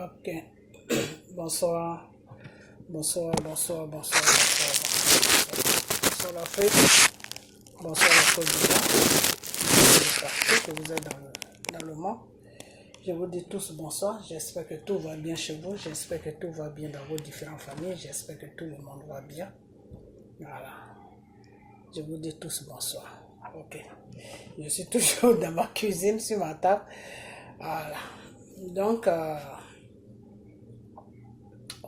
Ok. Bonsoir. Bonsoir, bonsoir, bonsoir, bonsoir, bonsoir. Bonsoir l'Afrique. Bonsoir la Côte d'Ivoire. Partout que vous êtes dans le monde. Je vous dis tous bonsoir. J'espère que tout va bien chez vous. J'espère que tout va bien dans vos différentes familles. J'espère que tout le monde va bien. Voilà. Je vous dis tous bonsoir. Ok. Je suis toujours dans ma cuisine, sur ma table. Voilà. Donc,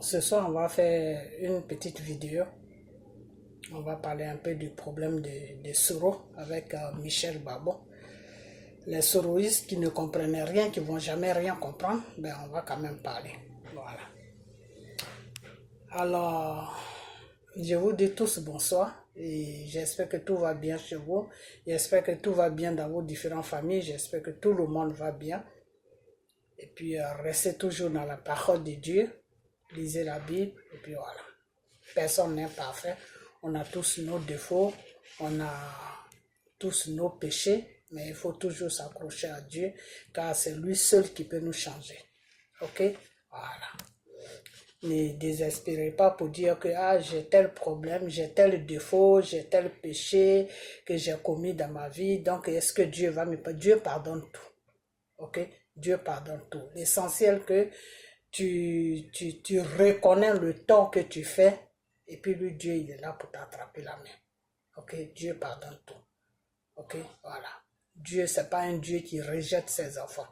ce soir, on va faire une petite vidéo. On va parler un peu du problème des Soro avec Michel Babo. Les soroïstes qui ne comprennent rien, qui ne vont jamais rien comprendre, ben on va quand même parler. Voilà. Alors, je vous dis tous bonsoir et j'espère que tout va bien chez vous. J'espère que tout va bien dans vos différentes familles. J'espère que tout le monde va bien. Et puis, restez toujours dans la parole de Dieu. Lisez la Bible et puis voilà. Personne n'est parfait. On a tous nos défauts. On a tous nos péchés. Mais il faut toujours s'accrocher à Dieu, car c'est lui seul qui peut nous changer. Ok? Voilà. Ne désespérez pas pour dire que j'ai tel problème, j'ai tel défaut, j'ai tel péché que j'ai commis dans ma vie. Donc, est-ce que Dieu va me pardonner? Dieu pardonne tout. Ok? Dieu pardonne tout. L'essentiel que tu reconnais le tort que tu fais, et puis lui, Dieu, il est là pour t'attraper la main. Ok? Dieu pardonne tout. Ok? Voilà. Dieu, c'est pas un Dieu qui rejette ses enfants.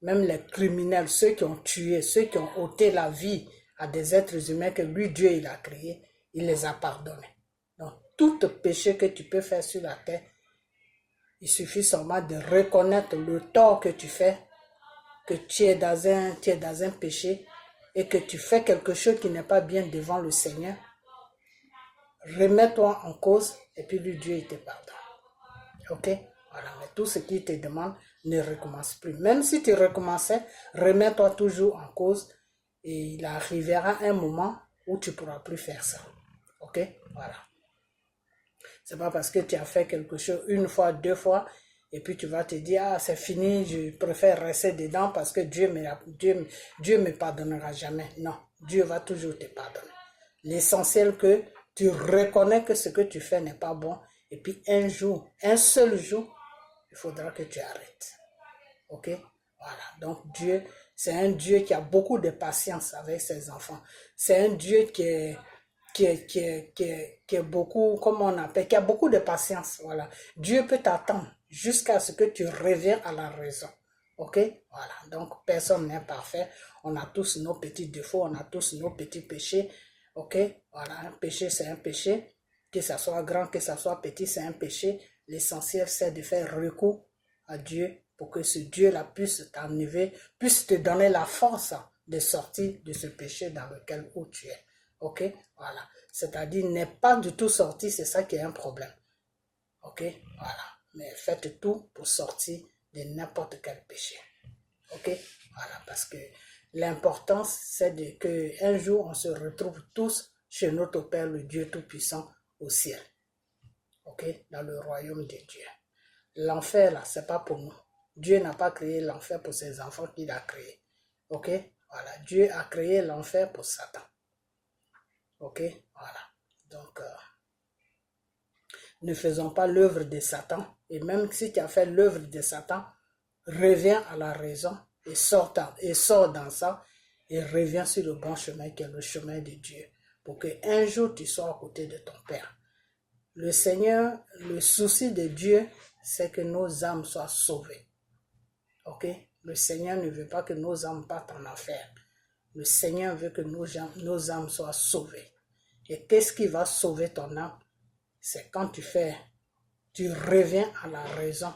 Même les criminels, ceux qui ont tué, ceux qui ont ôté la vie à des êtres humains que lui, Dieu, il a créés, il les a pardonnés. Donc, tout péché que tu peux faire sur la terre, il suffit seulement de reconnaître le tort que tu fais, que tu es dans un péché et que tu fais quelque chose qui n'est pas bien devant le Seigneur. Remets-toi en cause et puis lui, Dieu, il te pardonne. Ok? Voilà, mais tout ce qu'il te demande ne recommence plus. Même si tu recommençais, remets-toi toujours en cause et il arrivera un moment où tu ne pourras plus faire ça. Ok? Voilà. C'est pas parce que tu as fait quelque chose une fois, deux fois, et puis tu vas te dire, c'est fini, je préfère rester dedans parce que Dieu me pardonnera jamais. Non, Dieu va toujours te pardonner. L'essentiel que tu reconnais que ce que tu fais n'est pas bon, et puis un seul jour, il faudra que tu arrêtes. Ok? Voilà. Donc Dieu, c'est un Dieu qui a beaucoup de patience avec ses enfants. C'est un Dieu qui est beaucoup, comment on appelle, qui a beaucoup de patience. Voilà. Dieu peut t'attendre jusqu'à ce que tu reviennes à la raison. Ok? Voilà. Donc personne n'est parfait. On a tous nos petits défauts, on a tous nos petits péchés. Ok? Voilà. Un péché, c'est un péché. Que ça soit grand, que ça soit petit, c'est un péché. L'essentiel, c'est de faire recours à Dieu pour que ce Dieu-là puisse t'enlever, puisse te donner la force de sortir de ce péché dans lequel tu es. Ok? Voilà. C'est-à-dire, n'est pas du tout sorti, c'est ça qui est un problème. Ok? Voilà. Mais faites tout pour sortir de n'importe quel péché. Ok? Voilà. Parce que l'importance, c'est qu'un jour, on se retrouve tous chez notre Père, le Dieu Tout-Puissant, au ciel. Ok? Dans le royaume de Dieu. L'enfer, là, c'est pas pour nous. Dieu n'a pas créé l'enfer pour ses enfants qu'il a créé. Ok? Voilà. Dieu a créé l'enfer pour Satan. Ok? Voilà. Donc, ne faisons pas l'œuvre de Satan. Et même si tu as fait l'œuvre de Satan, reviens à la raison et sors dans ça et reviens sur le bon chemin qui est le chemin de Dieu. Pour qu'un jour tu sois à côté de ton Père. Le Seigneur, le souci de Dieu, c'est que nos âmes soient sauvées. Ok? Le Seigneur ne veut pas que nos âmes partent en enfer. Le Seigneur veut que nos âmes soient sauvées. Et qu'est-ce qui va sauver ton âme? C'est quand tu reviens à la raison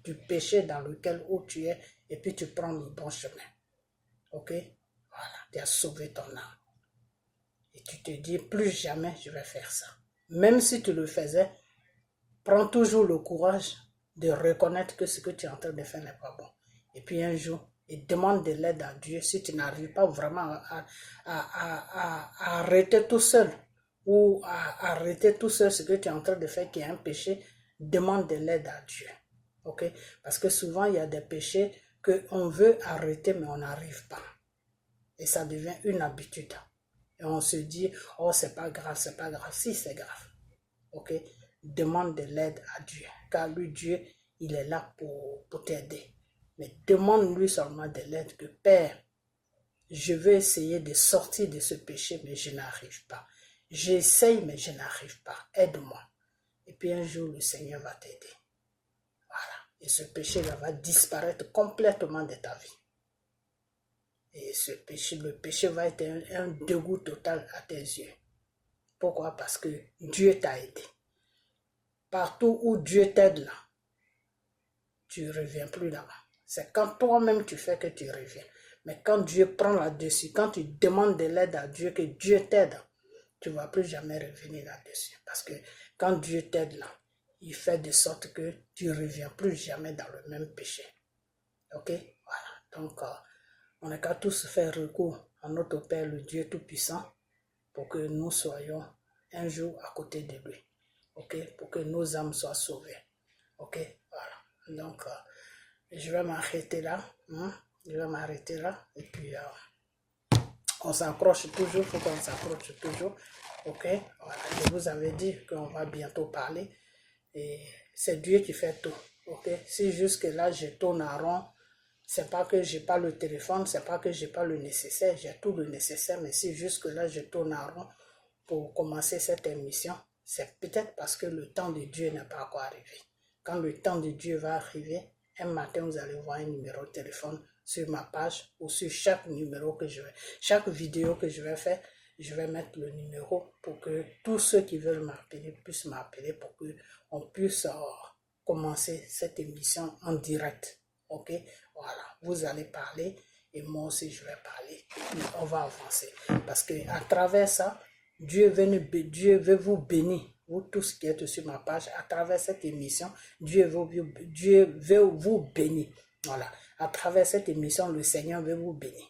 du péché dans lequel tu es et puis tu prends le bon chemin. Ok? Voilà, tu as sauvé ton âme. Et tu te dis, plus jamais je vais faire ça. Même si tu le faisais, prends toujours le courage de reconnaître que ce que tu es en train de faire n'est pas bon. Et puis un jour, demande de l'aide à Dieu si tu n'arrives pas vraiment à arrêter tout seul ou à arrêter tout seul ce que tu es en train de faire qui est un péché, demande de l'aide à Dieu. Ok? Parce que souvent, il y a des péchés qu'on veut arrêter mais on n'arrive pas. Et ça devient une habitude. Et on se dit, oh, c'est pas grave, c'est pas grave. Si, c'est grave. Ok? Demande de l'aide à Dieu. Car lui, Dieu, il est là pour t'aider. Mais demande-lui seulement de l'aide que Père, je veux essayer de sortir de ce péché, mais je n'arrive pas. J'essaye, mais je n'arrive pas. Aide-moi. Et puis un jour, le Seigneur va t'aider. Voilà. Et ce péché-là va disparaître complètement de ta vie. Et le péché va être un dégoût total à tes yeux. Pourquoi? Parce que Dieu t'a aidé. Partout où Dieu t'aide là, tu ne reviens plus là-bas. C'est quand toi-même tu fais que tu reviens. Mais quand Dieu prend là-dessus, quand tu demandes de l'aide à Dieu, que Dieu t'aide, tu ne vas plus jamais revenir là-dessus. Parce que quand Dieu t'aide là, il fait de sorte que tu ne reviens plus jamais dans le même péché. Ok? Voilà. Donc, on n'a qu'à tous faire recours à notre Père, le Dieu Tout-Puissant, pour que nous soyons un jour à côté de lui. Ok? Pour que nos âmes soient sauvées. Ok? Voilà. Donc, je vais m'arrêter là. Je vais m'arrêter là. Et puis, on s'accroche toujours. Il faut qu'on s'accroche toujours. Ok? Voilà. Je vous avais dit qu'on va bientôt parler. Et c'est Dieu qui fait tout. Ok? Si jusque-là, je tourne en rond, c'est pas que j'ai pas le téléphone, c'est pas que j'ai pas le nécessaire, j'ai tout le nécessaire, mais si jusque-là, je tourne en rond pour commencer cette émission, c'est peut-être parce que le temps de Dieu n'est pas encore arrivé. Quand le temps de Dieu va arriver, un matin, vous allez voir un numéro de téléphone sur ma page ou sur chaque numéro que je vais, chaque vidéo que je vais faire, je vais mettre le numéro pour que tous ceux qui veulent m'appeler puissent m'appeler pour qu'on puisse commencer cette émission en direct. Ok? Voilà. Vous allez parler et moi aussi je vais parler. On va avancer. Parce qu'à travers ça, Dieu veut vous bénir. Vous tous qui êtes sur ma page, à travers cette émission, Dieu veut vous bénir. Voilà. À travers cette émission, le Seigneur veut vous bénir.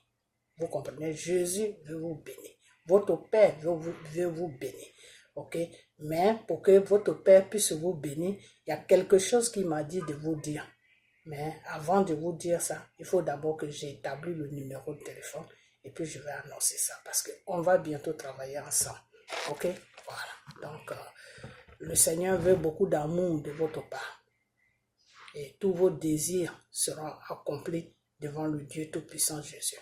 Vous comprenez? Jésus veut vous bénir. Votre Père veut vous bénir. Ok? Mais pour que votre Père puisse vous bénir, il y a quelque chose qu'il m'a dit de vous dire. Mais avant de vous dire ça, il faut d'abord que j'établis le numéro de téléphone et puis je vais annoncer ça parce qu'on va bientôt travailler ensemble. Ok? Voilà. Donc, le Seigneur veut beaucoup d'amour de votre part. Et tous vos désirs seront accomplis devant le Dieu Tout-Puissant Jésus.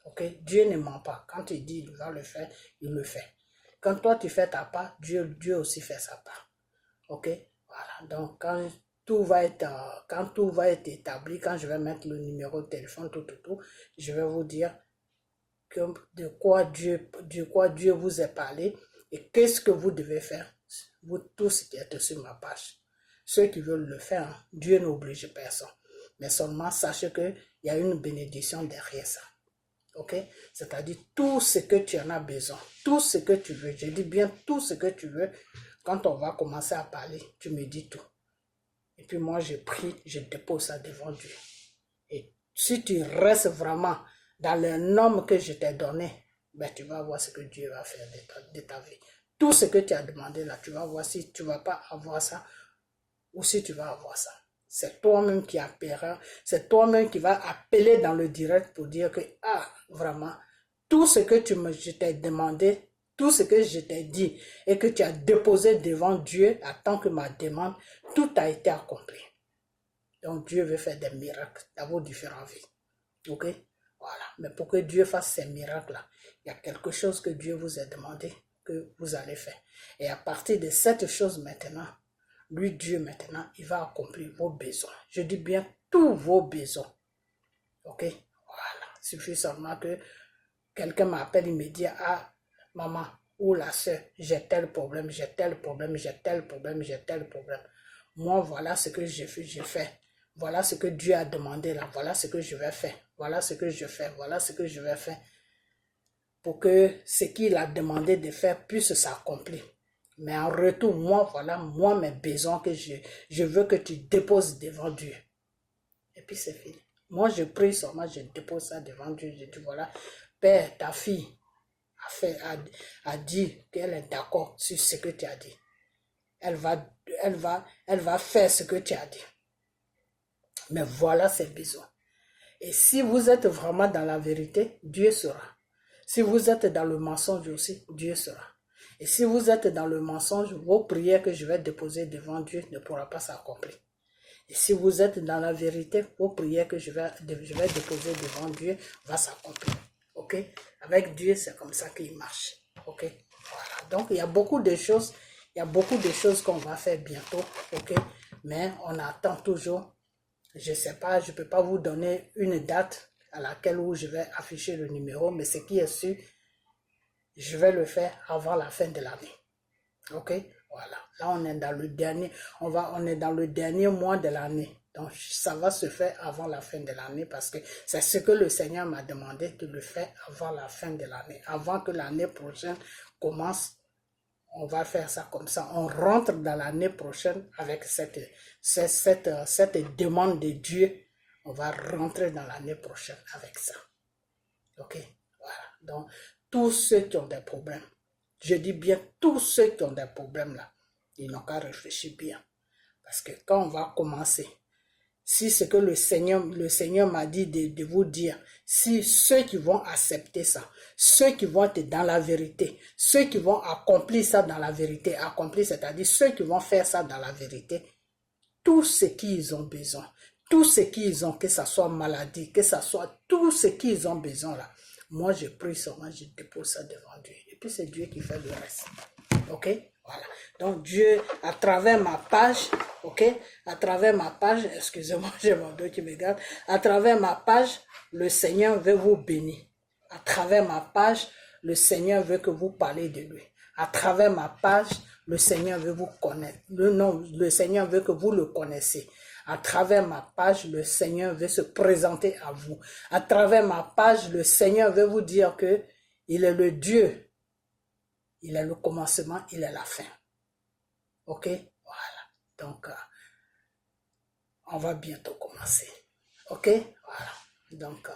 Ok? Dieu ne ment pas. Quand il dit qu'il va le faire, il le fait. Quand toi tu fais ta part, Dieu aussi fait sa part. Ok? Voilà. Donc, quand tout va être établi, quand je vais mettre le numéro de téléphone, je vais vous dire de quoi Dieu vous a parlé et qu'est-ce que vous devez faire, vous tous qui êtes sur ma page. Ceux qui veulent le faire, Dieu n'oblige personne. Mais seulement sachez qu'il y a une bénédiction derrière ça. Ok? C'est-à-dire tout ce que tu en as besoin, tout ce que tu veux, je dis bien tout ce que tu veux, quand on va commencer à parler, tu me dis tout. Et puis moi, je prie, je dépose ça devant Dieu. Et si tu restes vraiment dans les normes que je t'ai données, ben tu vas voir ce que Dieu va faire de ta vie. Tout ce que tu as demandé là, tu vas voir si tu ne vas pas avoir ça ou si tu vas avoir ça. C'est toi-même qui appellera, c'est toi-même qui vas appeler dans le direct pour dire que, vraiment, tout ce que je t'ai demandé, tout ce que je t'ai dit et que tu as déposé devant Dieu en tant que ma demande, tout a été accompli. Donc Dieu veut faire des miracles dans vos différentes vies. Ok? Voilà. Mais pour que Dieu fasse ces miracles-là, il y a quelque chose que Dieu vous a demandé que vous allez faire. Et à partir de cette chose maintenant, lui, Dieu maintenant, il va accomplir vos besoins. Je dis bien tous vos besoins. Ok? Voilà. Il suffit seulement que quelqu'un m'appelle, il me dit, maman ou la soeur, j'ai tel problème, j'ai tel problème, j'ai tel problème, j'ai tel problème. Moi, voilà ce que j'ai fait. Voilà ce que Dieu a demandé là. Voilà ce que je vais faire. Voilà ce que je fais. Voilà ce que je vais faire. Pour que ce qu'il a demandé de faire puisse s'accomplir. Mais en retour, moi, mes besoins que je veux que tu déposes devant Dieu. Et puis c'est fini. Moi, je prie seulement, je dépose ça devant Dieu. Je dis, voilà, Père, ta fille a dit qu'elle est d'accord sur ce que tu as dit. Elle va faire ce que tu as dit. Mais voilà ses besoins. Et si vous êtes vraiment dans la vérité, Dieu sera. Si vous êtes dans le mensonge aussi, Dieu sera. Et si vous êtes dans le mensonge, vos prières que je vais déposer devant Dieu ne pourront pas s'accomplir. Et si vous êtes dans la vérité, vos prières que je vais déposer devant Dieu vont s'accomplir. Ok? Avec Dieu, c'est comme ça qu'il marche. Ok? Voilà. Donc, il y a beaucoup de choses qu'on va faire bientôt. Ok? Mais on attend toujours. Je ne sais pas, je ne peux pas vous donner une date à laquelle où je vais afficher le numéro, mais ce qui est sûr, je vais le faire avant la fin de l'année. Ok? Voilà. Là, on est dans le dernier, on est dans le dernier mois de l'année. Donc, ça va se faire avant la fin de l'année parce que c'est ce que le Seigneur m'a demandé de le faire avant la fin de l'année. Avant que l'année prochaine commence, on va faire ça comme ça. On rentre dans l'année prochaine avec cette demande de Dieu. On va rentrer dans l'année prochaine avec ça. Ok? Voilà. Donc, tous ceux qui ont des problèmes, je dis bien tous ceux qui ont des problèmes là, ils n'ont qu'à réfléchir bien. Parce que quand on va commencer, si c'est que le Seigneur m'a dit de vous dire, si ceux qui vont accepter ça, ceux qui vont être dans la vérité, ceux qui vont accomplir ça dans la vérité, accomplir, c'est-à-dire ceux qui vont faire ça dans la vérité, tout ce qu'ils ont besoin, tout ce qu'ils ont, que ça soit maladie, que ça soit tout ce qu'ils ont besoin là, moi je prie seulement, je dépose ça devant Dieu. Et puis c'est Dieu qui fait le reste. Ok? Voilà. Donc Dieu, à travers ma page, ok, à travers ma page, excusez-moi, j'ai mon dos qui me garde, à travers ma page, le Seigneur veut vous bénir. À travers ma page, le Seigneur veut que vous parlez de lui. À travers ma page, le Seigneur veut vous connaître. Le Seigneur veut que vous le connaissiez. À travers ma page, le Seigneur veut se présenter à vous. À travers ma page, le Seigneur veut vous dire que il est le Dieu. Il est le commencement, il est la fin. Ok? Voilà. Donc, on va bientôt commencer. Ok? Voilà. Donc,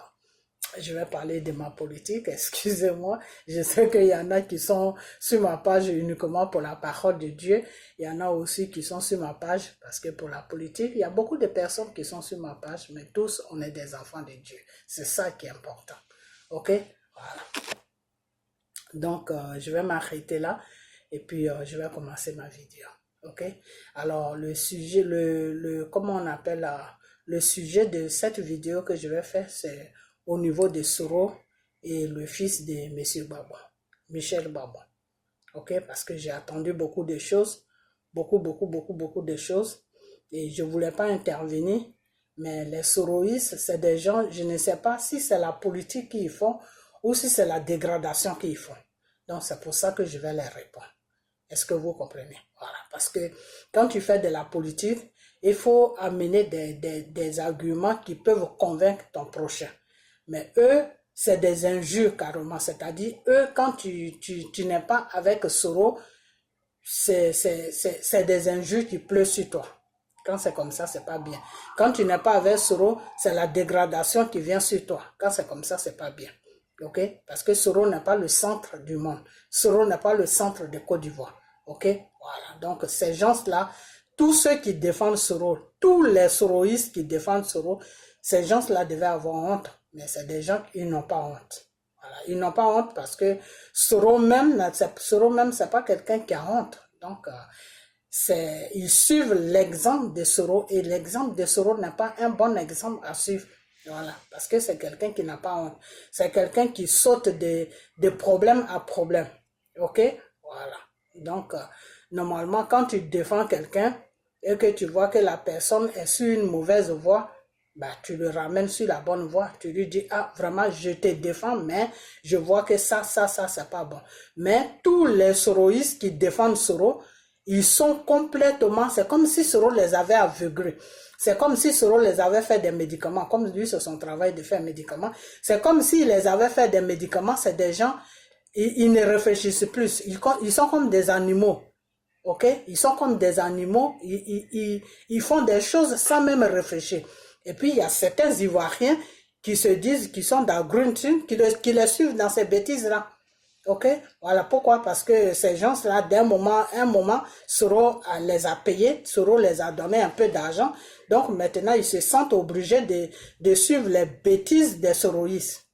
je vais parler de ma politique. Excusez-moi. Je sais qu'il y en a qui sont sur ma page uniquement pour la parole de Dieu. Il y en a aussi qui sont sur ma page parce que pour la politique, il y a beaucoup de personnes qui sont sur ma page, mais tous, on est des enfants de Dieu. C'est ça qui est important. Ok? Voilà. Donc, je vais m'arrêter là et puis je vais commencer ma vidéo. Ok? Alors, le sujet, comment on appelle le sujet de cette vidéo que je vais faire, c'est au niveau de Soro et le fils de Monsieur Babon, Michel Babon. Ok? Parce que j'ai attendu beaucoup de choses, beaucoup de choses et je ne voulais pas intervenir, mais les soroïstes, c'est des gens, je ne sais pas si c'est la politique qu'ils font ou si c'est la dégradation qu'ils font. Donc, c'est pour ça que je vais les répondre. Est-ce que vous comprenez? Voilà. Parce que quand tu fais de la politique, il faut amener des arguments qui peuvent convaincre ton prochain. Mais eux, c'est des injures carrément. C'est-à-dire, eux, quand tu n'es pas avec Soro, c'est des injures qui pleuvent sur toi. Quand c'est comme ça, c'est pas bien. Quand tu n'es pas avec Soro, c'est la dégradation qui vient sur toi. Quand c'est comme ça, c'est pas bien. Ok? Parce que Soro n'est pas le centre du monde. Soro n'est pas le centre de Côte d'Ivoire. Ok? Voilà. Donc, ces gens-là, tous ceux qui défendent Soro, tous les soroïstes qui défendent Soro, ces gens-là devaient avoir honte. Mais c'est des gens qui n'ont pas honte. Voilà. Ils n'ont pas honte parce que Soro même, c'est pas quelqu'un qui a honte. Donc, ils suivent l'exemple de Soro et l'exemple de Soro n'est pas un bon exemple à suivre. Voilà, parce que c'est quelqu'un qui n'a pas honte. C'est quelqu'un qui saute de problème à problème. Ok? Voilà. Donc, normalement, quand tu défends quelqu'un et que tu vois que la personne est sur une mauvaise voie, bah, tu le ramènes sur la bonne voie. Tu lui dis, ah, vraiment, je te défends, mais je vois que ça, c'est pas bon. Mais tous les soroïstes qui défendent Soro, ils sont complètement, c'est comme si Soro les avait aveuglés. C'est comme si Soro les avait fait des médicaments, comme lui c'est son travail de faire médicaments. C'est comme s'il les avait fait des médicaments, c'est des gens, ils ne réfléchissent plus. Ils sont comme des animaux. Ok? Ils sont comme des animaux, ils font des choses sans même réfléchir. Et puis il y a certains Ivoiriens qui se disent qu'ils sont dans Gruntin, qui les suivent dans ces bêtises-là. Ok, voilà pourquoi, parce que ces gens-là, un moment, Soro les a payés, Soro les a donné un peu d'argent, donc maintenant ils se sentent obligés de suivre les bêtises des soroïstes.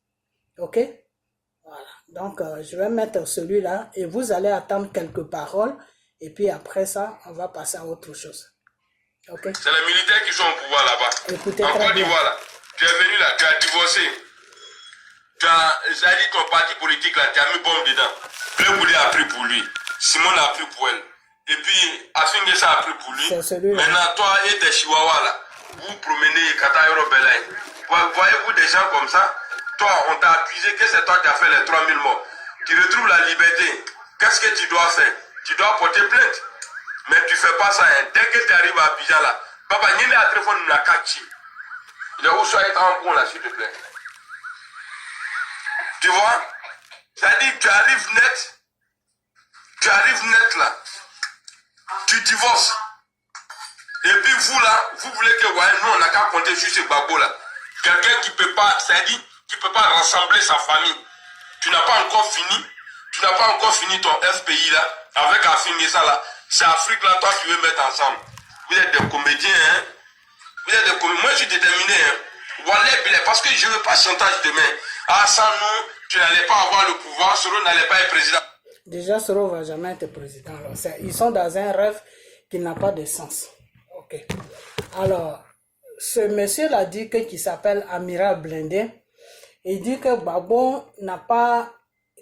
Ok, voilà, donc je vais mettre celui-là et vous allez attendre quelques paroles et puis après ça, on va passer à autre chose. Ok. C'est les militaires qui sont au pouvoir là-bas. Écoutez, en Côte d'Ivoire, là, tu es venu là, tu as divorcé. Tu as dit ton parti politique là, tu as mis bombe dedans. Bleu a pris pour lui. Simone a pris pour elle. Et puis, Afingesa a pris pour lui. Maintenant, toi et tes chihuahuas là, vous promenez Katayoro Belay. Voyez-vous des gens comme ça? Toi, on t'a accusé que c'est toi qui as fait les 3000 morts. Tu retrouves la liberté. Qu'est-ce que tu dois faire? Tu dois porter plainte. Mais tu fais pas ça. Hein. Dès que tu arrives à Abidjan là, papa, n'y a pas de téléphone, n'a qu'à chier. Il est où soit être en bon là, s'il te plaît. Tu vois? C'est-à-dire, tu arrives net là. Tu divorces. Et puis vous là, vous voulez que ouais, nous on n'a qu'à compter sur ce babo là. Quelqu'un qui peut pas, c'est-à-dire, qui peut pas rassembler sa famille. Tu n'as pas encore fini ton FPI là, avec Afingesa là. C'est Afrique là, toi tu veux mettre ensemble. Vous êtes des comédiens, hein. Vous êtes des comédiens. Moi je suis déterminé, hein. Voilà, parce que je ne veux pas chantage demain. Ah, sans nous, tu n'allais pas avoir le pouvoir, Soro n'allait pas être président. Déjà, Soro ne va jamais être président. Alors, ils sont dans un rêve qui n'a pas de sens. Ok. Alors, ce monsieur l'a dit qu'il s'appelle Amiral Blindé. Il dit que Gbagbo n'a pas,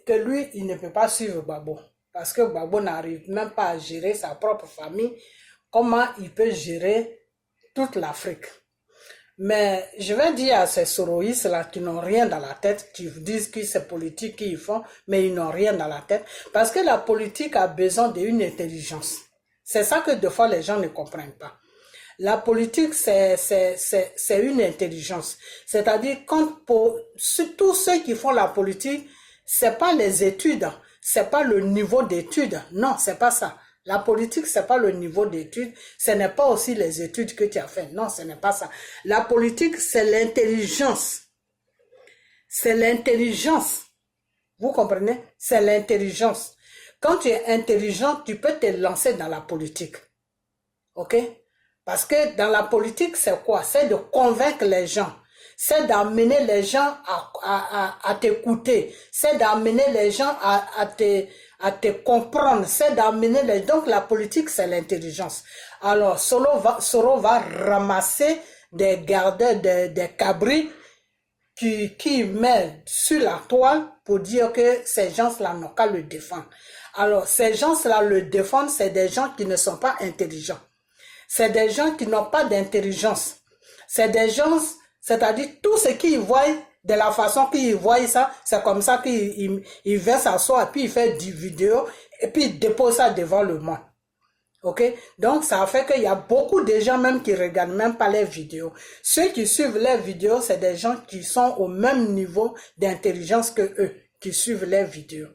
que lui, il ne peut pas suivre Gbagbo. Parce que Gbagbo n'arrive même pas à gérer sa propre famille. Comment il peut gérer toute l'Afrique? Mais je vais dire à ces soroïstes là qui n'ont rien dans la tête, qui disent que c'est politique qu'ils font, mais ils n'ont rien dans la tête. Parce que la politique a besoin d'une intelligence. C'est ça que des fois les gens ne comprennent pas. La politique, c'est une intelligence. C'est-à-dire, pour tous ceux qui font la politique, c'est pas les études, c'est pas le niveau d'études. Non, c'est pas ça. La politique, c'est pas le niveau d'études, ce n'est pas aussi les études que tu as fait. Non, ce n'est pas ça. La politique, c'est l'intelligence. C'est l'intelligence. Vous comprenez? C'est l'intelligence. Quand tu es intelligent, tu peux te lancer dans la politique. Ok? Parce que dans la politique, c'est quoi? C'est de convaincre les gens. C'est d'amener les gens à t'écouter. C'est d'amener les gens à te comprendre. C'est d'amener les... Donc la politique, c'est l'intelligence. Alors, Soro va ramasser des gardeurs, des cabris qui mettent sur la toile pour dire que ces gens-là n'ont qu'à le défendre. Alors, ces gens-là le défendent, c'est des gens qui ne sont pas intelligents. C'est des gens qui n'ont pas d'intelligence. C'est des gens, c'est-à-dire tout ce qu'ils voient, de la façon qu'ils voient ça, c'est comme ça qu'ils vont s'asseoir, puis ils font des vidéos, et puis ils déposent ça devant le monde. Ok? Donc, ça fait qu'il y a beaucoup de gens même qui regardent même pas les vidéos. Ceux qui suivent les vidéos, c'est des gens qui sont au même niveau d'intelligence que eux, qui suivent les vidéos.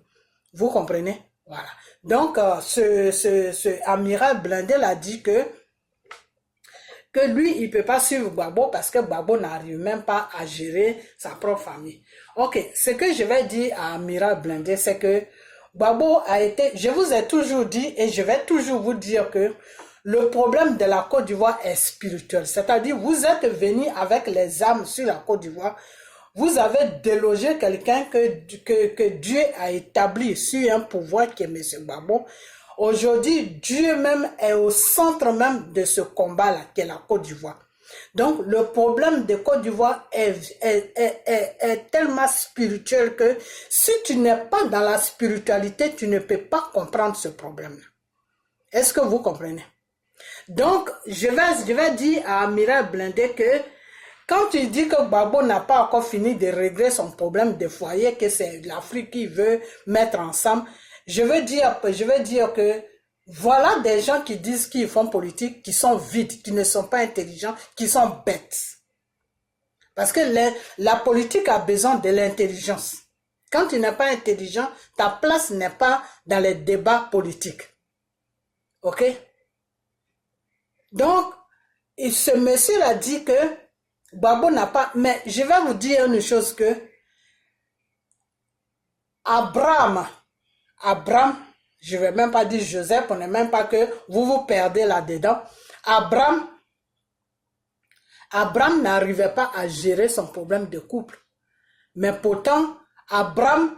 Vous comprenez? Voilà. Donc, ce amiral Blindé l'a dit que lui, il peut pas suivre Gbagbo parce que Gbagbo n'arrive même pas à gérer sa propre famille. Ok, ce que je vais dire à Amiral Blindé, c'est que Gbagbo a été, je vous ai toujours dit et je vais toujours vous dire que le problème de la Côte d'Ivoire est spirituel. C'est-à-dire, vous êtes venus avec les armes sur la Côte d'Ivoire, vous avez délogé quelqu'un que Dieu a établi sur un pouvoir qui est M. Gbagbo. Aujourd'hui, Dieu même est au centre même de ce combat-là, qui est la Côte d'Ivoire. Donc, le problème de Côte d'Ivoire est tellement spirituel que si tu n'es pas dans la spiritualité, tu ne peux pas comprendre ce problème-là. Est-ce que vous comprenez? Donc, je vais dire à Amiral Blindé que quand tu dis que Gbagbo n'a pas encore fini de régler son problème de foyer, que c'est l'Afrique qui veut mettre ensemble, je veux dire que voilà des gens qui disent qu'ils font politique, qui sont vides, qui ne sont pas intelligents, qui sont bêtes. Parce que la politique a besoin de l'intelligence. Quand tu n'es pas intelligent, ta place n'est pas dans les débats politiques. Ok? Donc, ce monsieur a dit que Gbagbo n'a pas... Mais je vais vous dire une chose que Abraham Abraham, je ne vais même pas dire Joseph, on n'est même pas que vous vous perdez là-dedans. Abraham n'arrivait pas à gérer son problème de couple. Mais pourtant, Abraham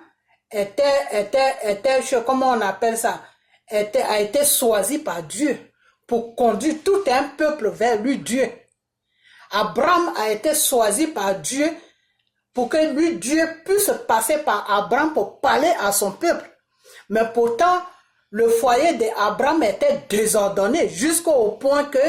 comment on appelle ça, a été choisi par Dieu pour conduire tout un peuple vers lui, Dieu. Abraham a été choisi par Dieu pour que lui, Dieu puisse passer par Abraham pour parler à son peuple. Mais pourtant, le foyer d'Abraham était désordonné jusqu'au point que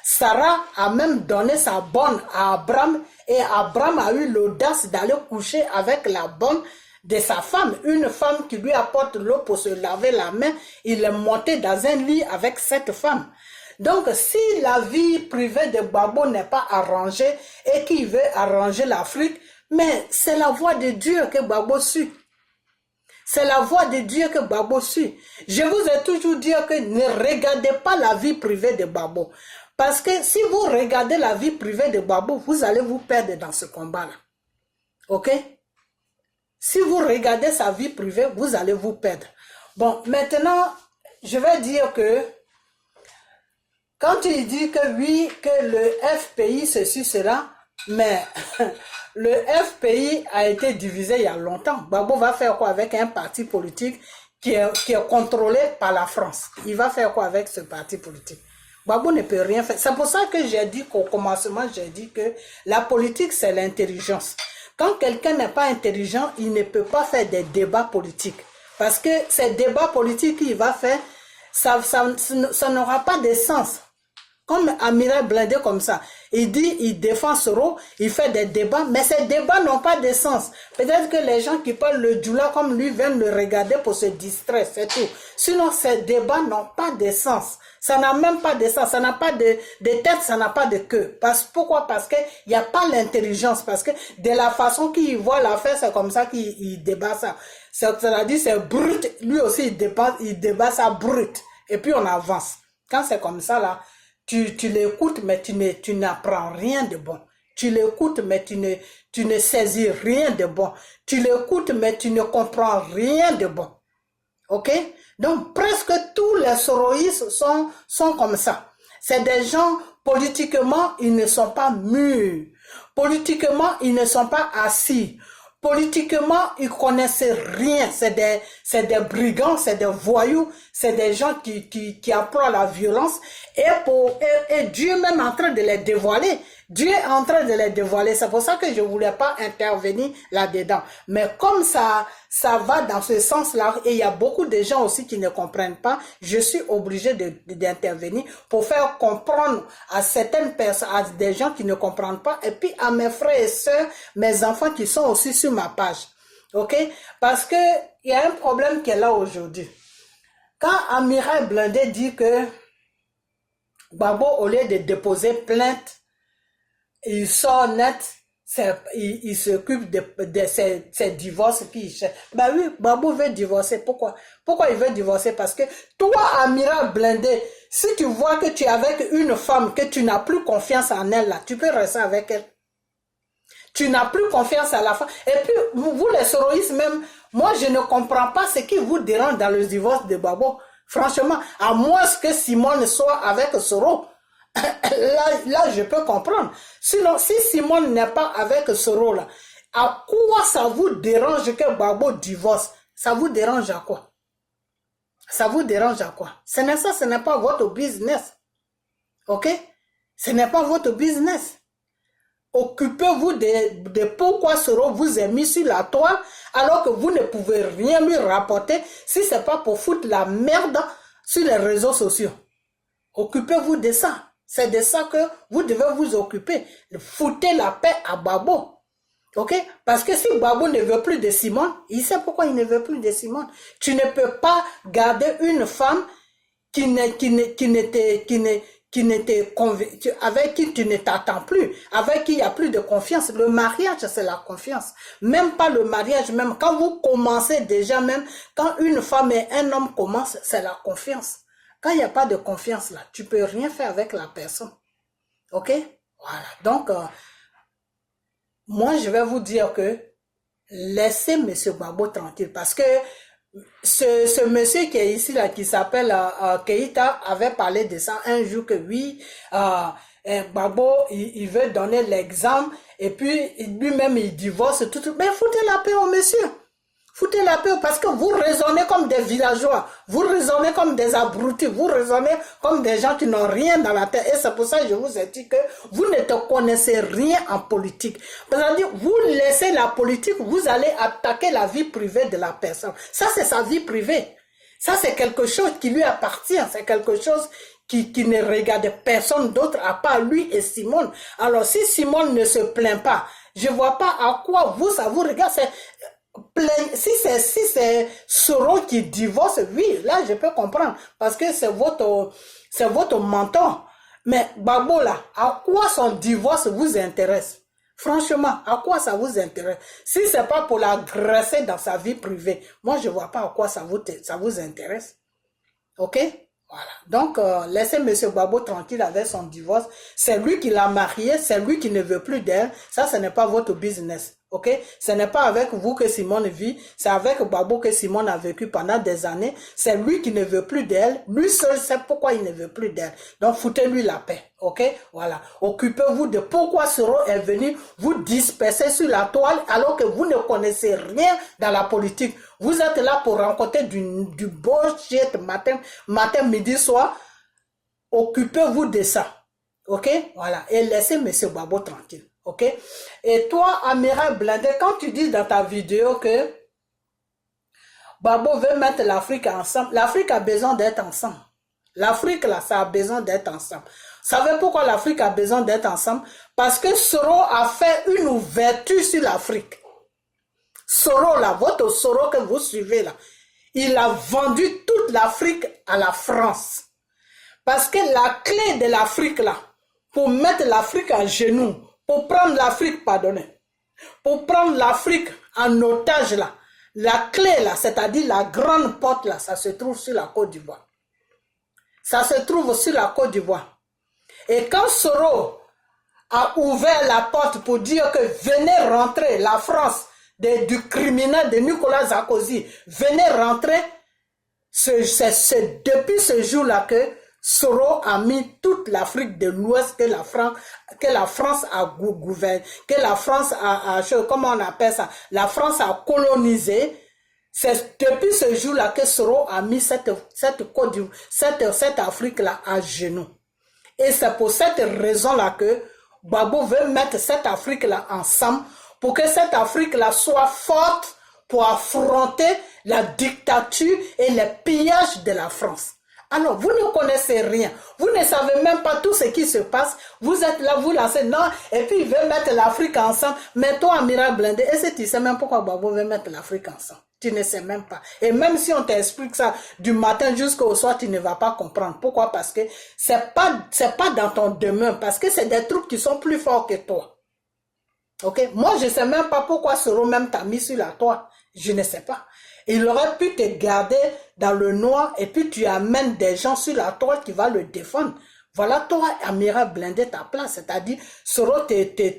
Sarah a même donné sa bonne à Abraham et Abraham a eu l'audace d'aller coucher avec la bonne de sa femme, une femme qui lui apporte l'eau pour se laver la main. Il est monté dans un lit avec cette femme. Donc, si la vie privée de Gbagbo n'est pas arrangée et qu'il veut arranger l'Afrique, mais c'est la voix de Dieu que Gbagbo suit. C'est la voix de Dieu que Gbagbo suit. Je vous ai toujours dit que ne regardez pas la vie privée de Gbagbo. Parce que si vous regardez la vie privée de Gbagbo, vous allez vous perdre dans ce combat-là. Ok? Si vous regardez sa vie privée, vous allez vous perdre. Bon, maintenant, je vais dire que quand il dit que oui, que le FPI, ceci, cela, mais le FPI a été divisé il y a longtemps. Gbagbo va faire quoi avec un parti politique qui est contrôlé par la France? Il va faire quoi avec ce parti politique? Gbagbo ne peut rien faire. C'est pour ça que j'ai dit qu'au commencement, j'ai dit que la politique, c'est l'intelligence. Quand quelqu'un n'est pas intelligent, il ne peut pas faire des débats politiques. Parce que ces débats politiques qu'il va faire, ça n'aura pas de sens. Comme Amiral Blindé comme ça. Il dit, il défend Soro, il fait des débats, mais ces débats n'ont pas de sens. Peut-être que les gens qui parlent le djoula comme lui viennent le regarder pour se distraire, c'est tout. Sinon, ces débats n'ont pas de sens. Ça n'a même pas de sens, ça n'a pas de tête, ça n'a pas de queue. Pourquoi? Parce qu'il n'y a pas l'intelligence, parce que de la façon qu'il voit l'affaire, c'est comme ça qu'il débat ça. C'est-à-dire, c'est brut, lui aussi il débat ça brut. Et puis on avance. Quand c'est comme ça, là, tu l'écoutes, mais tu n'apprends rien de bon. Tu l'écoutes, mais tu ne saisis rien de bon. Tu l'écoutes, mais tu ne comprends rien de bon. Ok? Donc, presque tous les soroïstes sont comme ça. C'est des gens, politiquement, ils ne sont pas mûrs. Politiquement, ils ne sont pas assis. Politiquement, ils connaissent rien. C'est des brigands, c'est des voyous, c'est des gens qui emploient la violence. Et Dieu même est en train de les dévoiler. Dieu est en train de les dévoiler. C'est pour ça que je ne voulais pas intervenir là-dedans. Mais comme ça va dans ce sens-là, et il y a beaucoup de gens aussi qui ne comprennent pas, je suis obligé d'intervenir pour faire comprendre à certaines personnes, à des gens qui ne comprennent pas, et puis à mes frères et sœurs, mes enfants qui sont aussi sur ma page. Ok? Parce que il y a un problème qui est là aujourd'hui. Quand Amiral Blindé dit que Gbagbo, au lieu de déposer plainte, il sort net, il s'occupe de ces divorces qu'il cherche. Ben oui, Gbagbo veut divorcer. Pourquoi? Pourquoi il veut divorcer? Parce que toi, Amiral Blindé, si tu vois que tu es avec une femme, que tu n'as plus confiance en elle, là, tu peux rester avec elle. Tu n'as plus confiance à la femme. Et puis, vous les soroïstes même, moi, je ne comprends pas ce qui vous dérange dans le divorce de Gbagbo. Franchement, à moins que Simone soit avec Soro, là, je peux comprendre. Sinon, si Simone n'est pas avec Soro, là, à quoi ça vous dérange que Gbagbo divorce? Ça vous dérange à quoi? Ça vous dérange à quoi? Ce n'est pas votre business. Ok? Ce n'est pas votre business. Occupez-vous de pourquoi Soro vous a mis sur la toile alors que vous ne pouvez rien lui rapporter si ce n'est pas pour foutre la merde sur les réseaux sociaux. Occupez-vous de ça. C'est de ça que vous devez vous occuper. Foutez la paix à Gbagbo. Ok? Parce que si Gbagbo ne veut plus de Simone, il sait pourquoi il ne veut plus de Simone. Tu ne peux pas garder une femme avec qui tu ne t'attends plus, avec qui il n'y a plus de confiance. Le mariage, c'est la confiance. Même pas le mariage, même quand vous commencez déjà, même quand une femme et un homme commencent, c'est la confiance. Quand il n'y a pas de confiance là, tu peux rien faire avec la personne. Ok? Voilà. Donc, moi, je vais vous dire que laissez M. Gbagbo tranquille parce que ce monsieur qui est ici, là, qui s'appelle Keïta, avait parlé de ça un jour que oui, Gbagbo, il veut donner l'exemple, et puis lui-même, il divorce, tout. Mais foutez la paix au monsieur. Foutez la paix parce que vous raisonnez comme des villageois, vous raisonnez comme des abrutis, vous raisonnez comme des gens qui n'ont rien dans la tête. Et c'est pour ça que je vous ai dit que vous ne te connaissez rien en politique. C'est-à-dire, vous laissez la politique, vous allez attaquer la vie privée de la personne. Ça, c'est sa vie privée. Ça, c'est quelque chose qui lui appartient. C'est quelque chose qui ne regarde personne d'autre à part lui et Simone. Alors, si Simone ne se plaint pas, je ne vois pas à quoi vous, ça vous regarde. Si c'est Soro qui divorce, oui, là je peux comprendre parce que c'est votre mentor. Mais Gbagbo là, à quoi son divorce vous intéresse? Franchement, à quoi ça vous intéresse? Si c'est pas pour l'agresser dans sa vie privée, moi je vois pas à quoi ça vous intéresse. Ok? Voilà. Donc, laissez M. Gbagbo tranquille avec son divorce. C'est lui qui l'a marié, c'est lui qui ne veut plus d'elle. Ça, ce n'est pas votre business. Ok? Ce n'est pas avec vous que Simone vit, c'est avec Gbagbo que Simone a vécu pendant des années. C'est lui qui ne veut plus d'elle. Lui seul sait pourquoi il ne veut plus d'elle. Donc, foutez-lui la paix. Ok? Voilà. Occupez-vous de pourquoi Soro est venu vous disperser sur la toile alors que vous ne connaissez rien dans la politique. Vous êtes là pour rencontrer du bullshit matin, midi, soir. Occupez-vous de ça. Ok? Voilà. Et laissez M. Gbagbo tranquille. Ok? Et toi, Amiral Blindé, quand tu dis dans ta vidéo que Gbagbo veut mettre l'Afrique ensemble, l'Afrique a besoin d'être ensemble. L'Afrique, là, ça a besoin d'être ensemble. Vous savez pourquoi l'Afrique a besoin d'être ensemble? Parce que Soro a fait une ouverture sur l'Afrique. Soro, là, votre Soro que vous suivez, là, il a vendu toute l'Afrique à la France. Parce que la clé de l'Afrique, là, pour mettre l'Afrique à genoux, pour prendre l'Afrique, pardonnez, pour prendre l'Afrique en otage, là, la clé, là, c'est-à-dire la grande porte, là, ça se trouve sur la Côte d'Ivoire. Ça se trouve sur la Côte d'Ivoire. Et quand Soro a ouvert la porte pour dire que venez rentrer, la France, du criminel de Nicolas Sarkozy, venez rentrer, c'est depuis ce jour-là que Soro a mis toute l'Afrique de l'Ouest que la France a gouverné, que la France a comment on appelle ça, la France a colonisé. C'est depuis ce jour-là que Soro a mis cette Afrique-là à genoux. Et c'est pour cette raison-là que Gbagbo veut mettre cette Afrique-là ensemble pour que cette Afrique-là soit forte pour affronter la dictature et les pillages de la France. Alors, vous ne connaissez rien. Vous ne savez même pas tout ce qui se passe. Vous êtes là, vous lancez, non, et puis il veut mettre l'Afrique ensemble. Mais toi, Amiral Blindé, est-ce que tu sais même pourquoi Gbagbo veut mettre l'Afrique ensemble? Tu ne sais même pas. Et même si on t'explique ça du matin jusqu'au soir, tu ne vas pas comprendre. Pourquoi? Parce que c'est pas dans ton demeure. Parce que c'est des trucs qui sont plus forts que toi. Ok? Moi, je ne sais même pas pourquoi Soro même t'a mis sur la toile. Je ne sais pas. Il aurait pu te garder dans le noir et puis tu amènes des gens sur la toile qui va le défendre. Voilà toi, Amiral Blindé, ta place. C'est-à-dire, Soro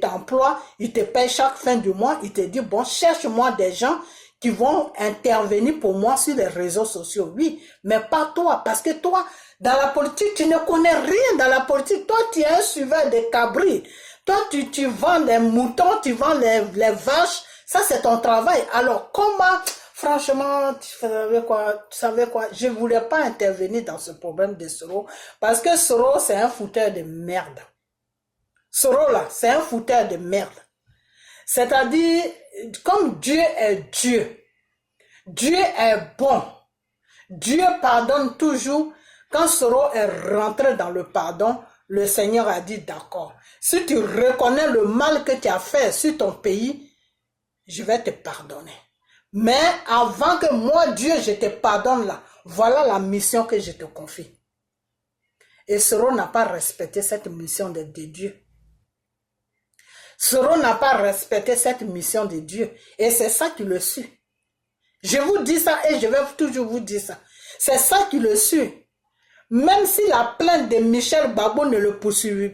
t'emploie, il te paye chaque fin du mois, il te dit, bon, cherche-moi des gens qui vont intervenir pour moi sur les réseaux sociaux. Oui, mais pas toi, parce que toi, dans la politique, tu ne connais rien dans la politique. Toi, tu es un suiveur de cabris. Toi, tu vends les moutons, tu vends les vaches. Ça, c'est ton travail. Alors, comment... Franchement, tu savais quoi, je ne voulais pas intervenir dans ce problème de Soro, parce que Soro, c'est un fouteur de merde. Soro, là, c'est un fouteur de merde. C'est-à-dire, comme Dieu est Dieu, Dieu est bon, Dieu pardonne toujours. Quand Soro est rentré dans le pardon, le Seigneur a dit, d'accord, si tu reconnais le mal que tu as fait sur ton pays, je vais te pardonner. Mais avant que moi, Dieu, je te pardonne là, voilà la mission que je te confie. Et Soro n'a pas respecté cette mission de Dieu. Soro n'a pas respecté cette mission de Dieu. Et c'est ça qui le suit. Je vous dis ça et je vais toujours vous dire ça. C'est ça qui le suit. Même si la plainte de Michel Gbagbo ne le poursuit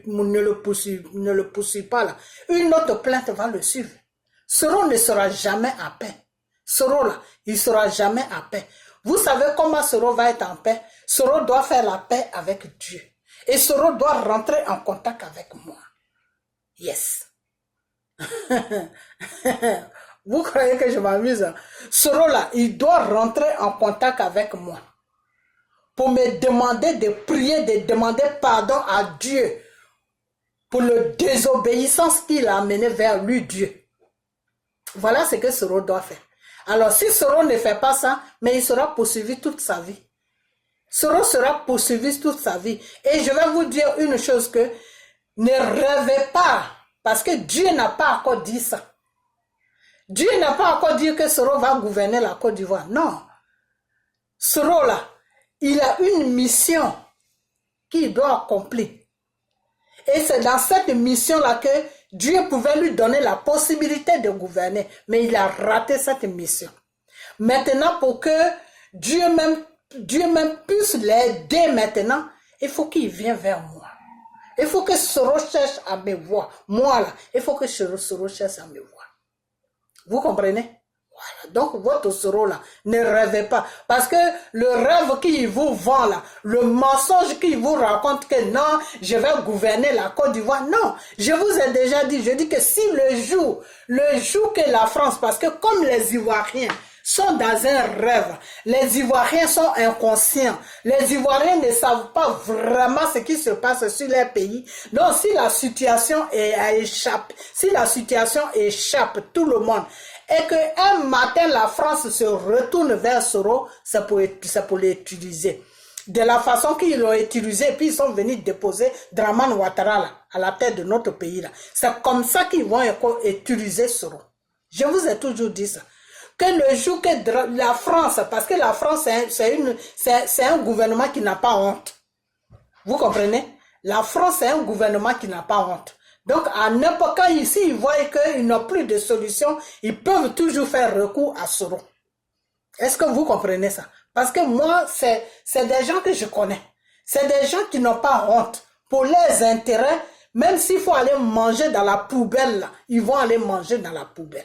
pas là, une autre plainte va le suivre. Soro ne sera jamais à paix. Soro là, il ne sera jamais en paix. Vous savez comment Soro va être en paix? Soro doit faire la paix avec Dieu. Et Soro doit rentrer en contact avec moi. Yes. Vous croyez que je m'amuse? Soro là, il doit rentrer en contact avec moi. Pour me demander de prier, de demander pardon à Dieu. Pour la désobéissance qu'il a amené vers lui, Dieu. Voilà ce que Soro doit faire. Alors, si Soro ne fait pas ça, mais il sera poursuivi toute sa vie. Soro sera poursuivi toute sa vie. Et je vais vous dire une chose que ne rêvez pas, parce que Dieu n'a pas encore dit ça. Dieu n'a pas encore dit que Soro va gouverner la Côte d'Ivoire. Non. Soro là, il a une mission qu'il doit accomplir. Et c'est dans cette mission-là que Dieu pouvait lui donner la possibilité de gouverner. Mais il a raté cette mission. Maintenant, pour que Dieu même puisse l'aider maintenant, il faut qu'il vienne vers moi. Il faut que Soro cherche à me voir. Moi là, il faut que Soro cherche à me voir. Vous comprenez? Voilà. Donc, votre Soro là, ne rêvez pas. Parce que le rêve qu'il vous vend là, le mensonge qu'il vous raconte que non, je vais gouverner la Côte d'Ivoire. Non, je vous ai déjà dit, je dis que si le jour que la France, parce que comme les Ivoiriens sont dans un rêve, les Ivoiriens sont inconscients, les Ivoiriens ne savent pas vraiment ce qui se passe sur leur pays. Donc, si la situation échappe, tout le monde, et qu'un matin la France se retourne vers Soro, c'est pour l'utiliser. De la façon qu'ils l'ont utilisé, puis ils sont venus déposer Dramane Ouattara là, à la tête de notre pays là. C'est comme ça qu'ils vont utiliser Soro. Je vous ai toujours dit ça. Que le jour que la France, parce que la France c'est un gouvernement qui n'a pas honte. Vous comprenez? La France c'est un gouvernement qui n'a pas honte. Donc, à n'importe quand ici, ils voient qu'ils n'ont plus de solution, ils peuvent toujours faire recours à Soro. Est-ce que vous comprenez ça? Parce que moi, c'est des gens que je connais. C'est des gens qui n'ont pas honte. Pour leurs intérêts, même s'il faut aller manger dans la poubelle, là, ils vont aller manger dans la poubelle.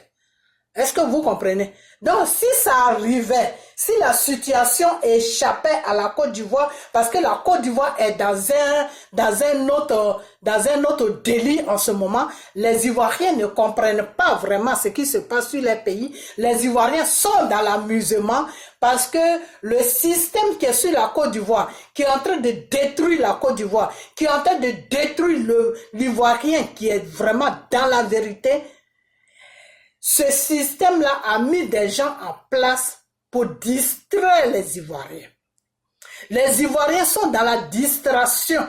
Est-ce que vous comprenez? Donc, si ça arrivait, si la situation échappait à la Côte d'Ivoire, parce que la Côte d'Ivoire est dans un autre délit en ce moment, les Ivoiriens ne comprennent pas vraiment ce qui se passe sur les pays. Les Ivoiriens sont dans l'amusement parce que le système qui est sur la Côte d'Ivoire, qui est en train de détruire la Côte d'Ivoire, qui est en train de détruire l'Ivoirien qui est vraiment dans la vérité, ce système-là a mis des gens en place pour distraire les Ivoiriens. Les Ivoiriens sont dans la distraction.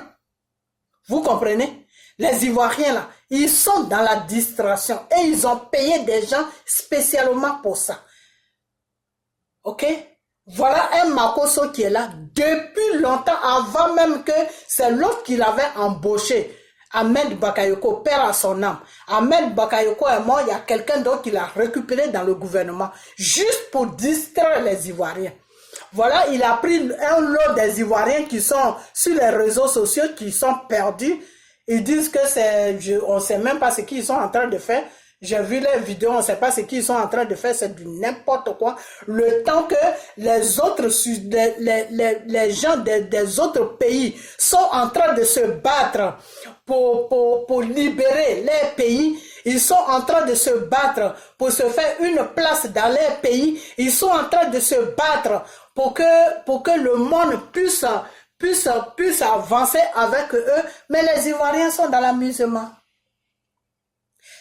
Vous comprenez? Les Ivoiriens, là, ils sont dans la distraction et ils ont payé des gens spécialement pour ça. Ok? Voilà un Makosso qui est là depuis longtemps, avant même que c'est l'autre qui l'avait embauché. Ahmed Bakayoko, père à son âme. Ahmed Bakayoko est mort, il y a quelqu'un d'autre qui l'a récupéré dans le gouvernement, juste pour distraire les Ivoiriens. Voilà, il a pris un lot des Ivoiriens qui sont sur les réseaux sociaux, qui sont perdus. Ils disent que on ne sait même pas ce qu'ils sont en train de faire. J'ai vu les vidéos, on ne sait pas ce qu'ils sont en train de faire, c'est du n'importe quoi. Le temps que les autres, les gens des autres pays sont en train de se battre pour libérer les pays, ils sont en train de se battre pour se faire une place dans les pays, ils sont en train de se battre pour que le monde puisse avancer avec eux, mais les Ivoiriens sont dans l'amusement.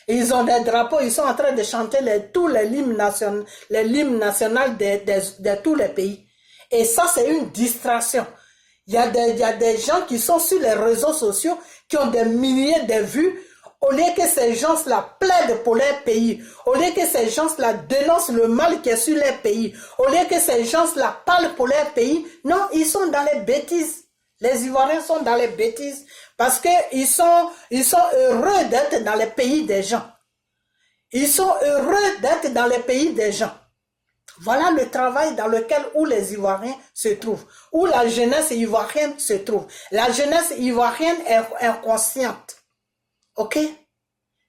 Ils ont des drapeaux, ils sont en train de chanter tous les hymnes nationaux de tous les pays. Et ça, c'est une distraction. Il y a des gens qui sont sur les réseaux sociaux, qui ont des milliers de vues, au lieu que ces gens-là plaident pour leur pays, au lieu que ces gens-là dénoncent le mal qui est sur leur pays, au lieu que ces gens-là parlent pour leur pays, non, ils sont dans les bêtises. Les Ivoiriens sont dans les bêtises parce qu'ils sont heureux d'être dans les pays des gens. Ils sont heureux d'être dans les pays des gens. Voilà le travail dans lequel où les Ivoiriens se trouvent, où la jeunesse ivoirienne se trouve. La jeunesse ivoirienne est inconsciente. Ok?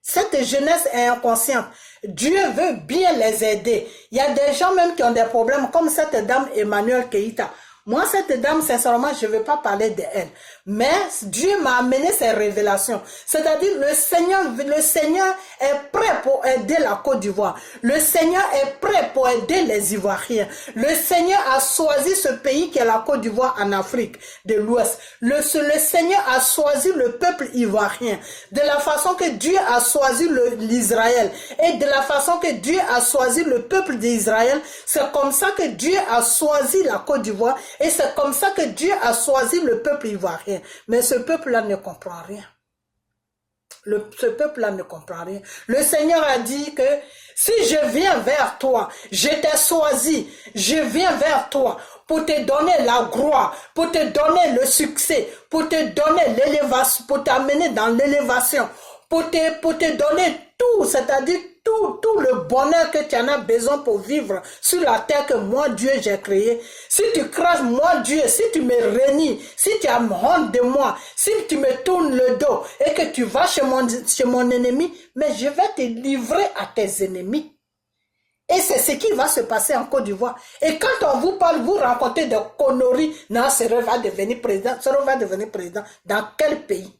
Cette jeunesse est inconsciente. Dieu veut bien les aider. Il y a des gens même qui ont des problèmes, comme cette dame Emmanuel Keïta. Moi, cette dame, sincèrement, je ne vais pas parler d'elle. Mais Dieu m'a amené ces révélations. C'est-à-dire, le Seigneur est prêt pour aider la Côte d'Ivoire. Le Seigneur est prêt pour aider les Ivoiriens. Le Seigneur a choisi ce pays qui est la Côte d'Ivoire en Afrique de l'Ouest. Le Seigneur a choisi le peuple ivoirien. De la façon que Dieu a choisi l'Israël. Et de la façon que Dieu a choisi le peuple d'Israël, c'est comme ça que Dieu a choisi la Côte d'Ivoire. Et c'est comme ça que Dieu a choisi le peuple ivoirien. Mais ce peuple-là ne comprend rien. Ce peuple-là ne comprend rien. Le Seigneur a dit que si je viens vers toi, je t'ai choisi, je viens vers toi pour te donner la gloire, pour te donner le succès, pour te donner l'élévation, pour t'amener dans l'élévation, pour te donner tout, c'est-à-dire tout le bonheur que tu en as besoin pour vivre sur la terre que moi, Dieu, j'ai créée. Si tu craches, moi, Dieu, si tu me réunis, si tu as honte de moi, si tu me tournes le dos et que tu vas chez mon ennemi, mais je vais te livrer à tes ennemis. Et c'est ce qui va se passer en Côte d'Ivoire. Et quand on vous parle, vous rencontrez des conneries. Non, Soro va devenir président. Soro va devenir président. Dans quel pays?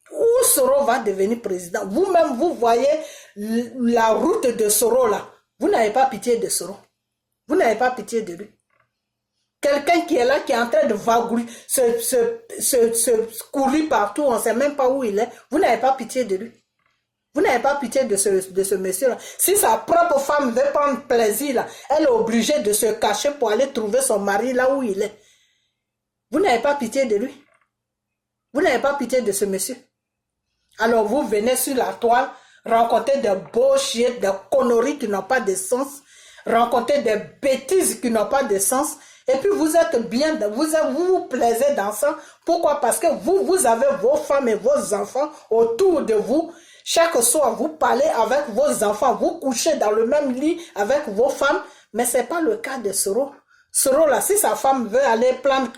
Où Soro va devenir président? Vous-même, vous voyez la route de Soro là. Vous n'avez pas pitié de Soro. Vous n'avez pas pitié de lui. Quelqu'un qui est là, qui est en train de vagouiller, se courir partout, on ne sait même pas où il est. Vous n'avez pas pitié de lui. Vous n'avez pas pitié de ce monsieur-là. Si sa propre femme veut prendre plaisir, là, elle est obligée de se cacher pour aller trouver son mari là où il est. Vous n'avez pas pitié de lui. Vous n'avez pas pitié de ce monsieur. Alors vous venez sur la toile, rencontrer des bullshit, des conneries qui n'ont pas de sens, rencontrer des bêtises qui n'ont pas de sens, et puis vous êtes bien, vous vous plaisez dans ça. Pourquoi? Parce que vous avez vos femmes et vos enfants autour de vous. Chaque soir, vous parlez avec vos enfants, vous couchez dans le même lit avec vos femmes, mais ce n'est pas le cas de Soro. Soro, là, si sa femme veut aller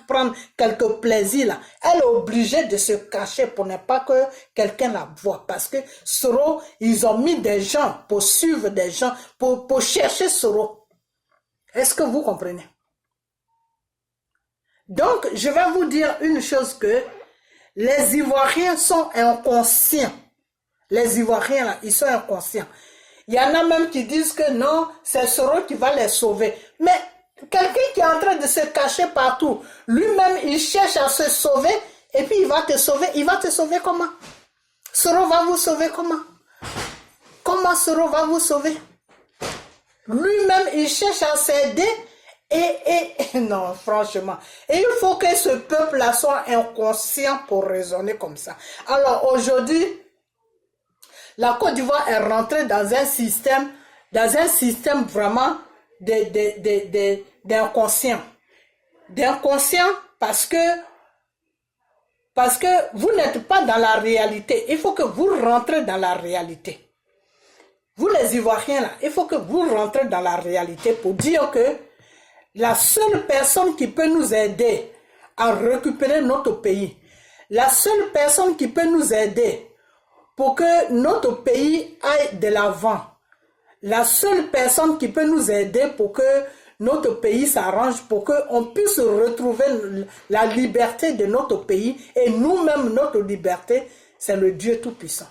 prendre quelques plaisirs, là, elle est obligée de se cacher pour ne pas que quelqu'un la voie. Parce que Soro, ils ont mis des gens pour suivre des gens, pour chercher Soro. Est-ce que vous comprenez? Donc, je vais vous dire une chose que les Ivoiriens sont inconscients. Les Ivoiriens, là, ils sont inconscients. Il y en a même qui disent que non, c'est Soro qui va les sauver. Mais quelqu'un qui est en train de se cacher partout, lui-même, il cherche à se sauver, et puis il va te sauver. Il va te sauver comment? Soro va vous sauver comment? Comment Soro va vous sauver? Lui-même, il cherche à s'aider, et non, franchement. Et il faut que ce peuple-là soit inconscient pour raisonner comme ça. Alors aujourd'hui, la Côte d'Ivoire est rentrée dans un système vraiment d'inconscient. D'inconscient parce que vous n'êtes pas dans la réalité. Il faut que vous rentrez dans la réalité. Vous les Ivoiriens là, il faut que vous rentrez dans la réalité pour dire que la seule personne qui peut nous aider à récupérer notre pays, la seule personne qui peut nous aider pour que notre pays aille de l'avant, la seule personne qui peut nous aider pour que notre pays s'arrange, pour qu'on puisse retrouver la liberté de notre pays et nous-mêmes notre liberté, c'est le Dieu Tout-Puissant.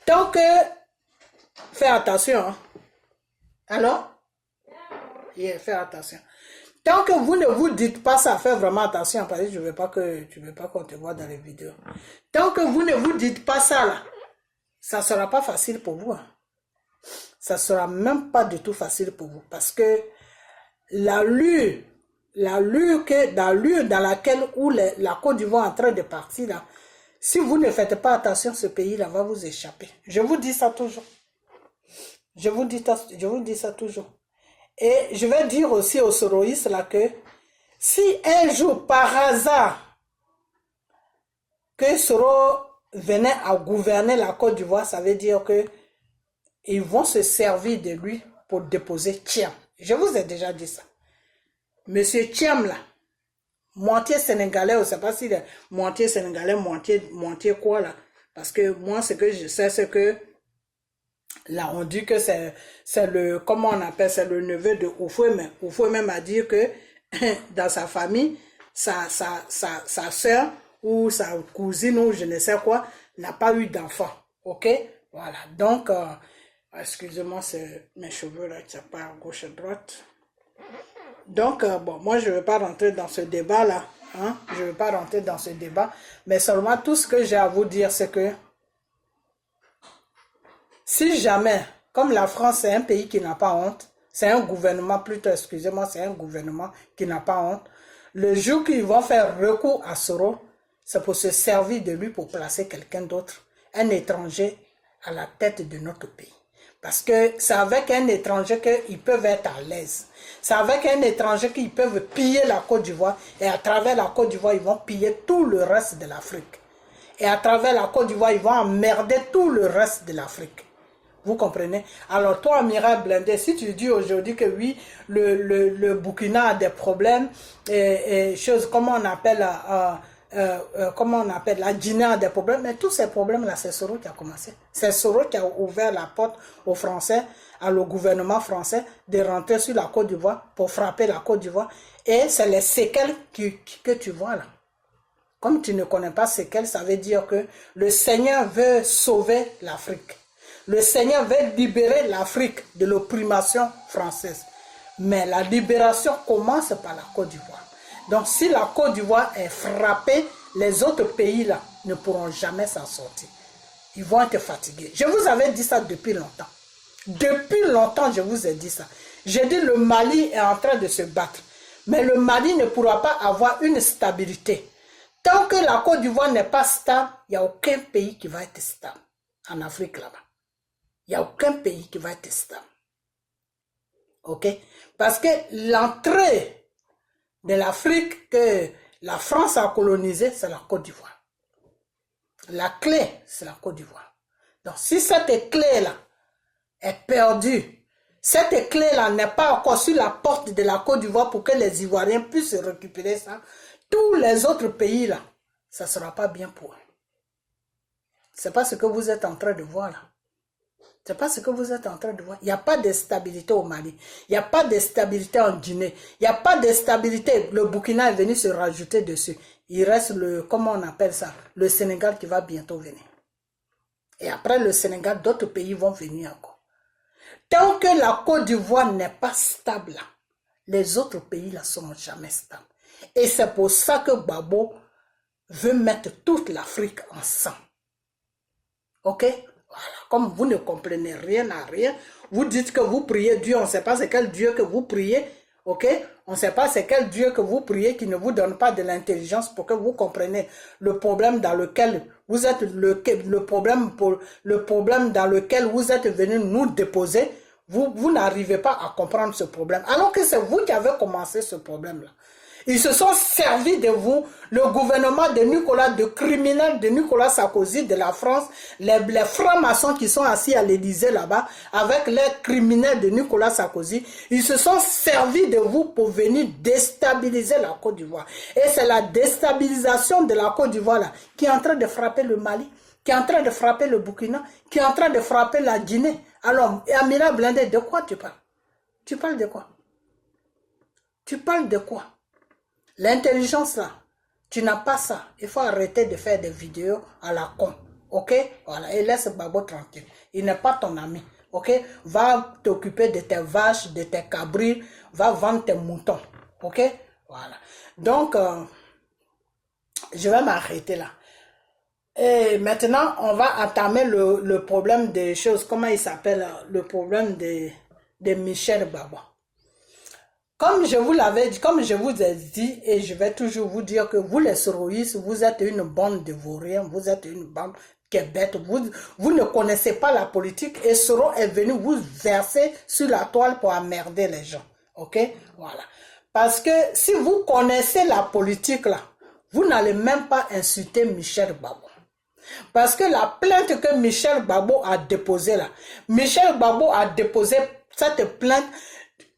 Donc, fais attention. Hein? Alors, fais attention. Tant que vous ne vous dites pas ça, fais vraiment attention, parce que je ne veux pas qu'on te voit dans les vidéos. Tant que vous ne vous dites pas ça, là, ça ne sera pas facile pour vous. Hein. Ça ne sera même pas du tout facile pour vous. Parce que l'allure dans laquelle la Côte d'Ivoire est en train de partir, là, si vous ne faites pas attention, ce pays-là va vous échapper. Je vous dis ça toujours. Je vous dis ça toujours. Et je vais dire aussi aux soroïstes là que si un jour, par hasard, que Soro venait à gouverner la Côte d'Ivoire, ça veut dire que ils vont se servir de lui pour déposer Thiam. Je vous ai déjà dit ça. Monsieur Thiam là, moitié sénégalais, je ne sais pas s'il est moitié sénégalais, moitié quoi là. Parce que moi, ce que je sais, c'est que là, on dit que c'est le, comment on appelle, c'est le neveu de Oufoué. Oufoué même a dit que dans sa famille, sa soeur ou sa cousine ou je ne sais quoi n'a pas eu d'enfant. Ok? Voilà. Donc, excusez-moi, c'est mes cheveux là qui partent à gauche et à droite. Donc, bon, moi, je ne vais pas rentrer dans ce débat-là. Hein? Je ne vais pas rentrer dans ce débat. Mais seulement, tout ce que j'ai à vous dire, c'est que si jamais, comme la France, c'est un pays qui n'a pas honte, c'est un gouvernement, plutôt, excusez-moi, c'est un gouvernement qui n'a pas honte, le jour qu'ils vont faire recours à Soro, c'est pour se servir de lui pour placer quelqu'un d'autre, un étranger à la tête de notre pays. Parce que c'est avec un étranger qu'ils peuvent être à l'aise. C'est avec un étranger qu'ils peuvent piller la Côte d'Ivoire. Et à travers la Côte d'Ivoire, ils vont piller tout le reste de l'Afrique. Et à travers la Côte d'Ivoire, ils vont emmerder tout le reste de l'Afrique. Vous comprenez? Alors toi, Amiral Blindé, si tu dis aujourd'hui que oui, le Burkina a des problèmes, et choses, comment on appelle la Guinée a des problèmes, mais tous ces problèmes-là, c'est Soro qui a commencé. C'est Soro qui a ouvert la porte aux Français, au gouvernement français, de rentrer sur la Côte d'Ivoire pour frapper la Côte d'Ivoire. Et c'est les séquelles que tu vois là. Comme tu ne connais pas séquelles, ça veut dire que le Seigneur veut sauver l'Afrique. Le Seigneur veut libérer l'Afrique de l'opprimation française. Mais la libération commence par la Côte d'Ivoire. Donc si la Côte d'Ivoire est frappée, les autres pays là ne pourront jamais s'en sortir. Ils vont être fatigués. Je vous avais dit ça depuis longtemps. Depuis longtemps, je vous ai dit ça. J'ai dit le Mali est en train de se battre. Mais le Mali ne pourra pas avoir une stabilité. Tant que la Côte d'Ivoire n'est pas stable, il n'y a aucun pays qui va être stable en Afrique là-bas. Il n'y a aucun pays qui va être stable. Ok? Parce que l'entrée de l'Afrique que la France a colonisée, c'est la Côte d'Ivoire. La clé, c'est la Côte d'Ivoire. Donc, si cette clé-là est perdue, cette clé-là n'est pas encore sur la porte de la Côte d'Ivoire pour que les Ivoiriens puissent récupérer ça, tous les autres pays-là, ça ne sera pas bien pour eux. Ce n'est pas ce que vous êtes en train de voir là. C'est pas ce que vous êtes en train de voir. Il n'y a pas de stabilité au Mali. Il n'y a pas de stabilité en Guinée. Il n'y a pas de stabilité. Le Burkina est venu se rajouter dessus. Il reste le, comment on appelle ça, le Sénégal qui va bientôt venir. Et après le Sénégal, d'autres pays vont venir encore. Tant que la Côte d'Ivoire n'est pas stable, là, les autres pays ne seront jamais stables. Et c'est pour ça que Gbagbo veut mettre toute l'Afrique ensemble. Ok? Voilà. Comme vous ne comprenez rien à rien, vous dites que vous priez Dieu, on ne sait pas c'est quel Dieu que vous priez, ok? On ne sait pas c'est quel Dieu que vous priez qui ne vous donne pas de l'intelligence pour que vous compreniez le problème dans lequel vous êtes, le problème dans lequel vous êtes venu nous déposer, vous n'arrivez pas à comprendre ce problème. Alors que c'est vous qui avez commencé ce problème-là. Ils se sont servis de vous, le gouvernement de Nicolas, de criminels de Nicolas Sarkozy, de la France, les francs-maçons qui sont assis à l'Élysée là-bas, avec les criminels de Nicolas Sarkozy, ils se sont servis de vous pour venir déstabiliser la Côte d'Ivoire. Et c'est la déstabilisation de la Côte d'Ivoire là, qui est en train de frapper le Mali, qui est en train de frapper le Burkina, qui est en train de frapper la Guinée. Alors, Amiral Blindé, de quoi tu parles? Tu parles de quoi? Tu parles de quoi? L'intelligence là, tu n'as pas ça. Il faut arrêter de faire des vidéos à la con. Ok? Voilà. Et laisse Gbagbo tranquille. Il n'est pas ton ami. Ok? Va t'occuper de tes vaches, de tes cabris. Va vendre tes moutons. Ok? Voilà. Donc, je vais m'arrêter là. Et maintenant, on va entamer le problème des choses. Comment il s'appelle? Le problème de Michel Gbagbo. Comme je vous l'avais dit, comme je vous ai dit, et je vais toujours vous dire que vous les soroïstes, vous êtes une bande de vauriens, vous êtes une bande qui est bête, vous ne connaissez pas la politique et Soro est venu vous verser sur la toile pour emmerder les gens. Ok? Voilà. Parce que si vous connaissez la politique là, vous n'allez même pas insulter Michel Gbagbo. Parce que la plainte que Michel Gbagbo a déposée là, Michel Gbagbo a déposé cette plainte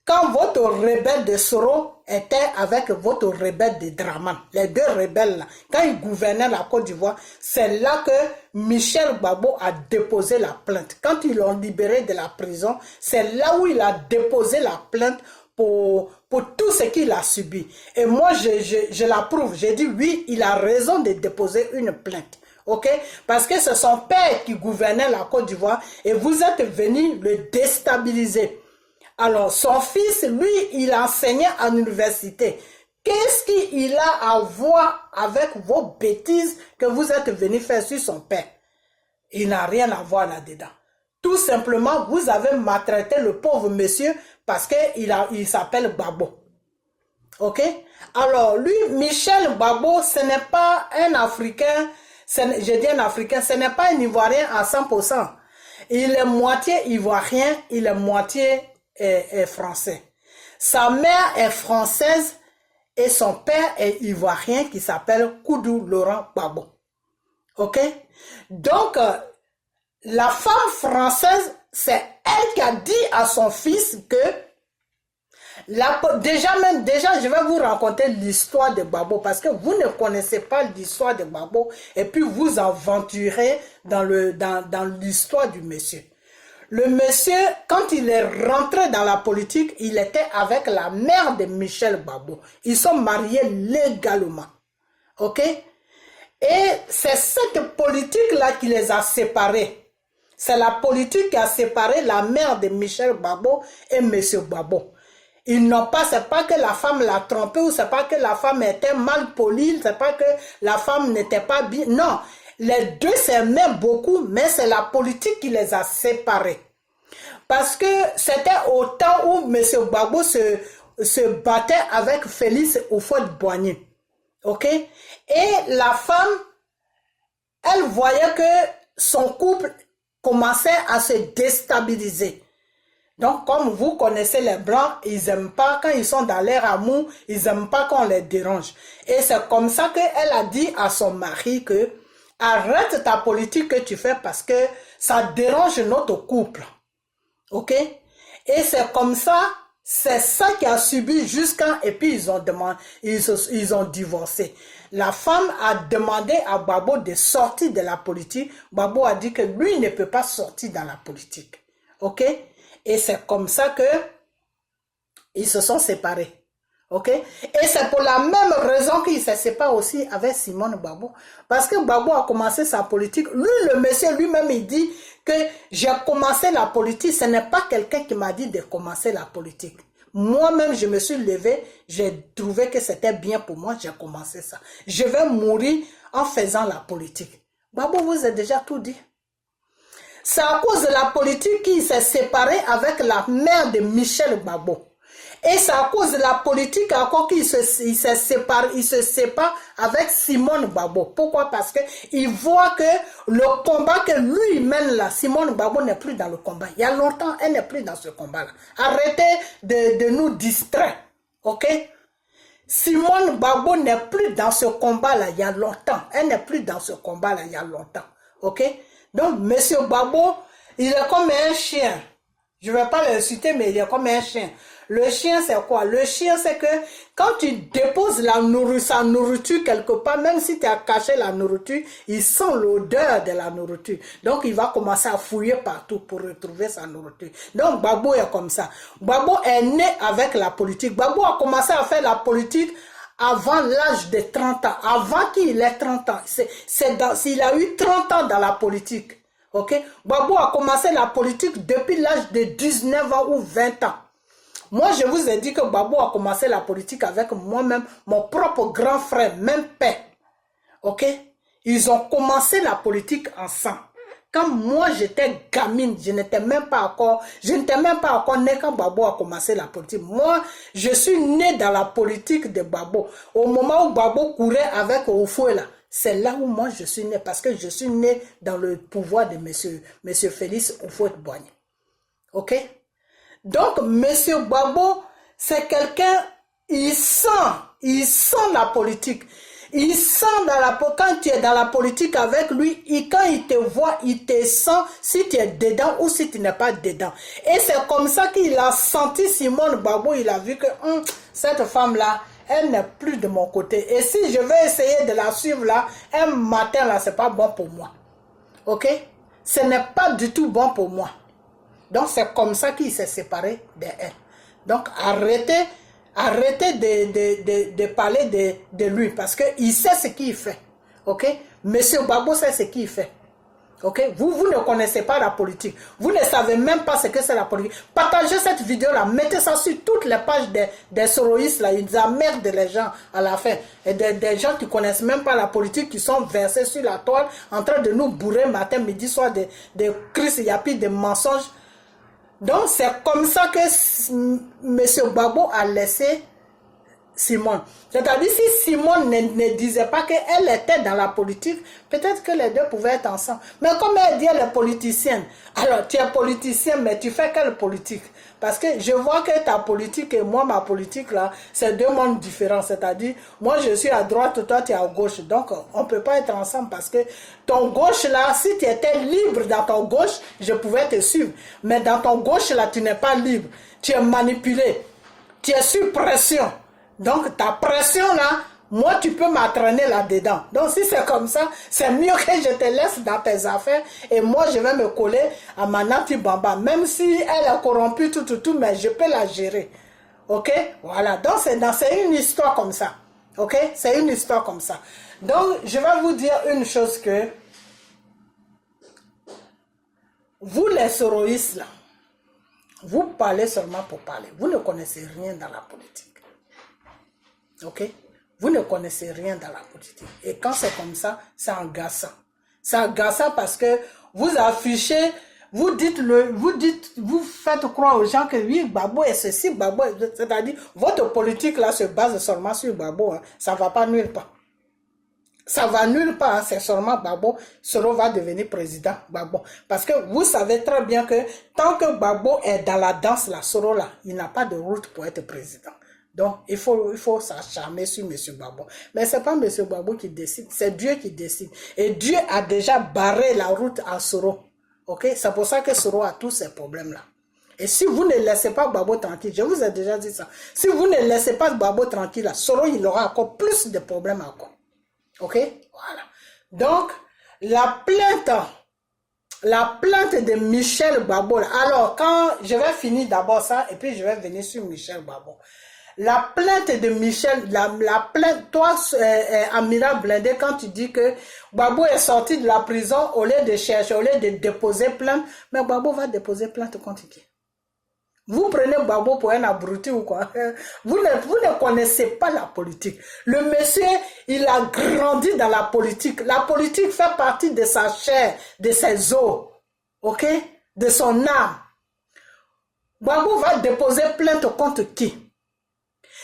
quand votre rebelle de Soro était avec votre rebelle de Draman, les deux rebelles là, quand ils gouvernaient la Côte d'Ivoire, c'est là que Michel Gbagbo a déposé la plainte. Quand ils l'ont libéré de la prison, c'est là où il a déposé la plainte pour tout ce qu'il a subi. Et moi, je l'approuve. J'ai dit oui, il a raison de déposer une plainte. Ok? Parce que c'est son père qui gouvernait la Côte d'Ivoire et vous êtes venu le déstabiliser. Alors, son fils, lui, il enseignait à l'université. Qu'est-ce qu'il a à voir avec vos bêtises que vous êtes venu faire sur son père? Il n'a rien à voir là-dedans. Tout simplement, vous avez maltraité le pauvre monsieur parce qu'il s'appelle Gbagbo. Ok? Alors, lui, Michel Gbagbo, ce n'est pas un Africain, je dis un Africain, ce n'est pas un Ivoirien à 100%. Il est moitié Ivoirien, il est moitié français. Sa mère est française et son père est ivoirien qui s'appelle Koudou Laurent Gbagbo. Ok? Donc, la femme française, c'est elle qui a dit à son fils que déjà, je vais vous raconter l'histoire de Gbagbo parce que vous ne connaissez pas l'histoire de Gbagbo et puis vous aventurez dans l'histoire du monsieur. Le monsieur, quand il est rentré dans la politique, il était avec la mère de Michel Gbagbo. Ils sont mariés légalement. Ok? Et c'est cette politique-là qui les a séparés. C'est la politique qui a séparé la mère de Michel Gbagbo et Monsieur Gbagbo. Ils n'ont pas, c'est pas que la femme l'a trompé ou c'est pas que la femme était mal polie, c'est pas que la femme n'était pas bien. Non, les deux s'aimaient beaucoup, mais c'est la politique qui les a séparés. Parce que c'était au temps où M. Gbagbo se battait avec Félix Houphouët-Boigny. Ok? Et la femme, elle voyait que son couple commençait à se déstabiliser. Donc, comme vous connaissez les Blancs, ils n'aiment pas, quand ils sont dans leur amour, ils n'aiment pas qu'on les dérange. Et c'est comme ça qu'elle a dit à son mari que arrête ta politique que tu fais parce que ça dérange notre couple. Ok? Et c'est comme ça, c'est ça qui a subi jusqu'à, et puis ils ont divorcé. La femme a demandé à Gbagbo de sortir de la politique. Gbagbo a dit que lui ne peut pas sortir dans la politique. Ok? Et c'est comme ça que ils se sont séparés. Ok? Et c'est pour la même raison qu'il se sépare aussi avec Simone Gbagbo. Parce que Gbagbo a commencé sa politique. Lui, le monsieur lui-même, il dit que j'ai commencé la politique. Ce n'est pas quelqu'un qui m'a dit de commencer la politique. Moi-même, je me suis levé. J'ai trouvé que c'était bien pour moi. J'ai commencé ça. Je vais mourir en faisant la politique. Gbagbo vous a déjà tout dit. C'est à cause de la politique qu'il s'est séparé avec la mère de Michel Gbagbo. Et c'est à cause de la politique encore qu'il se sépare avec Simone Gbagbo. Pourquoi? Parce qu'il voit que le combat que lui mène là, Simone Gbagbo n'est plus dans le combat. Il y a longtemps, elle n'est plus dans ce combat-là. Arrêtez de nous distraire. Ok? Simone Gbagbo n'est plus dans ce combat-là il y a longtemps. Elle n'est plus dans ce combat-là il y a longtemps. Ok? Donc, Monsieur Gbagbo, il est comme un chien. Je ne vais pas le citer, mais il est comme un chien. Le chien, c'est quoi? Le chien, c'est que quand tu déposes sa nourriture quelque part, même si tu as caché la nourriture, il sent l'odeur de la nourriture. Donc, il va commencer à fouiller partout pour retrouver sa nourriture. Donc, Gbagbo est comme ça. Gbagbo est né avec la politique. Gbagbo a commencé à faire la politique avant l'âge de 30 ans. Avant qu'il ait 30 ans. Il a eu 30 ans dans la politique. Ok? Gbagbo a commencé la politique depuis l'âge de 19 ans ou 20 ans. Moi, je vous ai dit que Gbagbo a commencé la politique avec moi-même, mon propre grand frère, même père. Ok? Ils ont commencé la politique ensemble. Quand moi, j'étais gamine, je n'étais même pas encore né quand Gbagbo a commencé la politique. Moi, je suis né dans la politique de Gbagbo. Au moment où Gbagbo courait avec Oufoué là, c'est là où moi je suis né, parce que je suis né dans le pouvoir de monsieur Félix Houphouët-Boigny. Ok? Donc, monsieur Gbagbo, c'est quelqu'un, il sent la politique. Il sent quand tu es dans la politique avec lui, quand il te voit, il te sent si tu es dedans ou si tu n'es pas dedans. Et c'est comme ça qu'il a senti Simone Gbagbo, il a vu que cette femme-là, elle n'est plus de mon côté. Et si je vais essayer de la suivre là, un matin là, c'est pas bon pour moi. Ok? Ce n'est pas du tout bon pour moi. Donc c'est comme ça qu'il s'est séparé d'elle. Donc arrêtez de parler de lui parce qu'il sait ce qu'il fait. Ok? Monsieur Gbagbo sait ce qu'il fait. Ok? Vous ne connaissez pas la politique. Vous ne savez même pas ce que c'est la politique. Partagez cette vidéo-là. Mettez ça sur toutes les pages des soroïstes. Là. Ils emmerdent les gens à la fin. Et des gens qui ne connaissent même pas la politique, qui sont versés sur la toile, en train de nous bourrer matin, midi, soir, des crises, yapi, des mensonges. Donc, c'est comme ça que M. Gbagbo a laissé Simone. C'est-à-dire, si Simone ne disait pas qu'elle était dans la politique, peut-être que les deux pouvaient être ensemble. Mais comme elle dit, elle est politicienne. Alors, tu es politicienne, mais tu fais quelle politique? Parce que je vois que ta politique et moi, ma politique, là, c'est deux mondes différents. C'est-à-dire, moi, je suis à droite, toi, tu es à gauche. Donc, on ne peut pas être ensemble parce que ton gauche, là, si tu étais libre dans ton gauche, je pouvais te suivre. Mais dans ton gauche, là, tu n'es pas libre. Tu es manipulé. Tu es sous pression. Donc, ta pression là, moi, tu peux m'entraîner là-dedans. Donc, si c'est comme ça, c'est mieux que je te laisse dans tes affaires et moi, je vais me coller à ma Nati Bamba. Même si elle est corrompue, tout, mais je peux la gérer. Ok? Voilà. Donc, c'est une histoire comme ça. Ok? C'est une histoire comme ça. Donc, je vais vous dire une chose que vous, les soroïstes, là, vous parlez seulement pour parler. Vous ne connaissez rien dans la politique. Ok? Vous ne connaissez rien dans la politique. Et quand c'est comme ça, c'est agaçant. C'est agaçant parce que vous affichez, vous faites croire aux gens que oui, Gbagbo est ceci, Gbagbo est... C'est-à-dire, votre politique là se base seulement sur Gbagbo. Hein. Ça ne va pas nulle part. Ça va nulle part, hein. C'est seulement Gbagbo. Soro va devenir président, Gbagbo. Parce que vous savez très bien que tant que Gbagbo est dans la danse, là, Soro là, il n'a pas de route pour être président. Donc, il faut s'acharner sur M. Gbagbo. Mais ce n'est pas M. Gbagbo qui décide, c'est Dieu qui décide. Et Dieu a déjà barré la route à Soro. Ok? C'est pour ça que Soro a tous ces problèmes-là. Et si vous ne laissez pas Gbagbo tranquille, je vous ai déjà dit ça, si vous ne laissez pas Gbagbo tranquille, là, Soro, il aura encore plus de problèmes encore. Ok? Voilà. Donc, la plainte de Michel Gbagbo. Alors, quand je vais finir d'abord ça, et puis je vais venir sur Michel Gbagbo. La plainte de Michel, la plainte, toi, Amira Blindé, quand tu dis que Gbagbo est sorti de la prison, au lieu de chercher, au lieu de déposer plainte, mais Gbagbo va déposer plainte contre qui? Vous prenez Gbagbo pour un abruti ou quoi? Vous ne connaissez pas la politique. Le monsieur, il a grandi dans la politique. La politique fait partie de sa chair, de ses os, ok? De son âme. Gbagbo va déposer plainte contre qui?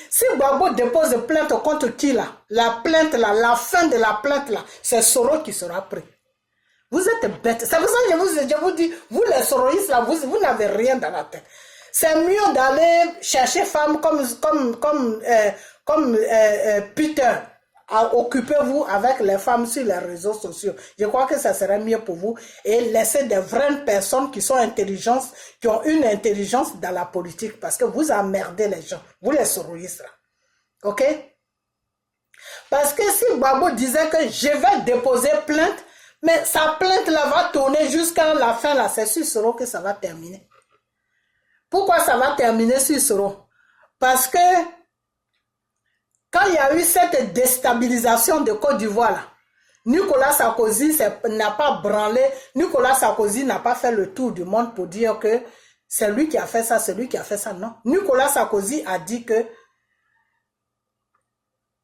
Si Gbagbo dépose plainte contre qui là? La plainte là, la fin de la plainte là, c'est Soro qui sera pris. Vous êtes bêtes. C'est pour ça que je vous dis, vous les soroïstes là, vous n'avez rien dans la tête. C'est mieux d'aller chercher femme comme Peter. Occupez-vous avec les femmes sur les réseaux sociaux. Je crois que ça serait mieux pour vous. Et laissez des vraies personnes qui sont intelligentes, qui ont une intelligence dans la politique. Parce que vous emmerdez les gens. Vous les soroïstes là. Ok? Parce que si Gbagbo disait que je vais déposer plainte, mais sa plainte là va tourner jusqu'à la fin là. C'est sur Soro que ça va terminer. Pourquoi ça va terminer sur Soro? Parce que quand il y a eu cette déstabilisation de Côte d'Ivoire là, Nicolas Sarkozy n'a pas branlé, Nicolas Sarkozy n'a pas fait le tour du monde pour dire que c'est lui qui a fait ça, c'est lui qui a fait ça, non. Nicolas Sarkozy a dit que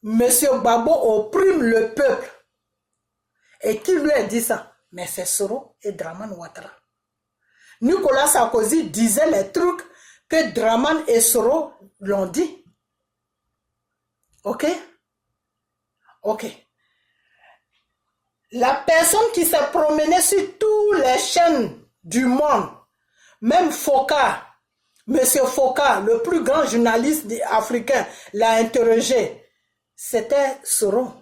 M. Gbagbo opprime le peuple. Et qui lui a dit ça? Mais c'est Soro et Dramane Ouattara. Nicolas Sarkozy disait les trucs que Dramane et Soro l'ont dit. Ok? Ok. La personne qui s'est promenée sur toutes les chaînes du monde, même Foka, Monsieur Foka, le plus grand journaliste africain, l'a interrogé. C'était Soro.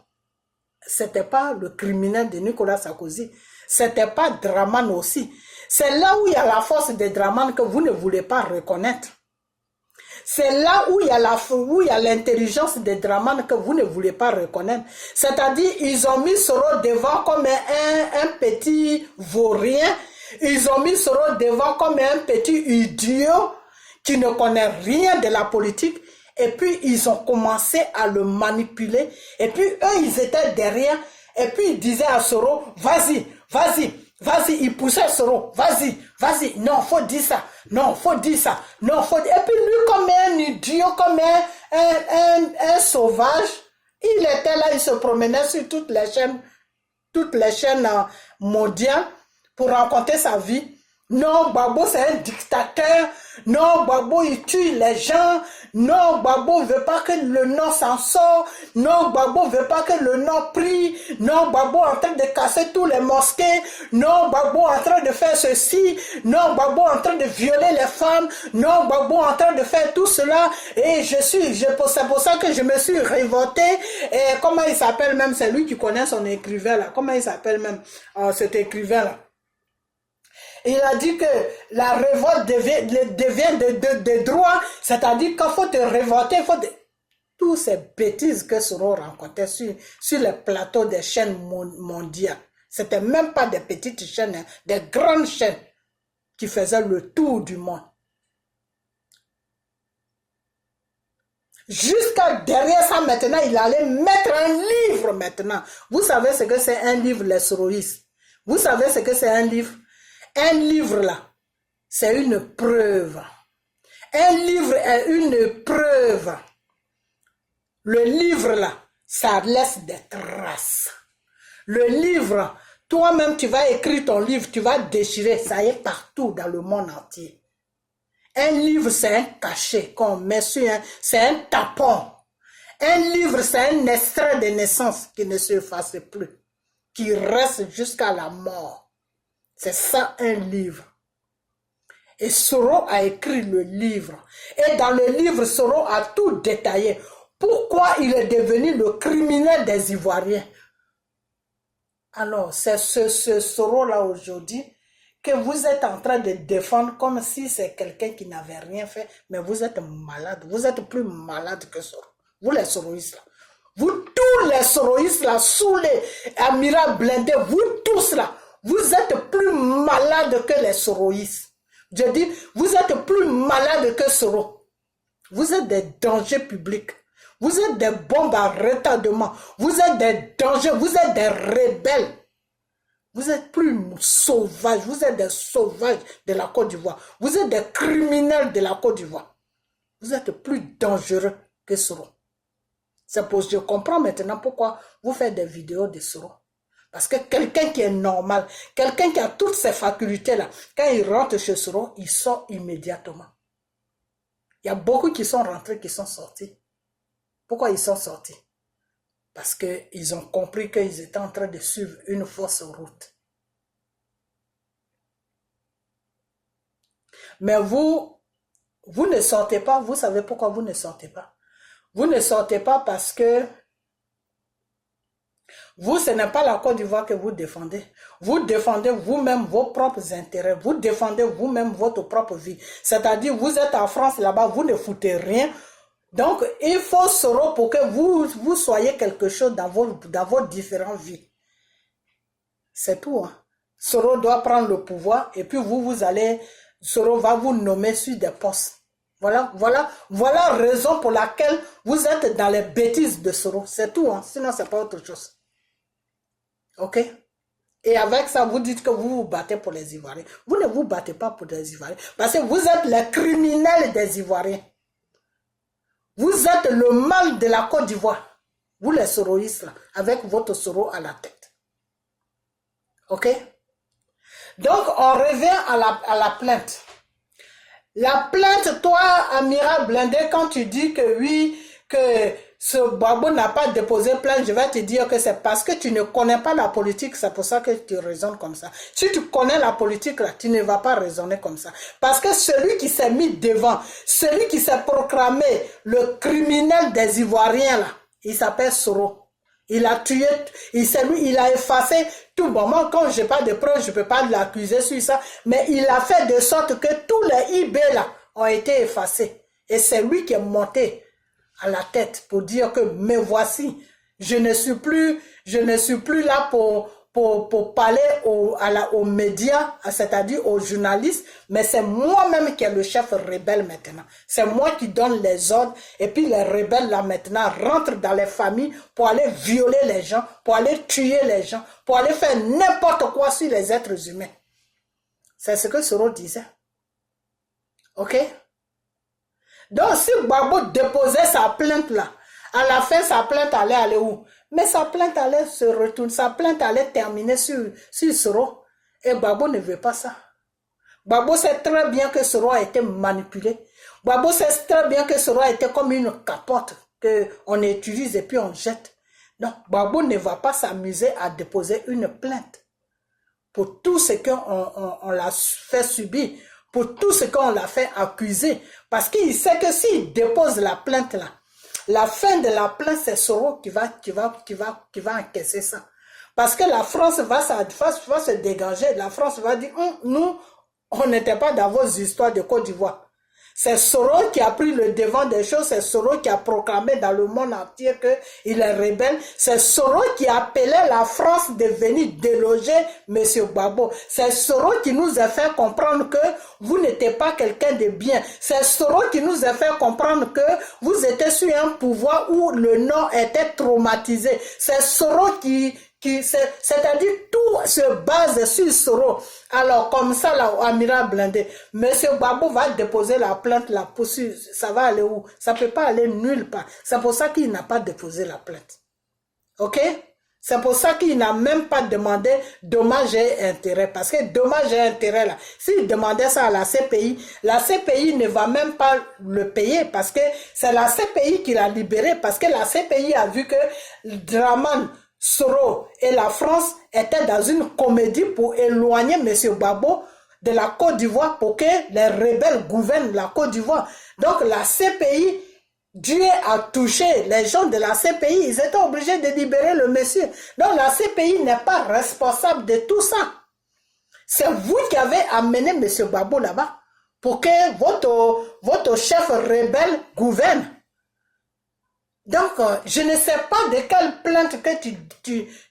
c'était pas le criminel de Nicolas Sarkozy. C'était pas Dramane aussi. C'est là où il y a la force de Dramane que vous ne voulez pas reconnaître. C'est là où il y a l'intelligence de Dramane que vous ne voulez pas reconnaître. C'est-à-dire, ils ont mis Soro devant comme un petit vaurien. Ils ont mis Soro devant comme un petit idiot qui ne connaît rien de la politique. Et puis, ils ont commencé à le manipuler. Et puis, eux, ils étaient derrière. Et puis, ils disaient à Soro, vas-y, vas-y. Vas-y, il poussait Soro, vas-y, vas-y, non, faut dire ça, non, faut dire ça, non, faut dire... Et puis lui, comme un idiot, comme un sauvage, il était là, il se promenait sur toutes les chaînes mondiales pour raconter sa vie. Non, Gbagbo, c'est un dictateur. Non, Gbagbo, il tue les gens. Non, Gbagbo veut pas que le Nord s'en sort. Non, Gbagbo veut pas que le Nord prie. Non, Gbagbo en train de casser tous les mosquées. Non, Gbagbo en train de faire ceci. Non, Gbagbo en train de violer les femmes. Non, Gbagbo en train de faire tout cela. Et c'est pour ça que je me suis révolté. Et comment il s'appelle même, c'est lui qui connaît son écrivain là. Comment il s'appelle même, cet écrivain là. Il a dit que la révolte devient de droit, c'est-à-dire qu'il faut te révolter, toutes ces bêtises que Soro rencontrait sur les plateaux des chaînes mondiales. C'était même pas des petites chaînes, hein, des grandes chaînes qui faisaient le tour du monde. Jusqu'à derrière ça maintenant, il allait mettre un livre maintenant. Vous savez ce que c'est un livre, les soroïstes? Vous savez ce que c'est un livre? Un livre là, c'est une preuve. Un livre est une preuve. Le livre là, ça laisse des traces. Le livre, toi-même tu vas écrire ton livre, tu vas déchirer, ça y est partout dans le monde entier. Un livre c'est un cachet qu'on met sur c'est un tapon. Un livre c'est un extrait de naissance qui ne se efface plus, qui reste jusqu'à la mort. C'est ça un livre. Et Soro a écrit le livre. Et dans le livre, Soro a tout détaillé. Pourquoi il est devenu le criminel des Ivoiriens? Alors, c'est ce Soro-là aujourd'hui que vous êtes en train de défendre comme si c'est quelqu'un qui n'avait rien fait. Mais vous êtes malade. Vous êtes plus malade que Soro. Vous les Soroïstes là. Vous tous les Soroïstes là, sous les Amira blindés, vous tous là. Vous êtes plus malade que les soroïstes. Je dis, vous êtes plus malade que Soro. Vous êtes des dangers publics. Vous êtes des bombes à retardement. Vous êtes des dangers. Vous êtes des rebelles. Vous êtes plus sauvages. Vous êtes des sauvages de la Côte d'Ivoire. Vous êtes des criminels de la Côte d'Ivoire. Vous êtes plus dangereux que Soro. C'est pour je comprends maintenant pourquoi vous faites des vidéos de Soro. Parce que quelqu'un qui est normal, quelqu'un qui a toutes ces facultés-là, quand il rentre chez Soro, il sort immédiatement. Il y a beaucoup qui sont rentrés, qui sont sortis. Pourquoi ils sont sortis? Parce qu'ils ont compris qu'ils étaient en train de suivre une fausse route. Mais vous ne sortez pas. Vous savez pourquoi vous ne sortez pas? Vous ne sortez pas parce que vous, ce n'est pas la Côte d'Ivoire que vous défendez. Vous défendez vous-même vos propres intérêts. Vous défendez vous-même votre propre vie. C'est-à-dire, vous êtes en France là-bas, vous ne foutez rien. Donc, il faut Soro pour que vous soyez quelque chose dans vos différentes vies. C'est tout. Hein. Soro doit prendre le pouvoir et puis Soro va vous nommer sur des postes. Voilà la raison pour laquelle vous êtes dans les bêtises de Soro. C'est tout. Hein. Sinon, c'est pas autre chose. Ok? Et avec ça, vous dites que vous vous battez pour les Ivoiriens. Vous ne vous battez pas pour les Ivoiriens. Parce que vous êtes les criminels des Ivoiriens. Vous êtes le mal de la Côte d'Ivoire. Vous les soroïstes, là, avec votre Soro à la tête. Ok? Donc, on revient à la plainte. La plainte, toi, Amira Blindé, quand tu dis que oui, que ce Gbagbo n'a pas déposé plainte, je vais te dire que c'est parce que tu ne connais pas la politique, c'est pour ça que tu raisonnes comme ça. Si tu connais la politique, là, tu ne vas pas raisonner comme ça. Parce que celui qui s'est mis devant, celui qui s'est proclamé le criminel des Ivoiriens, là, il s'appelle Soro. Il a tué, il a effacé tout. Bon, moi, quand je n'ai pas de preuves, je ne peux pas l'accuser sur ça. Mais il a fait de sorte que tous les IB là ont été effacés. Et c'est lui qui est monté à la tête pour dire que, mais voici, je ne suis plus là pour parler aux médias, c'est-à-dire aux journalistes, mais c'est moi-même qui est le chef rebelle maintenant. C'est moi qui donne les ordres, et puis les rebelles là maintenant rentrent dans les familles pour aller violer les gens, pour aller tuer les gens, pour aller faire n'importe quoi sur les êtres humains. C'est ce que Soro disait. Ok? Donc si Gbagbo déposait sa plainte là, à la fin sa plainte allait aller où? Mais sa plainte allait se retourner, sa plainte allait terminer sur Soro. Et Gbagbo ne veut pas ça. Gbagbo sait très bien que Soro a été manipulé. Gbagbo sait très bien que Soro a été comme une capote qu'on utilise et puis on jette. Non, Gbagbo ne va pas s'amuser à déposer une plainte pour tout ce qu'on l'a fait subir, pour tout ce qu'on l'a fait accuser. Parce qu'il sait que s'il dépose la plainte là, la fin de la plainte, c'est Soro qui va encaisser ça. Parce que la France va se dégager. La France va dire, nous, on n'était pas dans vos histoires de Côte d'Ivoire. C'est Soro qui a pris le devant des choses. C'est Soro qui a proclamé dans le monde entier qu'il est rebelle. C'est Soro qui appelait la France de venir déloger M. Gbagbo. C'est Soro qui nous a fait comprendre que vous n'étiez pas quelqu'un de bien. C'est Soro qui nous a fait comprendre que vous étiez sur un pouvoir où le Nord était traumatisé. C'est Soro c'est-à-dire tout se base sur Soro. Alors comme ça là, Amiral Blindé, Monsieur Gbagbo va déposer la plainte là, ça va aller où? Ça peut pas aller nulle part. C'est pour ça qu'il n'a pas déposé la plainte. Ok? C'est pour ça qu'il n'a même pas demandé dommage et intérêt. Parce que dommage et intérêt là, s'il demandait ça à la CPI ne va même pas le payer parce que c'est la CPI qui l'a libéré. Parce que la CPI a vu que Draman, Soro et la France étaient dans une comédie pour éloigner M. Gbagbo de la Côte d'Ivoire pour que les rebelles gouvernent la Côte d'Ivoire. Donc la CPI, Dieu a touché les gens de la CPI, ils étaient obligés de libérer le monsieur. Donc la CPI n'est pas responsable de tout ça. C'est vous qui avez amené M. Gbagbo là-bas pour que votre chef rebelle gouverne. Donc, je ne sais pas de quelle plainte que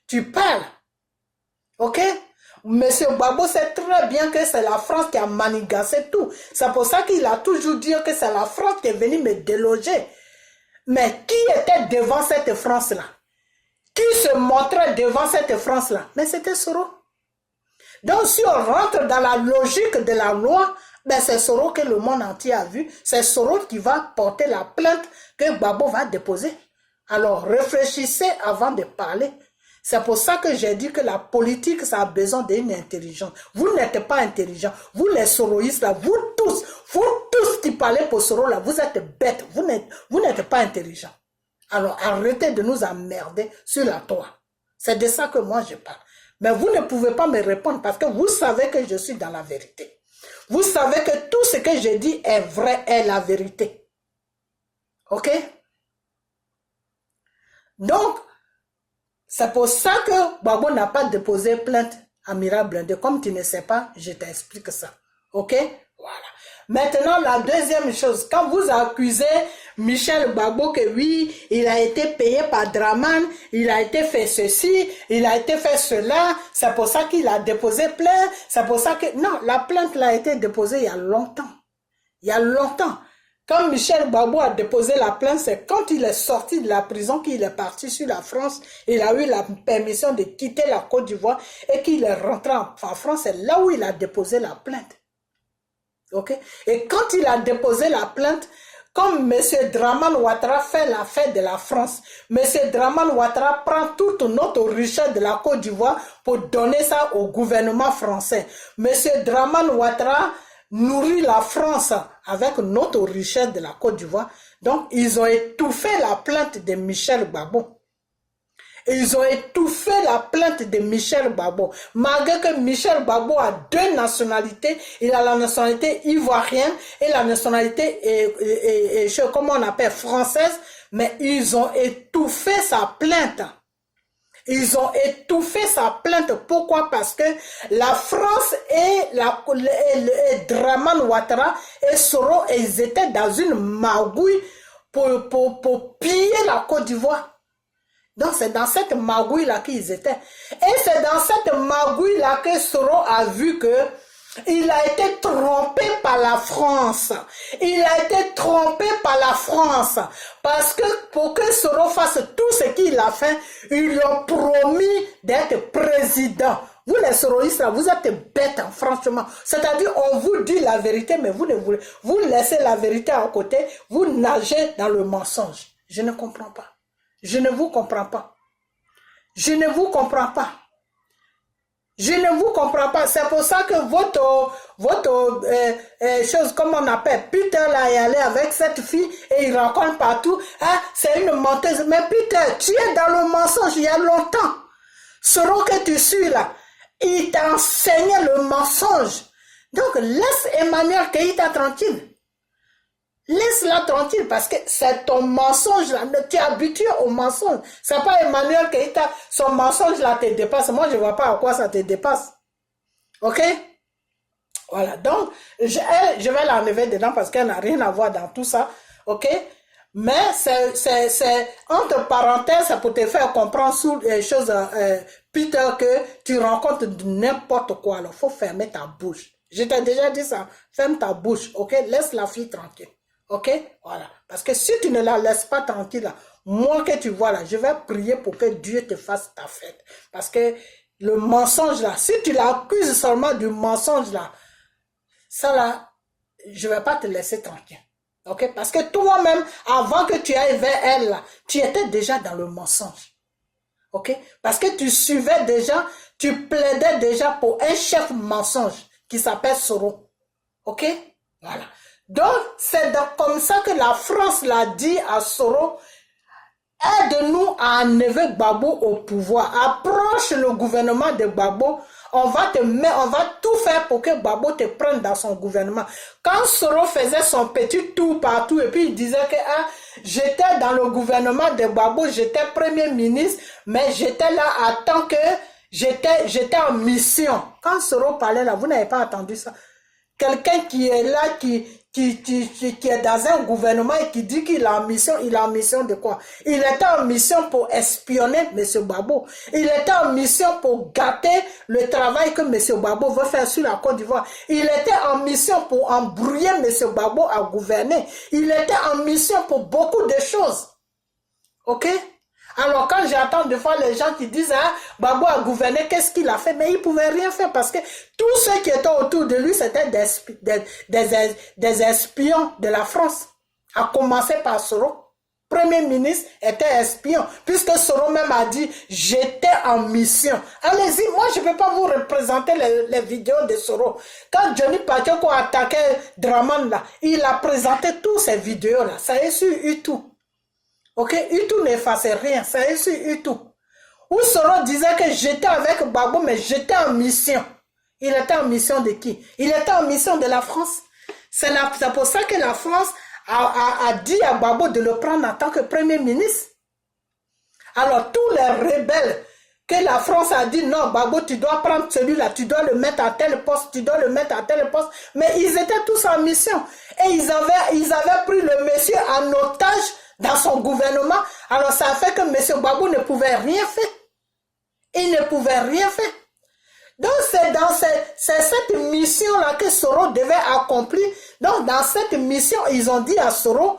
tu parles. Ok? Monsieur Gbagbo sait très bien que c'est la France qui a manigancé tout. C'est pour ça qu'il a toujours dit que c'est la France qui est venue me déloger. Mais qui était devant cette France-là? Qui se montrait devant cette France-là? Mais c'était Soro. Donc, si on rentre dans la logique de la loi, ben c'est Soro que le monde entier a vu. C'est Soro qui va porter la plainte que Gbagbo va déposer. Alors, réfléchissez avant de parler. C'est pour ça que j'ai dit que la politique, ça a besoin d'une intelligence. Vous n'êtes pas intelligent. Vous, les soroïstes, là, vous tous qui parlez pour Soro, là, vous êtes bêtes. Vous n'êtes pas intelligents. Alors, arrêtez de nous emmerder sur la toile. C'est de ça que moi, je parle. Mais vous ne pouvez pas me répondre parce que vous savez que je suis dans la vérité. Vous savez que tout ce que je dis est vrai, est la vérité. Ok? Donc, c'est pour ça que Gbagbo n'a pas déposé plainte à Amiral Blindé. Comme tu ne sais pas, je t'explique ça. Ok? Voilà. Maintenant, la deuxième chose, quand vous accusez Michel Gbagbo que oui, il a été payé par Draman, il a été fait ceci, il a été fait cela, c'est pour ça qu'il a déposé plainte, c'est pour ça que... Non, la plainte a été déposée il y a longtemps. Il y a longtemps. Quand Michel Gbagbo a déposé la plainte, c'est quand il est sorti de la prison qu'il est parti sur la France. Il a eu la permission de quitter la Côte d'Ivoire et qu'il est rentré en France. C'est là où il a déposé la plainte. Ok? Et quand il a déposé la plainte, comme M. Draman Ouattara fait la fête de la France, M. Draman Ouattara prend toute notre richesse de la Côte d'Ivoire pour donner ça au gouvernement français. M. Draman Ouattara nourrit la France avec notre richesse de la Côte d'Ivoire. Donc, ils ont étouffé la plainte de Michel Gbagbo. Ils ont étouffé la plainte de Michel Gbagbo. Malgré que Michel Gbagbo a deux nationalités, il a la nationalité ivoirienne et la nationalité, comment on appelle, française, mais ils ont étouffé sa plainte. Ils ont étouffé sa plainte. Pourquoi? Parce que la France et Draman Ouattara et Soro, ils étaient dans une magouille pour piller la Côte d'Ivoire. Donc c'est dans cette magouille-là qu'ils étaient. Et c'est dans cette magouille-là que Soro a vu que il a été trompé par la France. Il a été trompé par la France. Parce que pour que Soro fasse tout ce qu'il a fait, ils lui ont promis d'être président. Vous les soroïstes, vous êtes bêtes, hein, franchement. C'est-à-dire, on vous dit la vérité, mais vous ne voulez, vous laissez la vérité à côté, vous nagez dans le mensonge. Je ne comprends pas. Je ne vous comprends pas. Je ne vous comprends pas. Je ne vous comprends pas. C'est pour ça que votre chose, comme on appelle, Peter là est allé avec cette fille et il rencontre partout. Hein, c'est une menteuse. Mais Peter, tu es dans le mensonge il y a longtemps. Soro que tu suis là, il t'a enseigné le mensonge. Donc laisse Emmanuel Keïta tranquille. Laisse-la tranquille parce que c'est ton mensonge là. Tu es habitué au mensonge. C'est pas Emmanuel Keïta, son mensonge là te dépasse. Moi, je vois pas à quoi ça te dépasse. Ok? Voilà. Donc, je vais l'enlever dedans parce qu'elle n'a rien à voir dans tout ça. Ok? Mais c'est entre parenthèses, pour te faire comprendre sous les choses, Peter, que tu rencontres n'importe quoi. Il faut fermer ta bouche. Je t'ai déjà dit ça. Ferme ta bouche. Ok? Laisse la fille tranquille. Ok? Voilà. Parce que si tu ne la laisses pas tranquille, là, moi que tu vois là, je vais prier pour que Dieu te fasse ta fête. Parce que le mensonge là, si tu l'accuses seulement du mensonge là, ça là, je ne vais pas te laisser tranquille. Ok? Parce que toi-même, avant que tu ailles vers elle là, tu étais déjà dans le mensonge. Ok? Parce que tu suivais déjà, tu plaidais déjà pour un chef mensonge qui s'appelle Soro. Ok? Voilà. Donc, c'est comme ça que la France l'a dit à Soro, aide-nous à enlever Gbagbo au pouvoir. Approche le gouvernement de Gbagbo. On va tout faire pour que Gbagbo te prenne dans son gouvernement. Quand Soro faisait son petit tour partout et puis il disait que j'étais dans le gouvernement de Gbagbo, j'étais premier ministre, mais j'étais là à tant que j'étais en mission. Quand Soro parlait là, vous n'avez pas entendu ça. Quelqu'un qui est là, qui est dans un gouvernement et qui dit qu'il a en mission, il a en mission de quoi? Il était en mission pour espionner M. Gbagbo. Il était en mission pour gâter le travail que M. Gbagbo veut faire sur la Côte d'Ivoire. Il était en mission pour embrouiller M. Gbagbo à gouverner. Il était en mission pour beaucoup de choses. Ok? Alors quand j'entends des fois les gens qui disent Gbagbo a gouverné, qu'est-ce qu'il a fait? Mais il ne pouvait rien faire parce que tous ceux qui étaient autour de lui, c'était des espions de la France. À commencer par Soro. Premier ministre était espion. Puisque Soro même a dit, j'étais en mission. Allez-y, moi je ne peux pas vous représenter les vidéos de Soro. Quand Johnny Pacheco attaquait Draman là, il a présenté toutes ces vidéos là. Ça est sur YouTube. Ok, YouTube n'effaçait rien, ça est sur YouTube. Où Soro disait que j'étais avec Gbagbo, mais j'étais en mission. Il était en mission de qui? Il était en mission de la France. C'est pour ça que la France a dit à Gbagbo de le prendre en tant que premier ministre. Alors tous les rebelles que la France a dit non, Gbagbo, tu dois prendre celui-là, tu dois le mettre à tel poste, tu dois le mettre à tel poste. Mais ils étaient tous en mission. Et ils avaient pris le monsieur en otage dans son gouvernement. Alors ça a fait que M. Gbagbo ne pouvait rien faire. Il ne pouvait rien faire. Donc c'est cette mission-là que Soro devait accomplir. Donc dans cette mission, ils ont dit à Soro,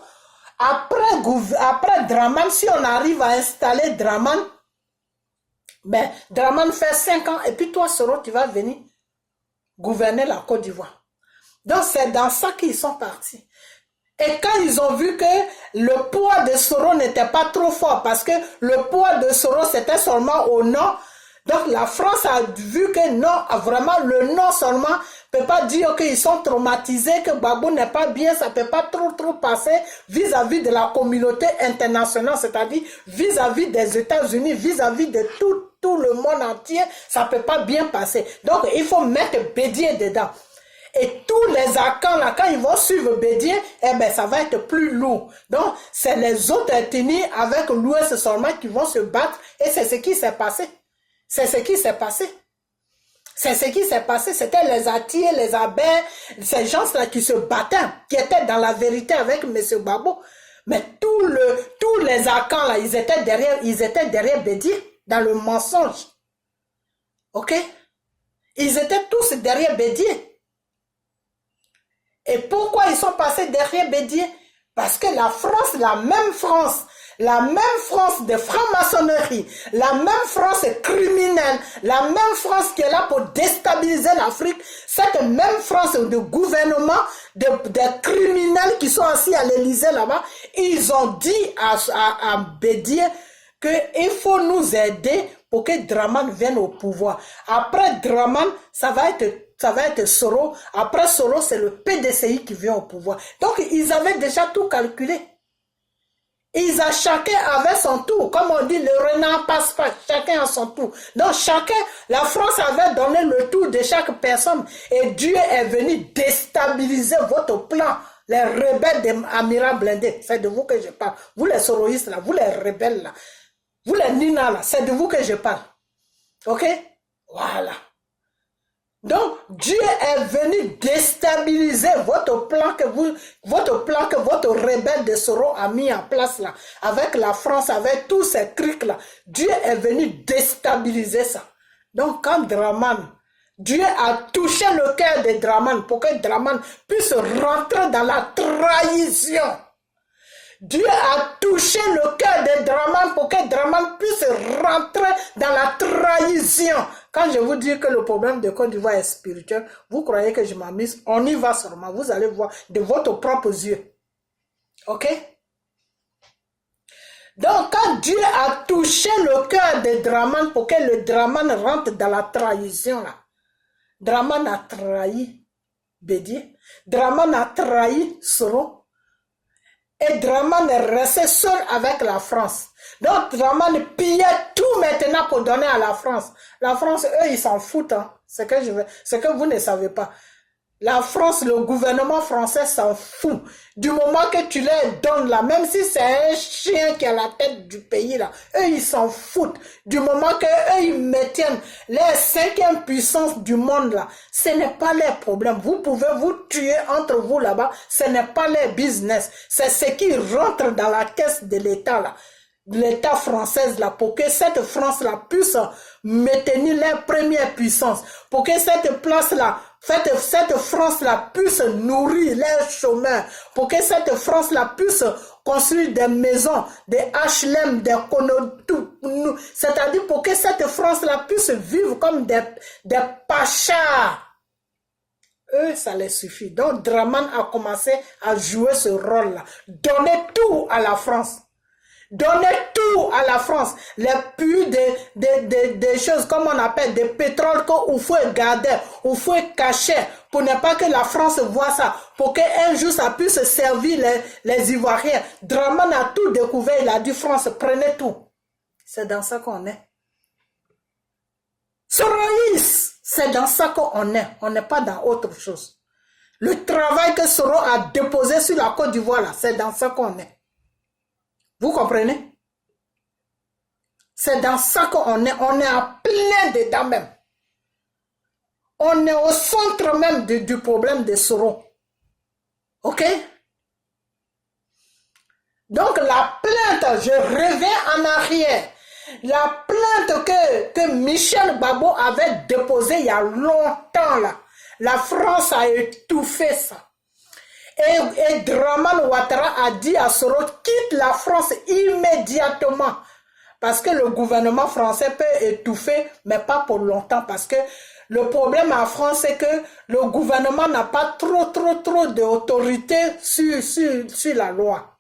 après Draman, si on arrive à installer Draman, ben Draman fait 5 ans et puis toi Soro, tu vas venir gouverner la Côte d'Ivoire. Donc c'est dans ça qu'ils sont partis. Et quand ils ont vu que le poids de Soro n'était pas trop fort, parce que le poids de Soro c'était seulement au nord, donc la France a vu que non, vraiment le nord seulement ne peut pas dire qu'ils sont traumatisés, que Gbagbo n'est pas bien, ça ne peut pas trop passer vis-à-vis de la communauté internationale, c'est-à-dire vis-à-vis des États-Unis, vis-à-vis de tout le monde entier, ça ne peut pas bien passer. Donc il faut mettre Bédier dedans. Et tous les Akans, là, quand ils vont suivre Bédié, eh ben, ça va être plus lourd. Donc, c'est les autres ethnies avec l'Ouest seulement qui vont se battre. Et c'est ce qui s'est passé. C'est ce qui s'est passé. C'est ce qui s'est passé. C'était les Atiers, les Abers, ces gens-là qui se battaient, qui étaient dans la vérité avec M. Babo. Mais tous les Akans, là, ils étaient derrière Bédié, dans le mensonge. Ok? Ils étaient tous derrière Bédié. Et pourquoi ils sont passés derrière Bédié? Parce que la France la même France de franc-maçonnerie, la même France criminelle, la même France qui est là pour déstabiliser l'Afrique, cette même France de gouvernement, de criminels qui sont assis à l'Élysée là-bas, ils ont dit à Bédié qu'il faut nous aider pour que Dramane vienne au pouvoir. Après Dramane, ça va être Soro. Après Soro, c'est le PDCI qui vient au pouvoir. Donc, ils avaient déjà tout calculé. Chacun avait son tour. Comme on dit, le renard passe pas. Chacun a son tour. Donc, la France avait donné le tour de chaque personne. Et Dieu est venu déstabiliser votre plan. Les rebelles d'Amira Blindé. C'est de vous que je parle. Vous les soroïstes là, vous les rebelles là. Vous les Nina là, c'est de vous que je parle. Ok? Voilà. Donc, Dieu est venu déstabiliser votre plan que votre rebelle de Soro a mis en place là, avec la France, avec tous ces trucs là. Dieu est venu déstabiliser ça. Donc, quand Dieu a touché le cœur de Dramane pour que Dramane puisse rentrer dans la trahison. Dieu a touché le cœur de Dramane pour que Dramane puisse rentrer dans la trahison. Quand je vous dis que le problème de Côte d'Ivoire est spirituel, vous croyez que je m'amuse? On y va seulement. Vous allez voir de votre propre yeux. Ok? Donc, quand Dieu a touché le cœur de Dramane pour que le Dramane rentre dans la trahison, là, Dramane a trahi Bédié. Dramane a trahi Soro. Et Dramane est resté seul avec la France. Donc Dramane pillait tout maintenant pour donner à la France. La France, eux, ils s'en foutent. Hein. C'est que vous ne savez pas. La France, le gouvernement français s'en fout. Du moment que tu leur donnes là, même si c'est un chien qui est à la tête du pays là, eux ils s'en foutent. Du moment que eux ils maintiennent les 5e puissance du monde là, ce n'est pas leur problème. Vous pouvez vous tuer entre vous là-bas, ce n'est pas leur business. C'est ce qui rentre dans la caisse de l'État là. L'État français là, pour que cette France-là puisse maintenir leur première puissance, pour que cette place-là, cette France-là puisse nourrir leurs chômeurs, pour que cette France-là puisse construire des maisons, des HLM, des condos, c'est-à-dire pour que cette France-là puisse vivre comme des pachas. Eux, ça les suffit. Donc, Dramane a commencé à jouer ce rôle-là. Donner tout à la France. Donner tout à la France, les puits des choses comme on appelle des pétroles qu'il faut garder, il faut cacher pour ne pas que la France voit ça, pour qu'un jour ça puisse servir les Ivoiriens. Dramane a tout découvert, il a dit France, prenez tout. C'est dans ça qu'on est. Soroïs, c'est dans ça qu'on est. On n'est pas dans autre chose. Le travail que Soro a déposé sur la Côte d'Ivoire, là, c'est dans ça qu'on est. Vous comprenez? C'est dans ça qu'on est. On est en plein dedans même. On est au centre même du problème de Soro. Ok? Donc la plainte, je reviens en arrière. La plainte que Michel Babo avait déposée il y a longtemps là. La France a étouffé ça. Et Dramane Ouattara a dit à Soro, quitte la France immédiatement. Parce que le gouvernement français peut étouffer, mais pas pour longtemps. Parce que le problème en France, c'est que le gouvernement n'a pas trop d'autorité sur la loi.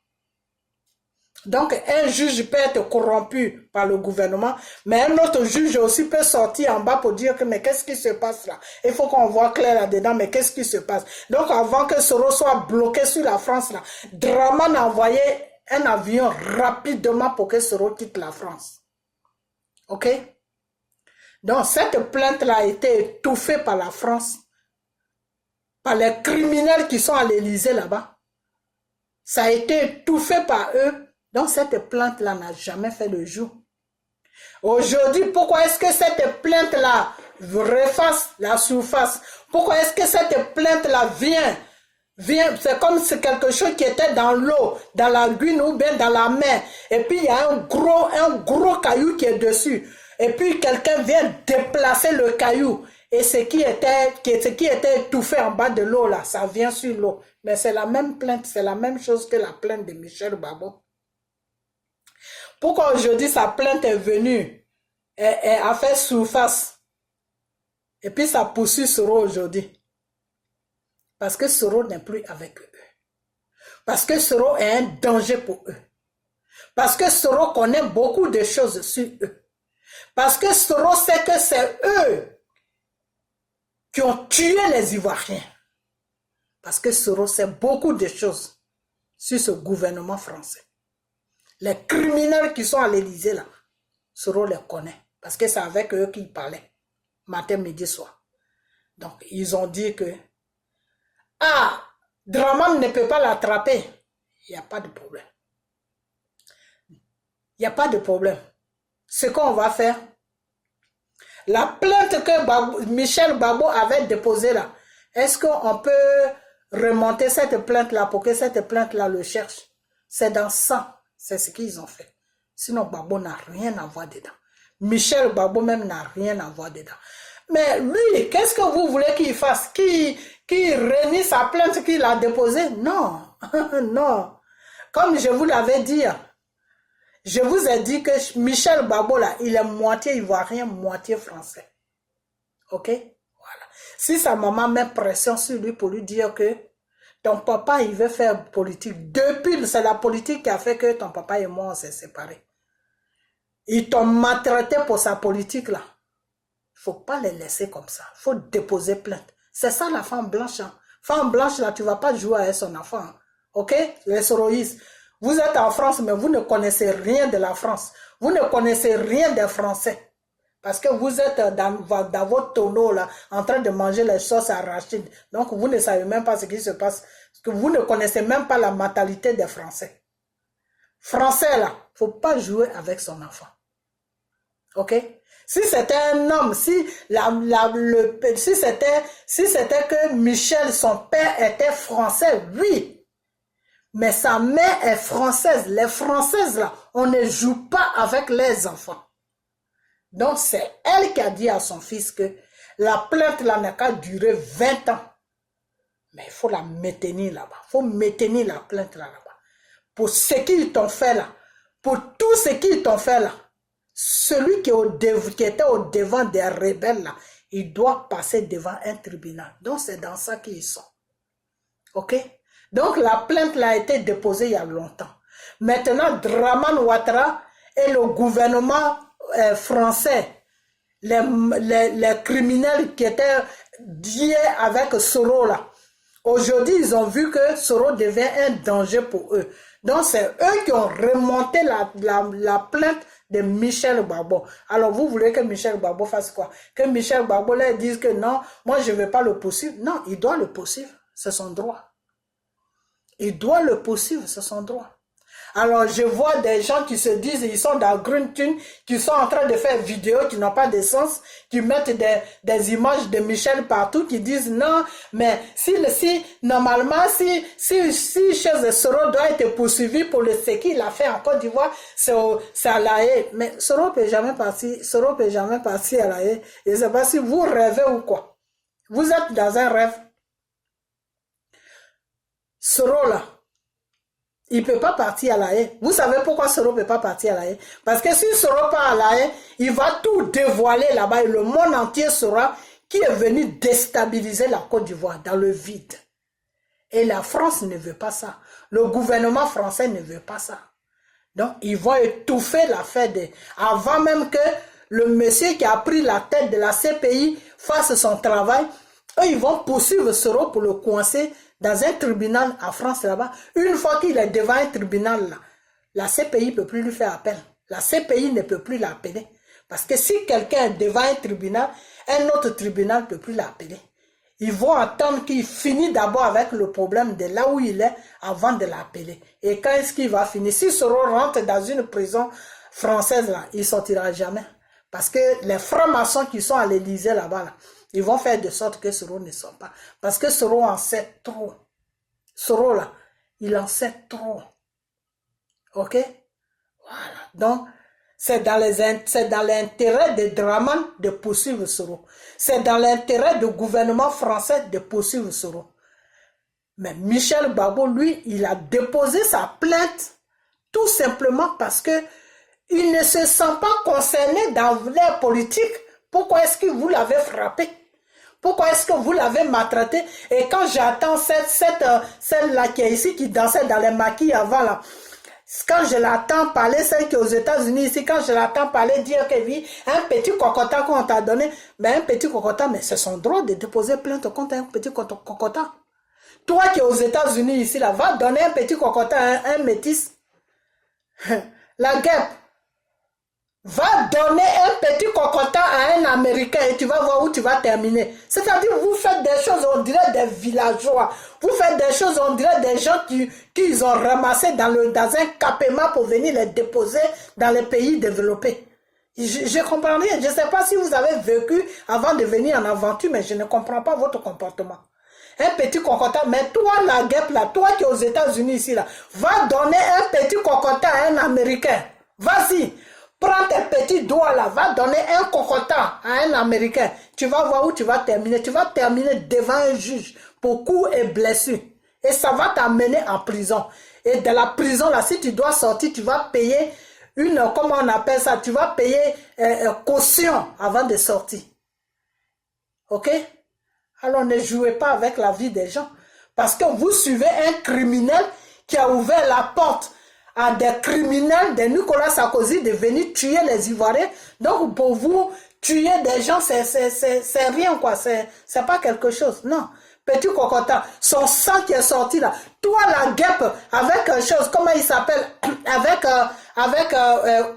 Donc, un juge peut être corrompu par le gouvernement, mais un autre juge aussi peut sortir en bas pour dire que mais qu'est-ce qui se passe là? Il faut qu'on voit clair là-dedans, mais qu'est-ce qui se passe? Donc, avant que Soro soit bloqué sur la France là, Dramane a envoyé un avion rapidement pour que Soro quitte la France. Ok? Donc, cette plainte-là a été étouffée par la France. par les criminels qui sont à l'Élysée là-bas. Ça a été étouffé par eux. Donc cette plainte-là n'a jamais fait le jour. Aujourd'hui, pourquoi est-ce que cette plainte-là refasse la surface? Pourquoi est-ce que cette plainte-là vient, c'est comme si quelque chose qui était dans l'eau, dans la lune ou bien dans la mer. Et puis il y a un gros caillou qui est dessus. Et puis quelqu'un vient déplacer le caillou. Et ce qui était étouffé en bas de l'eau là, ça vient sur l'eau. Mais c'est la même plainte, c'est la même chose que la plainte de Michel Gbagbo. Pourquoi aujourd'hui sa plainte est venue et a fait surface? Et puis ça poursuit Soro aujourd'hui. Parce que Soro n'est plus avec eux. Parce que Soro est un danger pour eux. Parce que Soro connaît beaucoup de choses sur eux. Parce que Soro sait que c'est eux qui ont tué les Ivoiriens. Parce que Soro sait beaucoup de choses sur ce gouvernement français. Les criminels qui sont à l'Élysée là, Soro les connaît. Parce que c'est avec eux qu'il parlait. Matin, midi, soir. Donc, ils ont dit que Draman ne peut pas l'attraper. Il n'y a pas de problème. Il n'y a pas de problème. Ce qu'on va faire, la plainte que Michel Gbagbo avait déposée là, est-ce qu'on peut remonter cette plainte-là pour que cette plainte-là le cherche? C'est dans ça. C'est ce qu'ils ont fait. Sinon, Gbagbo n'a rien à voir dedans. Michel Gbagbo même n'a rien à voir dedans. Mais lui, qu'est-ce que vous voulez qu'il fasse? Qu'il renie sa plainte qu'il a déposée? Non, non. Comme je vous l'avais dit, je vous ai dit que Michel Gbagbo là, il est moitié ivoirien, moitié français. Ok? Voilà. Si sa maman met pression sur lui pour lui dire que ton papa, il veut faire politique. Depuis, c'est la politique qui a fait que ton papa et moi, on s'est séparés. Ils t'ont maltraité pour sa politique là. Il ne faut pas les laisser comme ça. Il faut déposer plainte. C'est ça la femme blanche. Hein. Femme blanche, là, tu ne vas pas jouer avec son enfant. Hein. Ok? Les soroïstes. Vous êtes en France, mais vous ne connaissez rien de la France. Vous ne connaissez rien des Français. Parce que vous êtes dans votre tonneau, là, en train de manger les sauces arachides. Donc, vous ne savez même pas ce qui se passe. Parce que vous ne connaissez même pas la mentalité des Français. Français, là, il ne faut pas jouer avec son enfant. Ok? Si c'était un homme, si c'était que Michel, son père, était français, oui. Mais sa mère est française. Les Françaises, là, on ne joue pas avec les enfants. Donc, c'est elle qui a dit à son fils que la plainte, là, n'a qu'à durer 20 ans. Mais il faut la maintenir là-bas. Il faut maintenir la plainte là-bas. Pour ce qu'ils t'ont fait là, pour tout ce qu'ils t'ont fait là, celui qui était au devant des rebelles, là, il doit passer devant un tribunal. Donc, c'est dans ça qu'ils sont. Ok? Donc, la plainte là, a été déposée il y a longtemps. Maintenant, Draman Ouattara et le gouvernement français, les criminels qui étaient liés avec Soro, là, aujourd'hui, ils ont vu que Soro devient un danger pour eux. Donc, c'est eux qui ont remonté la plainte de Michel Gbagbo. Alors, vous voulez que Michel Gbagbo fasse quoi? Que Michel Gbagbo leur dise que non, moi, je ne vais pas le poursuivre. Non, il doit le poursuivre. C'est son droit. Il doit le poursuivre, c'est son droit. Alors, je vois des gens qui se disent, ils sont dans Green Tune, qui sont en train de faire vidéos qui n'ont pas de sens, qui mettent des images de Michel partout, qui disent non, mais normalement, si chez Soro doit être poursuivi pour ce qu'il a fait en Côte d'Ivoire, c'est à La Haye. Mais Soro ne peut jamais partir à La Haye. Je ne sais pas si vous rêvez ou quoi. Vous êtes dans un rêve. Soro là, il ne peut pas partir à La Haye. Vous savez pourquoi Soro ne peut pas partir à La Haye? Parce que si Soro part à La Haye, il va tout dévoiler là-bas et le monde entier saura qui est venu déstabiliser la Côte d'Ivoire dans le vide. Et la France ne veut pas ça. Le gouvernement français ne veut pas ça. Donc, ils vont étouffer l'affaire avant même que le monsieur qui a pris la tête de la CPI fasse son travail. Eux, ils vont poursuivre Soro pour le coincer dans un tribunal en France là-bas. Une fois qu'il est devant un tribunal là, la CPI ne peut plus lui faire appel. La CPI ne peut plus l'appeler. Parce que si quelqu'un est devant un tribunal, un autre tribunal ne peut plus l'appeler. Ils vont attendre qu'il finisse d'abord avec le problème de là où il est avant de l'appeler. Et quand est-ce qu'il va finir? Si Soro rentre dans une prison française, là, il ne sortira jamais. Parce que les francs-maçons qui sont à l'Élysée là-bas, là, ils vont faire de sorte que Soro ne sort pas. Parce que Soro en sait trop. Soro, là, il en sait trop. Ok? Voilà. Donc, c'est dans l'intérêt de Draman de poursuivre Soro. C'est dans l'intérêt du gouvernement français de poursuivre Soro. Mais Michel Gbagbo, lui, il a déposé sa plainte tout simplement parce que il ne se sent pas concerné dans l'air politique. Pourquoi est-ce que vous l'avez frappé? Pourquoi est-ce que vous l'avez maltraité? Et quand j'attends celle-là qui est ici, qui dansait dans les maquis avant là, quand je l'attends parler, celle qui est aux États-Unis ici, quand je l'attends parler, dire que oui, un petit cocotin qu'on t'a donné, mais un petit cocotin, mais c'est son droit de déposer plainte contre un petit cocotin. Toi qui es aux États-Unis ici, là, va donner un petit cocotin à un métis. La guêpe. Va donner un petit cocotin à un Américain et tu vas voir où tu vas terminer. C'est-à-dire, vous faites des choses, on dirait des villageois. Vous faites des choses, on dirait des gens qui ont ramassé dans un campement pour venir les déposer dans les pays développés. Je comprends rien. Je ne sais pas si vous avez vécu avant de venir en aventure, mais je ne comprends pas votre comportement. Un petit cocotin, mais toi, la guêpe, là, toi qui es aux États-Unis ici, là, va donner un petit cocotin à un Américain. Vas-y. Prends tes petits doigts là, va donner un cocotin à un Américain. Tu vas voir où tu vas terminer. Tu vas terminer devant un juge pour coups et blessures. Et ça va t'amener en prison. Et de la prison là, si tu dois sortir, tu vas payer comment on appelle ça? Tu vas payer caution avant de sortir. Ok? Alors ne jouez pas avec la vie des gens. Parce que vous suivez un criminel qui a ouvert la porte à des criminels de Nicolas Sarkozy de venir tuer les Ivoiriens. Donc pour vous, tuer des gens, c'est rien quoi, c'est pas quelque chose. Non, petit cocotin, son sang qui est sorti là. Toi la guêpe, avec chose, comment il s'appelle?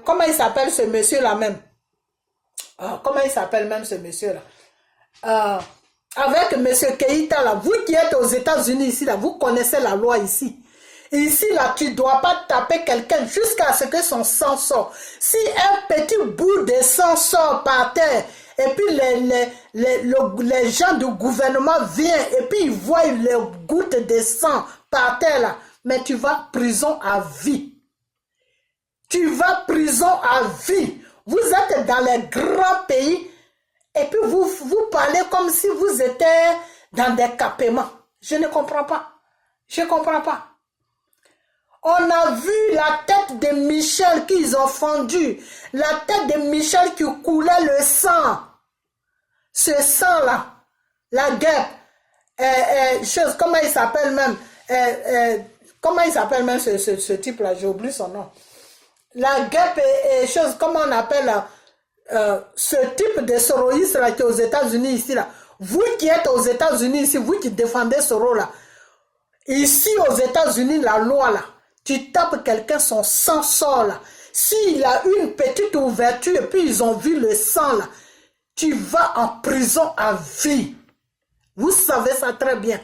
Comment il s'appelle ce monsieur là même? Comment il s'appelle même ce monsieur là? Avec monsieur Keïta là, vous qui êtes aux États-Unis ici là, vous connaissez la loi ici. Ici, là, tu ne dois pas taper quelqu'un jusqu'à ce que son sang sorte. Si un petit bout de sang sort par terre, et puis les gens du gouvernement viennent, et puis ils voient les gouttes de sang par terre, là, mais tu vas prison à vie. Tu vas prison à vie. Vous êtes dans les grands pays, et puis vous parlez comme si vous étiez dans des campements. Je ne comprends pas. Je ne comprends pas. On a vu la tête de Michel qu'ils ont fendu. La tête de Michel qui coulait le sang. Ce sang-là. La guêpe. Comment il s'appelle même? Comment il s'appelle même ce type-là? J'ai oublié son nom. La guêpe et chose, comment on appelle ce type de soroïste là qui est aux États-Unis ici là. Vous qui êtes aux États-Unis ici, vous qui défendez Soro là. Ici aux États-Unis, la loi là. Tu tapes quelqu'un, son sang sort là. S'il a une petite ouverture et puis ils ont vu le sang là, tu vas en prison à vie. Vous savez ça très bien.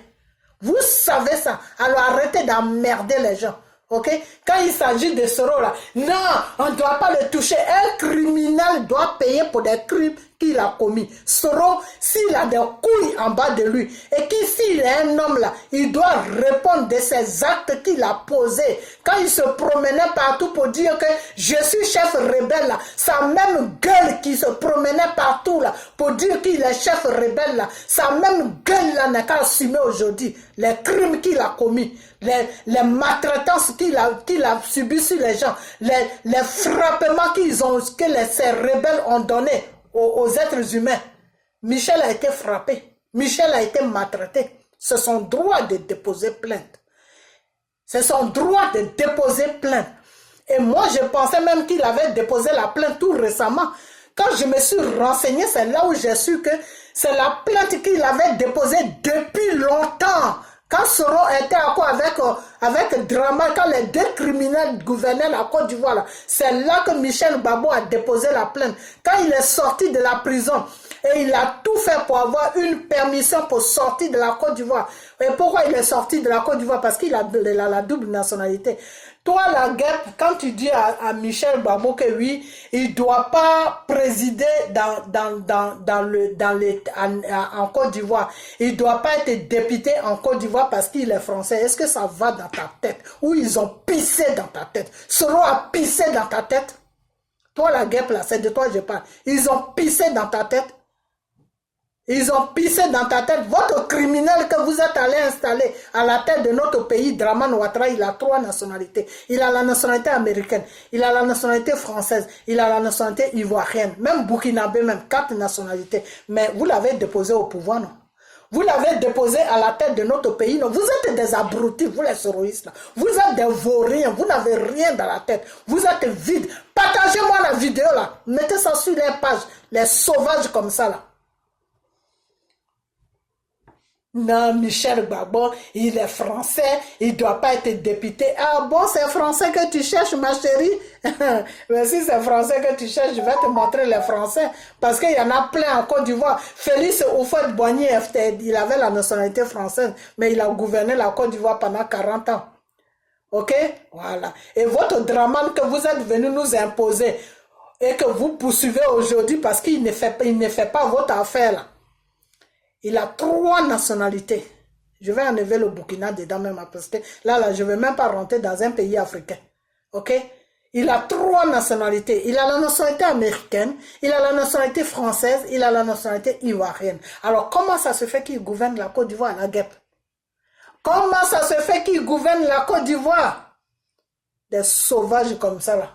Vous savez ça. Alors arrêtez d'emmerder les gens. Ok? Quand il s'agit de Soro là, non, on ne doit pas le toucher. Un criminel doit payer pour des crimes qu'il a commis. Soro, s'il a des couilles en bas de lui et que s'il est un homme là, il doit répondre de ses actes qu'il a posés. Quand il se promenait partout pour dire que je suis chef rebelle là, sa même gueule qui se promenait partout là pour dire qu'il est chef rebelle là, sa même gueule là n'a qu'à assumer aujourd'hui les crimes qu'il a commis, les maltraitances qu'il a subi sur les gens, les frappements que ces rebelles ont donnés aux êtres humains. Michel a été frappé. Michel a été maltraité. C'est son droit de déposer plainte. C'est son droit de déposer plainte. Et moi, je pensais même qu'il avait déposé la plainte tout récemment. Quand je me suis renseigné, c'est là où j'ai su que c'est la plainte qu'il avait déposée depuis longtemps. Quand Soro était encore avec Drama, quand les deux criminels gouvernaient la Côte d'Ivoire, c'est là que Michel Gbagbo a déposé la plainte. Quand il est sorti de la prison, et il a tout fait pour avoir une permission pour sortir de la Côte d'Ivoire. Et pourquoi il est sorti de la Côte d'Ivoire? Parce qu'il a la double nationalité. Toi, la guerre, quand tu dis à Michel Gbagbo que oui, il ne doit pas présider en Côte d'Ivoire, il ne doit pas être député en Côte d'Ivoire parce qu'il est français, est-ce que ça va dans ta tête? Ou ils ont pissé dans ta tête? Soro a pissé dans ta tête? Toi, la guêpe, là, c'est de toi que je parle. Ils ont pissé dans ta tête. Ils ont pissé dans ta tête. Votre criminel que vous êtes allé installer à la tête de notre pays, Draman Ouattara, il a 3 nationalités. Il a la nationalité américaine, il a la nationalité française, il a la nationalité ivoirienne, même burkinabé, même 4 nationalités. Mais vous l'avez déposé au pouvoir, non? Vous l'avez déposé à la tête de notre pays. Non, vous êtes des abrutis, vous les soroïstes. Vous êtes des vauriens, vous n'avez rien dans la tête. Vous êtes vides. Partagez-moi la vidéo là. Mettez ça sur les pages. Les sauvages comme ça là. Non, Michel Gbagbo, il est français, il ne doit pas être député. Ah bon, c'est français que tu cherches, ma chérie? Mais si c'est français que tu cherches, je vais te montrer les français. Parce qu'il y en a plein en Côte d'Ivoire. Félix Houphouët-Boigny, il avait la nationalité française, mais il a gouverné la Côte d'Ivoire pendant 40 ans. Ok? Voilà. Et votre Draman que vous êtes venu nous imposer et que vous poursuivez aujourd'hui parce qu'il ne fait pas votre affaire là. Il a 3 nationalités. Je vais enlever le Burkina dedans même parce que là, je ne vais même pas rentrer dans un pays africain. Ok? Il a 3 nationalités. Il a la nationalité américaine, il a la nationalité française, il a la nationalité ivoirienne. Alors, comment ça se fait qu'il gouverne la Côte d'Ivoire, la guêpe? Comment ça se fait qu'il gouverne la Côte d'Ivoire? Des sauvages comme ça, là.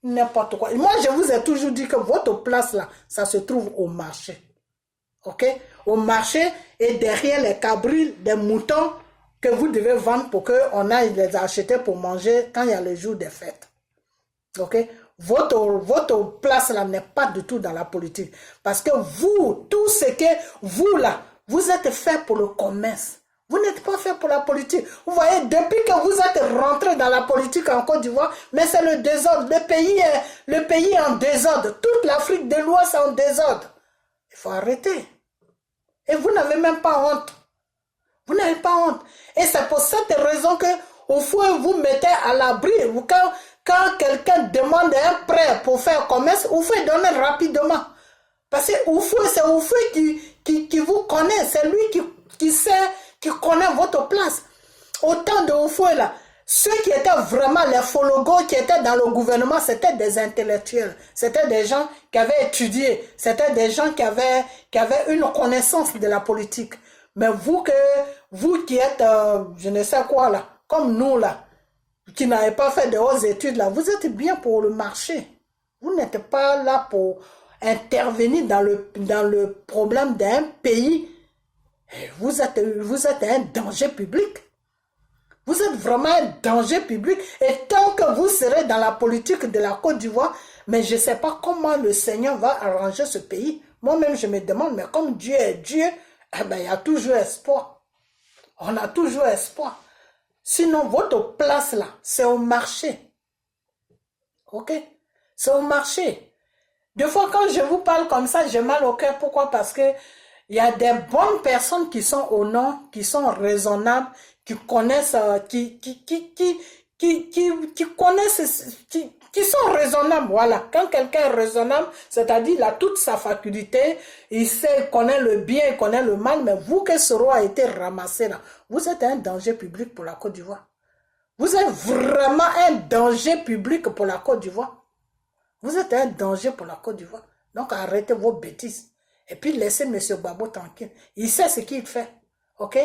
N'importe quoi. Et moi, je vous ai toujours dit que votre place, là, ça se trouve au marché. Ok? Au marché et derrière les cabris, des moutons que vous devez vendre pour qu'on aille les acheter pour manger quand il y a le jour des fêtes. Ok? Votre place là n'est pas du tout dans la politique. Parce que vous, tout ce que vous là, vous êtes fait pour le commerce. Vous n'êtes pas fait pour la politique. Vous voyez, depuis que vous êtes rentré dans la politique en Côte d'Ivoire, mais c'est le désordre. Le pays est en désordre. Toute l'Afrique de l'Ouest est en désordre. Il faut arrêter. Et vous n'avez même pas honte. Vous n'avez pas honte. Et c'est pour cette raison que, au fond, vous mettez à l'abri. Quand quelqu'un demande un prêt pour faire commerce, vous faites donner rapidement. Parce que c'est Oufou qui vous connaît. C'est lui qui sait, qui connaît votre place. Autant de Oufou là. Ceux qui étaient vraiment les fologos qui étaient dans le gouvernement, c'était des intellectuels. C'était des gens qui avaient étudié. C'était des gens qui avaient une connaissance de la politique. Mais vous qui êtes, je ne sais quoi là, comme nous là, qui n'avez pas fait de hautes études là, vous êtes bien pour le marché. Vous n'êtes pas là pour intervenir dans le problème d'un pays. Vous êtes un danger public. Vous êtes vraiment un danger public. Et tant que vous serez dans la politique de la Côte d'Ivoire, mais je ne sais pas comment le Seigneur va arranger ce pays. Moi-même, je me demande, mais comme Dieu est Dieu, eh ben, il y a toujours espoir. On a toujours espoir. Sinon, votre place là, c'est au marché. Ok? C'est au marché. Des fois, quand je vous parle comme ça, j'ai mal au cœur. Pourquoi? Parce que il y a des bonnes personnes qui sont au nom, qui sont raisonnables, qui connaissent, qui connaissent, qui sont raisonnables. Voilà. Quand quelqu'un est raisonnable, c'est-à-dire il a toute sa faculté, il connaît le bien, il connaît le mal, mais vous que ce roi a été ramassé là, vous êtes un danger public pour la Côte d'Ivoire. Vous êtes vraiment un danger public pour la Côte d'Ivoire. Vous êtes un danger pour la Côte d'Ivoire. Donc arrêtez vos bêtises. Et puis laissez M. Gbagbo tranquille. Il sait ce qu'il fait. Ok?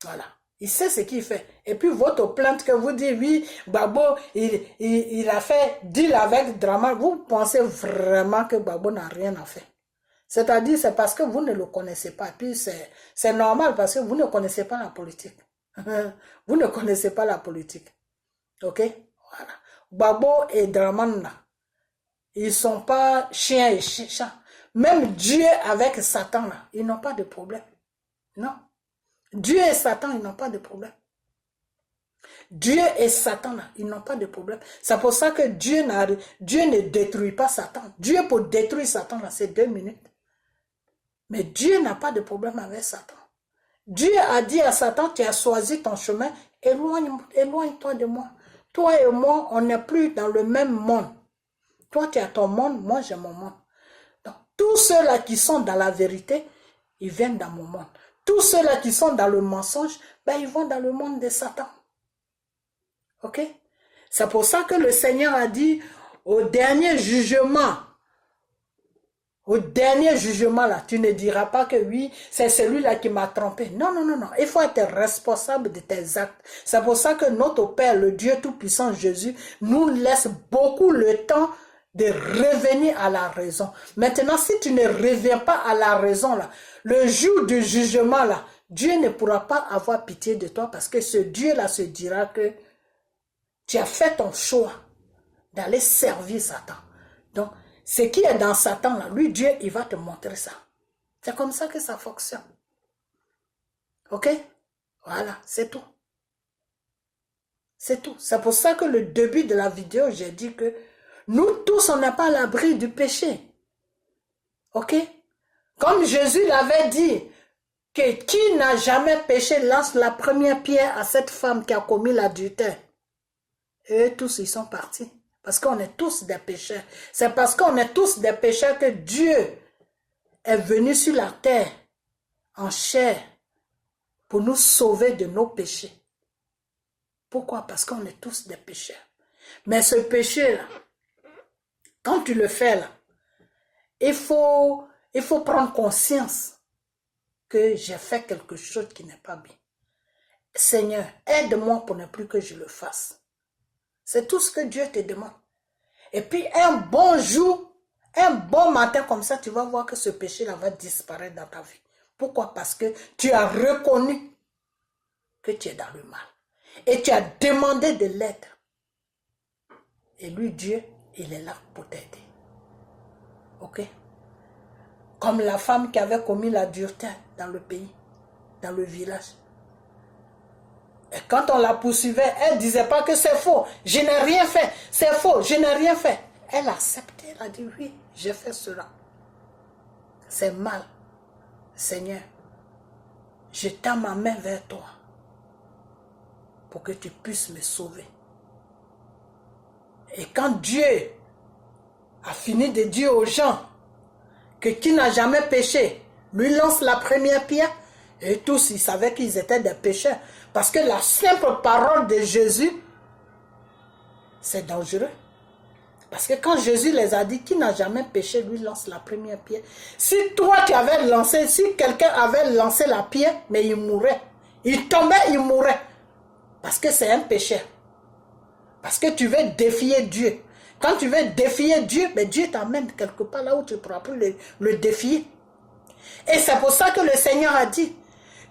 Voilà. Il sait ce qu'il fait. Et puis votre plainte que vous dites, oui, Gbagbo, il a fait deal avec Draman. Vous pensez vraiment que Gbagbo n'a rien à faire. C'est-à-dire, c'est parce que vous ne le connaissez pas. Puis c'est normal parce que vous ne connaissez pas la politique. Vous ne connaissez pas la politique. Ok? Voilà. Gbagbo et Draman, là, ils ne sont pas chiens et chats. Même Dieu avec Satan, là, ils n'ont pas de problème. Non. Dieu et Satan, ils n'ont pas de problème. Dieu et Satan, là, ils n'ont pas de problème. C'est pour ça que Dieu ne détruit pas Satan. Dieu, pour détruire Satan, là, c'est 2 minutes. Mais Dieu n'a pas de problème avec Satan. Dieu a dit à Satan, tu as choisi ton chemin, éloigne-toi de moi. Toi et moi, on n'est plus dans le même monde. Toi, tu as ton monde, moi j'ai mon monde. Donc, tous ceux-là qui sont dans la vérité, ils viennent dans mon monde. Tous ceux-là qui sont dans le mensonge, ben, ils vont dans le monde de Satan. Ok? C'est pour ça que le Seigneur a dit, au dernier jugement, là, tu ne diras pas que oui, c'est celui-là qui m'a trompé. Non, non, non, non. Il faut être responsable de tes actes. C'est pour ça que notre Père, le Dieu Tout-Puissant Jésus, nous laisse beaucoup le temps de revenir à la raison. Maintenant, si tu ne reviens pas à la raison, là, le jour du jugement, là, Dieu ne pourra pas avoir pitié de toi parce que ce Dieu-là se dira que tu as fait ton choix d'aller servir Satan. Donc, ce qui est dans Satan, là, lui, Dieu, il va te montrer ça. C'est comme ça que ça fonctionne. Ok? Voilà, c'est tout. C'est tout. C'est pour ça que le début de la vidéo, j'ai dit que nous tous, on n'est pas à l'abri du péché. Ok? Comme Jésus l'avait dit, que qui n'a jamais péché lance la première pierre à cette femme qui a commis l'adultère. Et eux tous, ils sont partis. Parce qu'on est tous des pécheurs. C'est parce qu'on est tous des pécheurs que Dieu est venu sur la terre en chair pour nous sauver de nos péchés. Pourquoi? Parce qu'on est tous des pécheurs. Mais ce péché-là, quand tu le fais là, il faut prendre conscience que j'ai fait quelque chose qui n'est pas bien. Seigneur, aide-moi pour ne plus que je le fasse. C'est tout ce que Dieu te demande. Et puis un bon jour, un bon matin comme ça, tu vas voir que ce péché-là va disparaître dans ta vie. Pourquoi? Parce que tu as reconnu que tu es dans le mal. Et tu as demandé de l'aide. Et lui, Dieu, il est là pour t'aider. Ok? Comme la femme qui avait commis l'adultère dans le pays, dans le village. Et quand on la poursuivait, elle ne disait pas que c'est faux. Je n'ai rien fait. C'est faux. Je n'ai rien fait. Elle a accepté. Elle a dit oui, j'ai fait cela. C'est mal. Seigneur, je tends ma main vers toi pour que tu puisses me sauver. Et quand Dieu a fini de dire aux gens que qui n'a jamais péché, lui lance la première pierre, et tous ils savaient qu'ils étaient des pécheurs. Parce que la simple parole de Jésus, c'est dangereux. Parce que quand Jésus les a dit, qui n'a jamais péché, lui lance la première pierre. Si toi tu avais lancé, si quelqu'un avait lancé la pierre, mais il mourrait. Il tombait, il mourrait. Parce que c'est un pécheur. Parce que tu veux défier Dieu. Quand tu veux défier Dieu, ben Dieu t'amène quelque part là où tu ne pourras plus le défier. Et c'est pour ça que le Seigneur a dit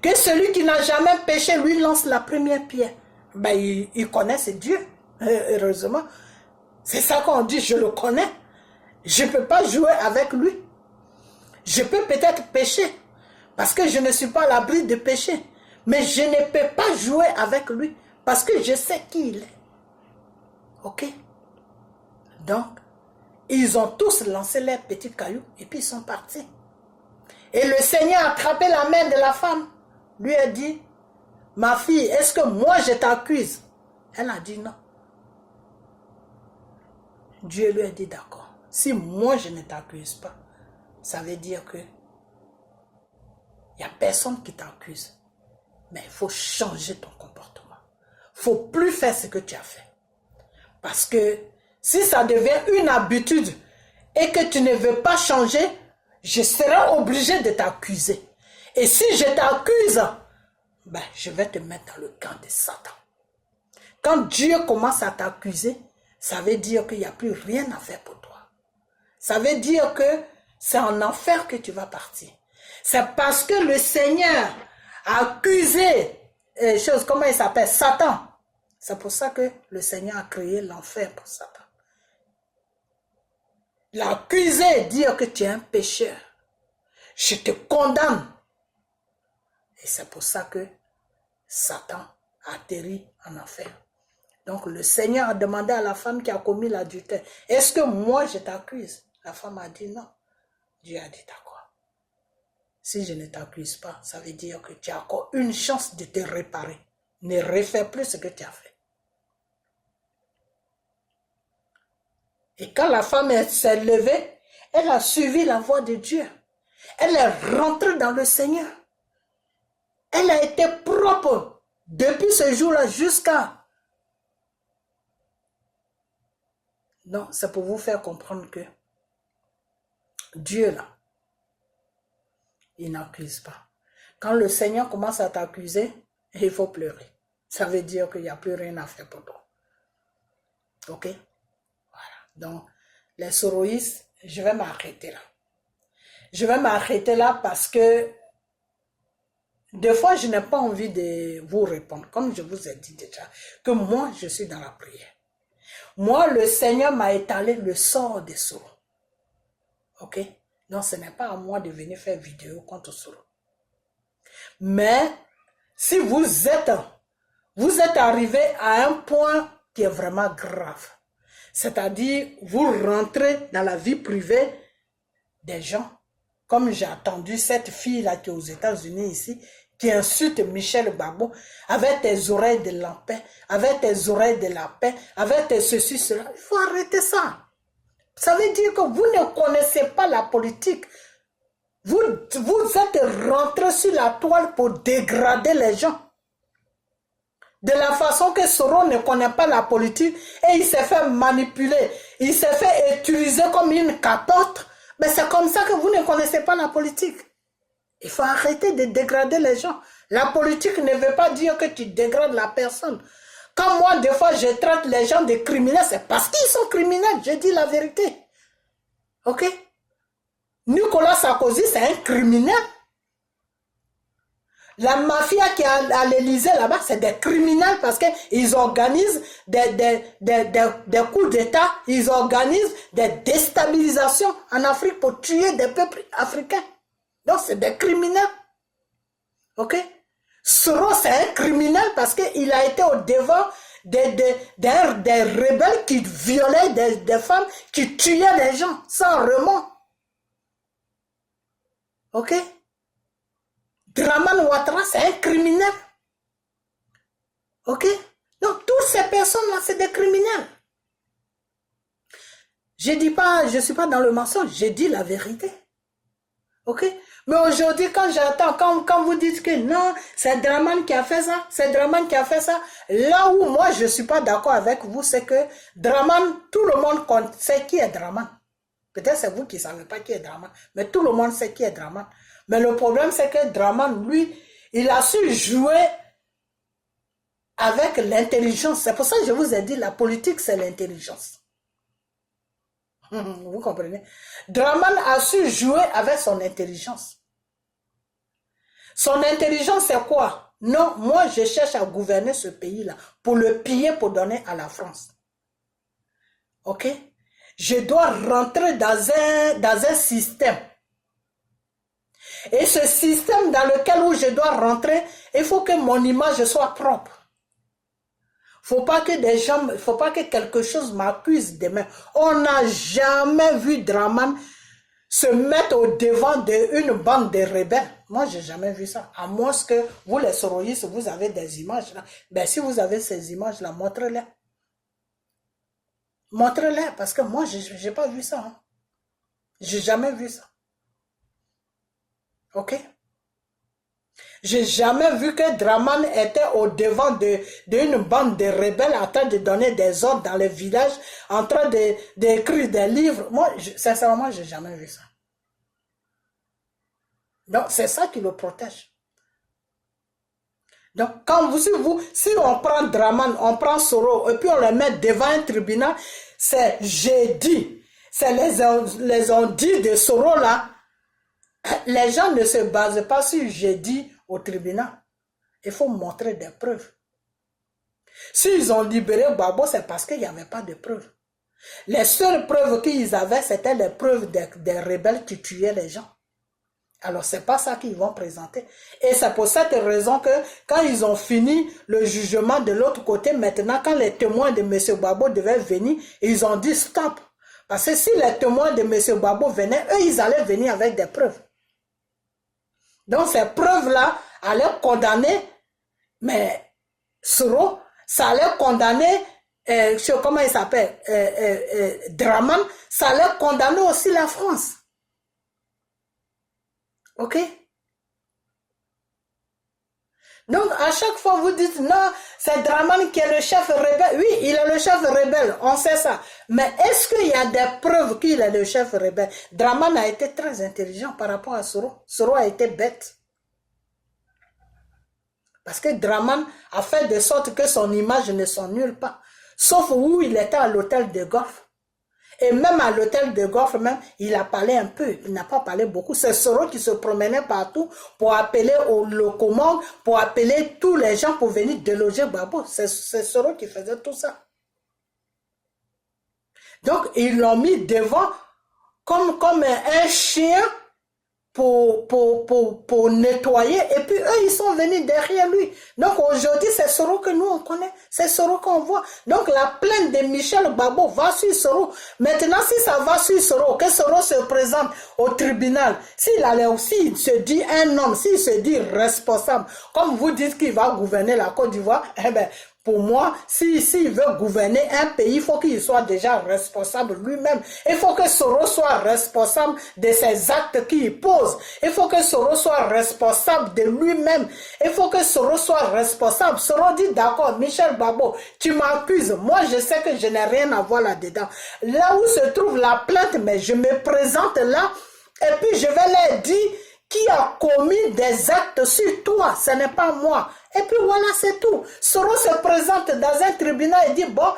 que celui qui n'a jamais péché, lui lance la première pierre. Ben, il connaît ce Dieu, heureusement. C'est ça qu'on dit, je le connais. Je ne peux pas jouer avec lui. Je peux peut-être pécher, parce que je ne suis pas à l'abri de pécher. Mais je ne peux pas jouer avec lui, parce que je sais qui il est. Ok? Donc, ils ont tous lancé leurs petits cailloux, et puis ils sont partis. Et le Seigneur a attrapé la main de la femme. Lui a dit, ma fille, est-ce que moi je t'accuse? Elle a dit non. Dieu lui a dit d'accord. Si moi je ne t'accuse pas, ça veut dire que il n'y a personne qui t'accuse. Mais il faut changer ton comportement. Il ne faut plus faire ce que tu as fait. Parce que si ça devient une habitude et que tu ne veux pas changer, je serai obligé de t'accuser. Et si je t'accuse, ben, je vais te mettre dans le camp de Satan. Quand Dieu commence à t'accuser, ça veut dire qu'il n'y a plus rien à faire pour toi. Ça veut dire que c'est en enfer que tu vas partir. C'est parce que le Seigneur a accusé, comment il s'appelle, Satan. C'est pour ça que le Seigneur a créé l'enfer pour Satan. L'accuser, dire que tu es un pécheur. Je te condamne. Et c'est pour ça que Satan a atterri en enfer. Donc le Seigneur a demandé à la femme qui a commis l'adultère, est-ce que moi je t'accuse? La femme a dit non. Dieu a dit d'accord. si je ne t'accuse pas, ça veut dire que tu as encore une chance de te réparer. Ne refais plus ce que tu as fait. Et quand la femme s'est levée, elle a suivi la voie de Dieu. Elle est rentrée dans le Seigneur. Elle a été propre depuis ce jour-là jusqu'à... Non, c'est pour vous faire comprendre que Dieu, là, il n'accuse pas. Quand le Seigneur commence à t'accuser, il faut pleurer. Ça veut dire qu'il n'y a plus rien à faire pour toi. Ok? Donc, les soroïstes, je vais m'arrêter là. Je vais m'arrêter là parce que des fois, je n'ai pas envie de vous répondre. Comme je vous ai dit déjà, que moi, je suis dans la prière. Moi, le Seigneur m'a étalé le sort des sourds. Ok? Donc, ce n'est pas à moi de venir faire vidéo contre sourds. Mais, si vous êtes arrivé à un point qui est vraiment grave, c'est-à-dire, vous rentrez dans la vie privée des gens. Comme j'ai entendu cette fille-là qui est aux États-Unis ici, qui insulte Michel Gbagbo, avec tes oreilles de lapin, avec tes oreilles de lapin, avec tes ceci, cela. Il faut arrêter ça. Ça veut dire que vous ne connaissez pas la politique. Vous êtes rentré sur la toile pour dégrader les gens. De la façon que Soro ne connaît pas la politique et il s'est fait manipuler, il s'est fait utiliser comme une capote, mais c'est comme ça que vous ne connaissez pas la politique. Il faut arrêter de dégrader les gens. La politique ne veut pas dire que tu dégrades la personne. Quand moi, des fois, je traite les gens de criminels, c'est parce qu'ils sont criminels, je dis la vérité. Ok? Nicolas Sarkozy, c'est un criminel. La mafia qui est à l'Élysée là-bas, c'est des criminels parce qu'ils organisent des coups d'État, ils organisent des déstabilisations en Afrique pour tuer des peuples africains. Donc, c'est des criminels. Ok? Soro, c'est un criminel parce qu'il a été au devant des rebelles qui violaient des femmes, qui tuaient les gens sans remords. Ok? Draman Ouattara, c'est un criminel. Ok? Donc, toutes ces personnes-là, c'est des criminels. Je dis pas, je suis pas dans le mensonge, je dis la vérité. Ok? Mais aujourd'hui, quand j'entends, quand vous dites que non, c'est Draman qui a fait ça, c'est Draman qui a fait ça, là où moi, je suis pas d'accord avec vous, c'est que Draman, tout le monde sait qui est Draman. Peut-être c'est vous qui savez pas qui est Draman, mais tout le monde sait qui est Draman. Mais le problème, c'est que Draman, lui, il a su jouer avec l'intelligence. C'est pour ça que je vous ai dit, la politique, c'est l'intelligence. Vous comprenez? Draman a su jouer avec son intelligence. Son intelligence, c'est quoi? Non, moi, je cherche à gouverner ce pays-là pour le piller, pour donner à la France. Ok? Je dois rentrer dans un système. Et ce système dans lequel où je dois rentrer, il faut que mon image soit propre. Faut pas que quelque chose m'accuse demain. On n'a jamais vu Draman se mettre au devant d'une bande de rebelles. Moi, j'ai jamais vu ça. À moins que vous, les soroïstes, vous avez des images là. Ben, si vous avez ces images là, montrez-les. Montrez-les, parce que moi, j'ai pas vu ça. Hein. J'ai jamais vu ça. Ok? J'ai jamais vu que Draman était au devant d'une bande de rebelles en train de donner des ordres dans les villages, en train d'écrire des livres. Moi, sincèrement, j'ai jamais vu ça. Donc, c'est ça qui le protège. Donc, si on prend Draman, on prend Soro, et puis on le met devant un tribunal, c'est j'ai dit, c'est les on dit de Soro là. Les gens ne se basent pas sur j'ai dit au tribunal. Il faut montrer des preuves. S'ils ont libéré Gbagbo, c'est parce qu'il n'y avait pas de preuves. Les seules preuves qu'ils avaient, c'était les preuves des rebelles qui tuaient les gens. Alors, c'est pas ça qu'ils vont présenter. Et c'est pour cette raison que quand ils ont fini le jugement de l'autre côté, maintenant, quand les témoins de M. Gbagbo devaient venir, ils ont dit stop. Parce que si les témoins de M. Gbagbo venaient, eux, ils allaient venir avec des preuves. Donc ces preuves-là allaient condamner, mais Soro, ça allait condamner, comment il s'appelle, Draman, ça allait condamner aussi la France. Ok? Donc, à chaque fois, vous dites, non, c'est Draman qui est le chef rebelle. Oui, il est le chef rebelle, on sait ça. Mais est-ce qu'il y a des preuves qu'il est le chef rebelle? Draman a été très intelligent par rapport à Soro. Soro a été bête. Parce que Draman a fait de sorte que son image ne s'annule pas. Sauf où il était à l'hôtel de Golfe. Et même à l'hôtel de Golfe, même, il a parlé un peu. Il n'a pas parlé beaucoup. C'est Soro qui se promenait partout pour appeler le commande, pour appeler tous les gens pour venir déloger Gbagbo. C'est Soro qui faisait tout ça. Donc, ils l'ont mis devant comme un chien pour nettoyer, et puis eux, ils sont venus derrière lui. Donc aujourd'hui, c'est Soro que nous, on connaît, c'est Soro qu'on voit. Donc la plainte de Michel Gbagbo va sur Soro. Maintenant, si ça va sur Soro, que Soro se présente au tribunal, s'il allait aussi, il se dit un homme, s'il se dit responsable, comme vous dites qu'il va gouverner la Côte d'Ivoire, eh ben, pour moi, s'il veut gouverner un pays, il faut qu'il soit déjà responsable lui-même. Il faut que Soro soit responsable de ses actes qu'il pose. Il faut que Soro soit responsable de lui-même. Il faut que Soro soit responsable. Soro dit, d'accord, Michel Gbagbo, tu m'accuses. Moi, je sais que je n'ai rien à voir là-dedans. Là où se trouve la plainte, mais je me présente là, et puis je vais leur dire qui a commis des actes sur toi, ce n'est pas moi. Et puis voilà, c'est tout. Soro se présente dans un tribunal et dit, bon,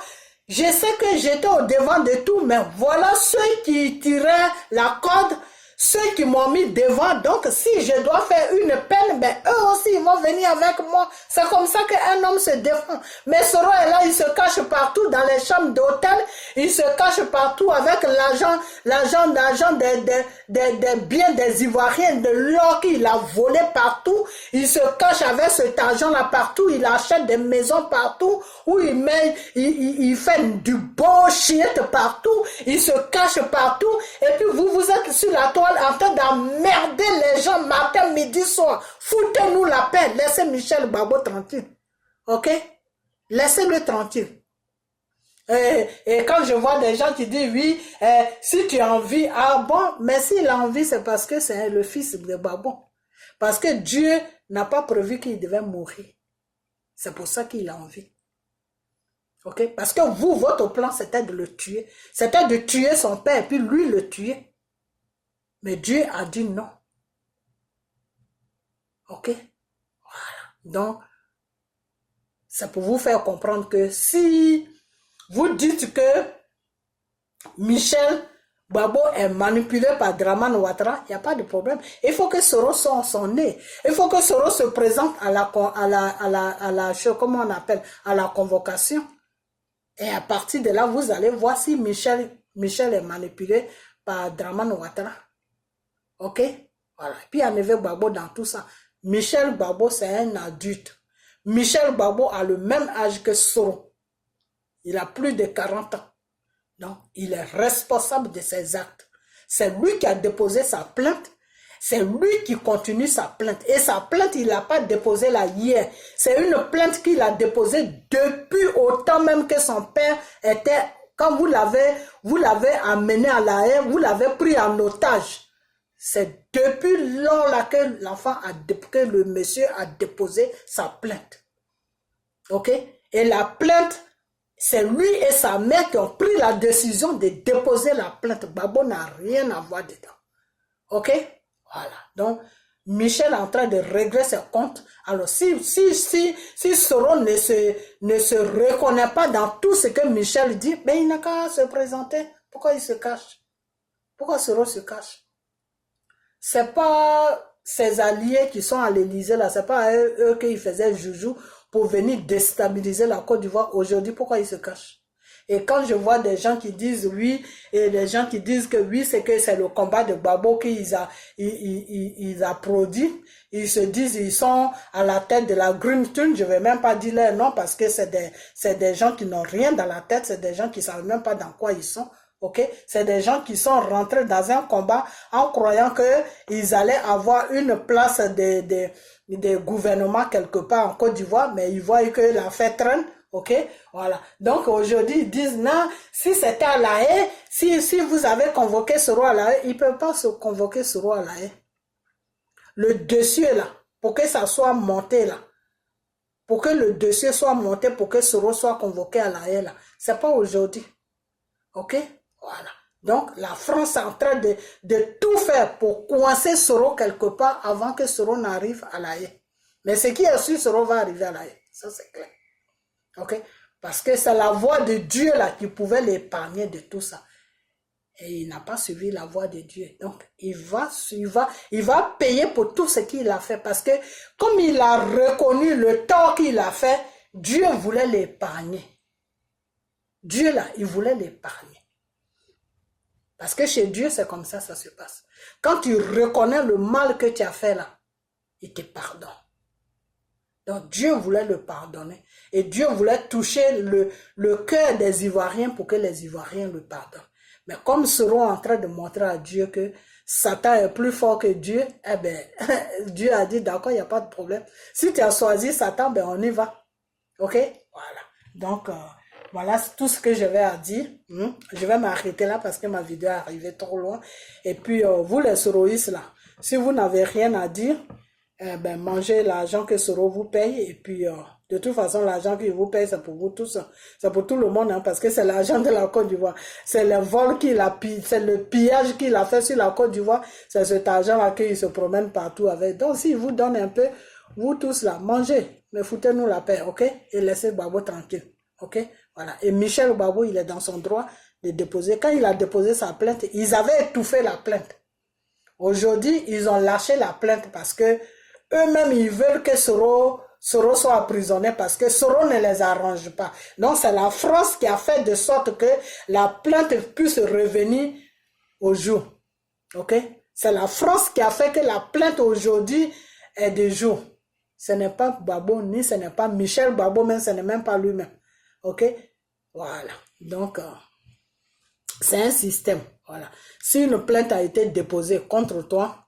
je sais que j'étais au devant de tout, mais voilà ceux qui tiraient la corde, ceux qui m'ont mis devant. Donc, si je dois faire une peine, ben, eux aussi, ils vont venir avec moi. C'est comme ça qu'un homme se défend. Mais Soro est là, il se cache partout dans les chambres d'hôtel. Il se cache partout avec l'argent des biens des Ivoiriens, de l'or qu'il a volé partout. Il se cache avec cet argent-là partout. Il achète des maisons partout où il fait du bullshit partout. Il se cache partout. Et puis vous êtes sur la toile en train d'emmerder les gens matin, midi, soir. Foutez-nous la paix. Laissez Michel Gbagbo tranquille. Ok? Laissez-le tranquille. Et quand je vois des gens qui disent, oui, si tu as envie, ah bon, mais s'il a envie, c'est parce que c'est le fils de Gbagbo. Parce que Dieu n'a pas prévu qu'il devait mourir. C'est pour ça qu'il a envie. Ok? Parce que vous, votre plan, c'était de le tuer. C'était de tuer son père, et puis lui le tuer. Mais Dieu a dit non. Ok? Voilà. Donc, c'est pour vous faire comprendre que si vous dites que Michel Gbagbo est manipulé par Draman Ouattara, il n'y a pas de problème. Il faut que Soro sorte son nez. Il faut que Soro se présente à la comment on appelle, à la convocation. Et à partir de là, vous allez voir si Michel est manipulé par Draman Ouattara. Ok? Voilà. Puis enlever Gbagbo dans tout ça. Michel Gbagbo, c'est un adulte. Michel Gbagbo a le même âge que Soro. Il a plus de 40 ans. Donc, il est responsable de ses actes. C'est lui qui a déposé sa plainte. C'est lui qui continue sa plainte. Et sa plainte, il n'a pas déposé là hier. C'est une plainte qu'il a déposée depuis autant même que son père était... Quand vous l'avez amené à la haine, vous l'avez pris en otage. C'est depuis lors là que le monsieur a déposé sa plainte. Ok? Et la plainte, c'est lui et sa mère qui ont pris la décision de déposer la plainte. Gbagbo n'a rien à voir dedans. Ok? Voilà. Donc, Michel est en train de régler ses comptes. Alors, si Soro ne se reconnaît pas dans tout ce que Michel dit, ben il n'a qu'à se présenter. Pourquoi il se cache? Pourquoi Soro se cache? C'est pas ses alliés qui sont à l'Élysée là, c'est pas eux qui faisaient joujou pour venir déstabiliser la Côte d'Ivoire. Aujourd'hui, pourquoi ils se cachent? Et quand je vois des gens qui disent oui, et des gens qui disent que oui, c'est le combat de Gbagbo qu'ils applaudissent, ils se disent ils sont à la tête de la Green Tune, je vais même pas dire leur nom parce que c'est des gens qui n'ont rien dans la tête, c'est des gens qui savent même pas dans quoi ils sont. Ok, c'est des gens qui sont rentrés dans un combat en croyant qu'ils allaient avoir une place de gouvernement quelque part en Côte d'Ivoire, mais ils voient que l'affaire traîne. Ok, voilà. Donc aujourd'hui, ils disent non, si c'était à La Haye, si vous avez convoqué Soro à La Haye, ils ne peuvent pas se convoquer Soro à La Haye. Le dossier là, pour que ça soit monté là, pour que le dossier soit monté, pour que Soro soit convoqué à La Haye là, c'est pas aujourd'hui. Ok, voilà. Donc la France est en train de tout faire pour coincer Soro quelque part avant que Soro n'arrive à La Haye. Mais ce qui est sûr, Soro va arriver à La Haye. Ça c'est clair. Ok, parce que c'est la voix de Dieu là qui pouvait l'épargner de tout ça. Et il n'a pas suivi la voix de Dieu. Donc, il va payer pour tout ce qu'il a fait. Parce que, comme il a reconnu le tort qu'il a fait, Dieu voulait l'épargner. Dieu, là, il voulait l'épargner. Parce que chez Dieu, c'est comme ça se passe. Quand tu reconnais le mal que tu as fait, là, il te pardonne. Donc, Dieu voulait le pardonner. Et Dieu voulait toucher le cœur des Ivoiriens pour que les Ivoiriens le pardonnent. Mais comme ils seront en train de montrer à Dieu que Satan est plus fort que Dieu, eh bien, Dieu a dit, d'accord, il n'y a pas de problème. Si tu as choisi Satan, ben on y va. Ok? Voilà. Donc, voilà tout ce que je vais à dire. Je vais m'arrêter là parce que ma vidéo est arrivée trop loin. Et puis, vous les soroïstes là, si vous n'avez rien à dire, ben, mangez l'argent que Soro vous paye. Et puis, de toute façon, l'argent qu'il vous paye, c'est pour vous tous. C'est pour tout le monde, hein, parce que c'est l'argent de la Côte d'Ivoire. C'est le vol qu'il a pillé, c'est le pillage qu'il a fait sur la Côte d'Ivoire. C'est cet argent-là qu'il se promène partout avec. Donc, s'il vous donne un peu, vous tous là, mangez. Mais foutez-nous la paix, ok? Et laissez Babo tranquille, ok? Voilà. Et Michel Babo, il est dans son droit de déposer. Quand il a déposé sa plainte, ils avaient étouffé la plainte. Aujourd'hui, ils ont lâché la plainte parce que eux-mêmes, ils veulent que Soro soit emprisonné parce que Soro ne les arrange pas. Donc, c'est la France qui a fait de sorte que la plainte puisse revenir au jour. Ok? C'est la France qui a fait que la plainte aujourd'hui est de jour. Ce n'est pas Babo, ni ce n'est pas Michel Babo, même ce n'est même pas lui-même. Ok? Voilà. Donc, c'est un système. Voilà. Si une plainte a été déposée contre toi,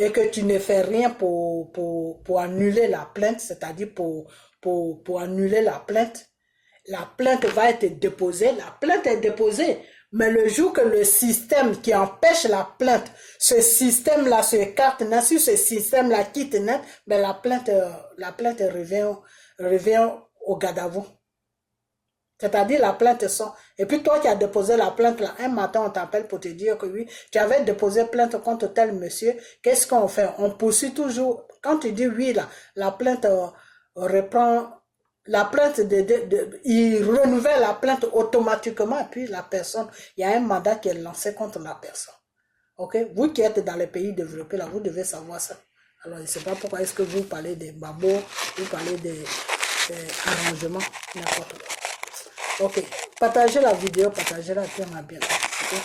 et que tu ne fais rien pour annuler la plainte, c'est-à-dire pour annuler la plainte va être déposée, la plainte est déposée, mais le jour que le système qui empêche la plainte, ce système-là se écarte, si ce système-là quitte net, ben la plainte revient au Gadavou. C'est-à-dire la plainte sort. Et puis toi qui as déposé la plainte là, un matin on t'appelle pour te dire que oui, tu avais déposé plainte contre tel monsieur. Qu'est-ce qu'on fait? On poursuit toujours. Quand tu dis oui là, la plainte reprend, la plainte il renouvelle la plainte automatiquement et puis la personne, il y a un mandat qui est lancé contre la personne. Ok? Vous qui êtes dans les pays développés là, vous devez savoir ça. Alors je ne sais pas pourquoi est-ce que vous parlez des babos, vous parlez des arrangements, n'importe quoi. Ok, partagez la vidéo, partagez-la, puis on a bien. Okay?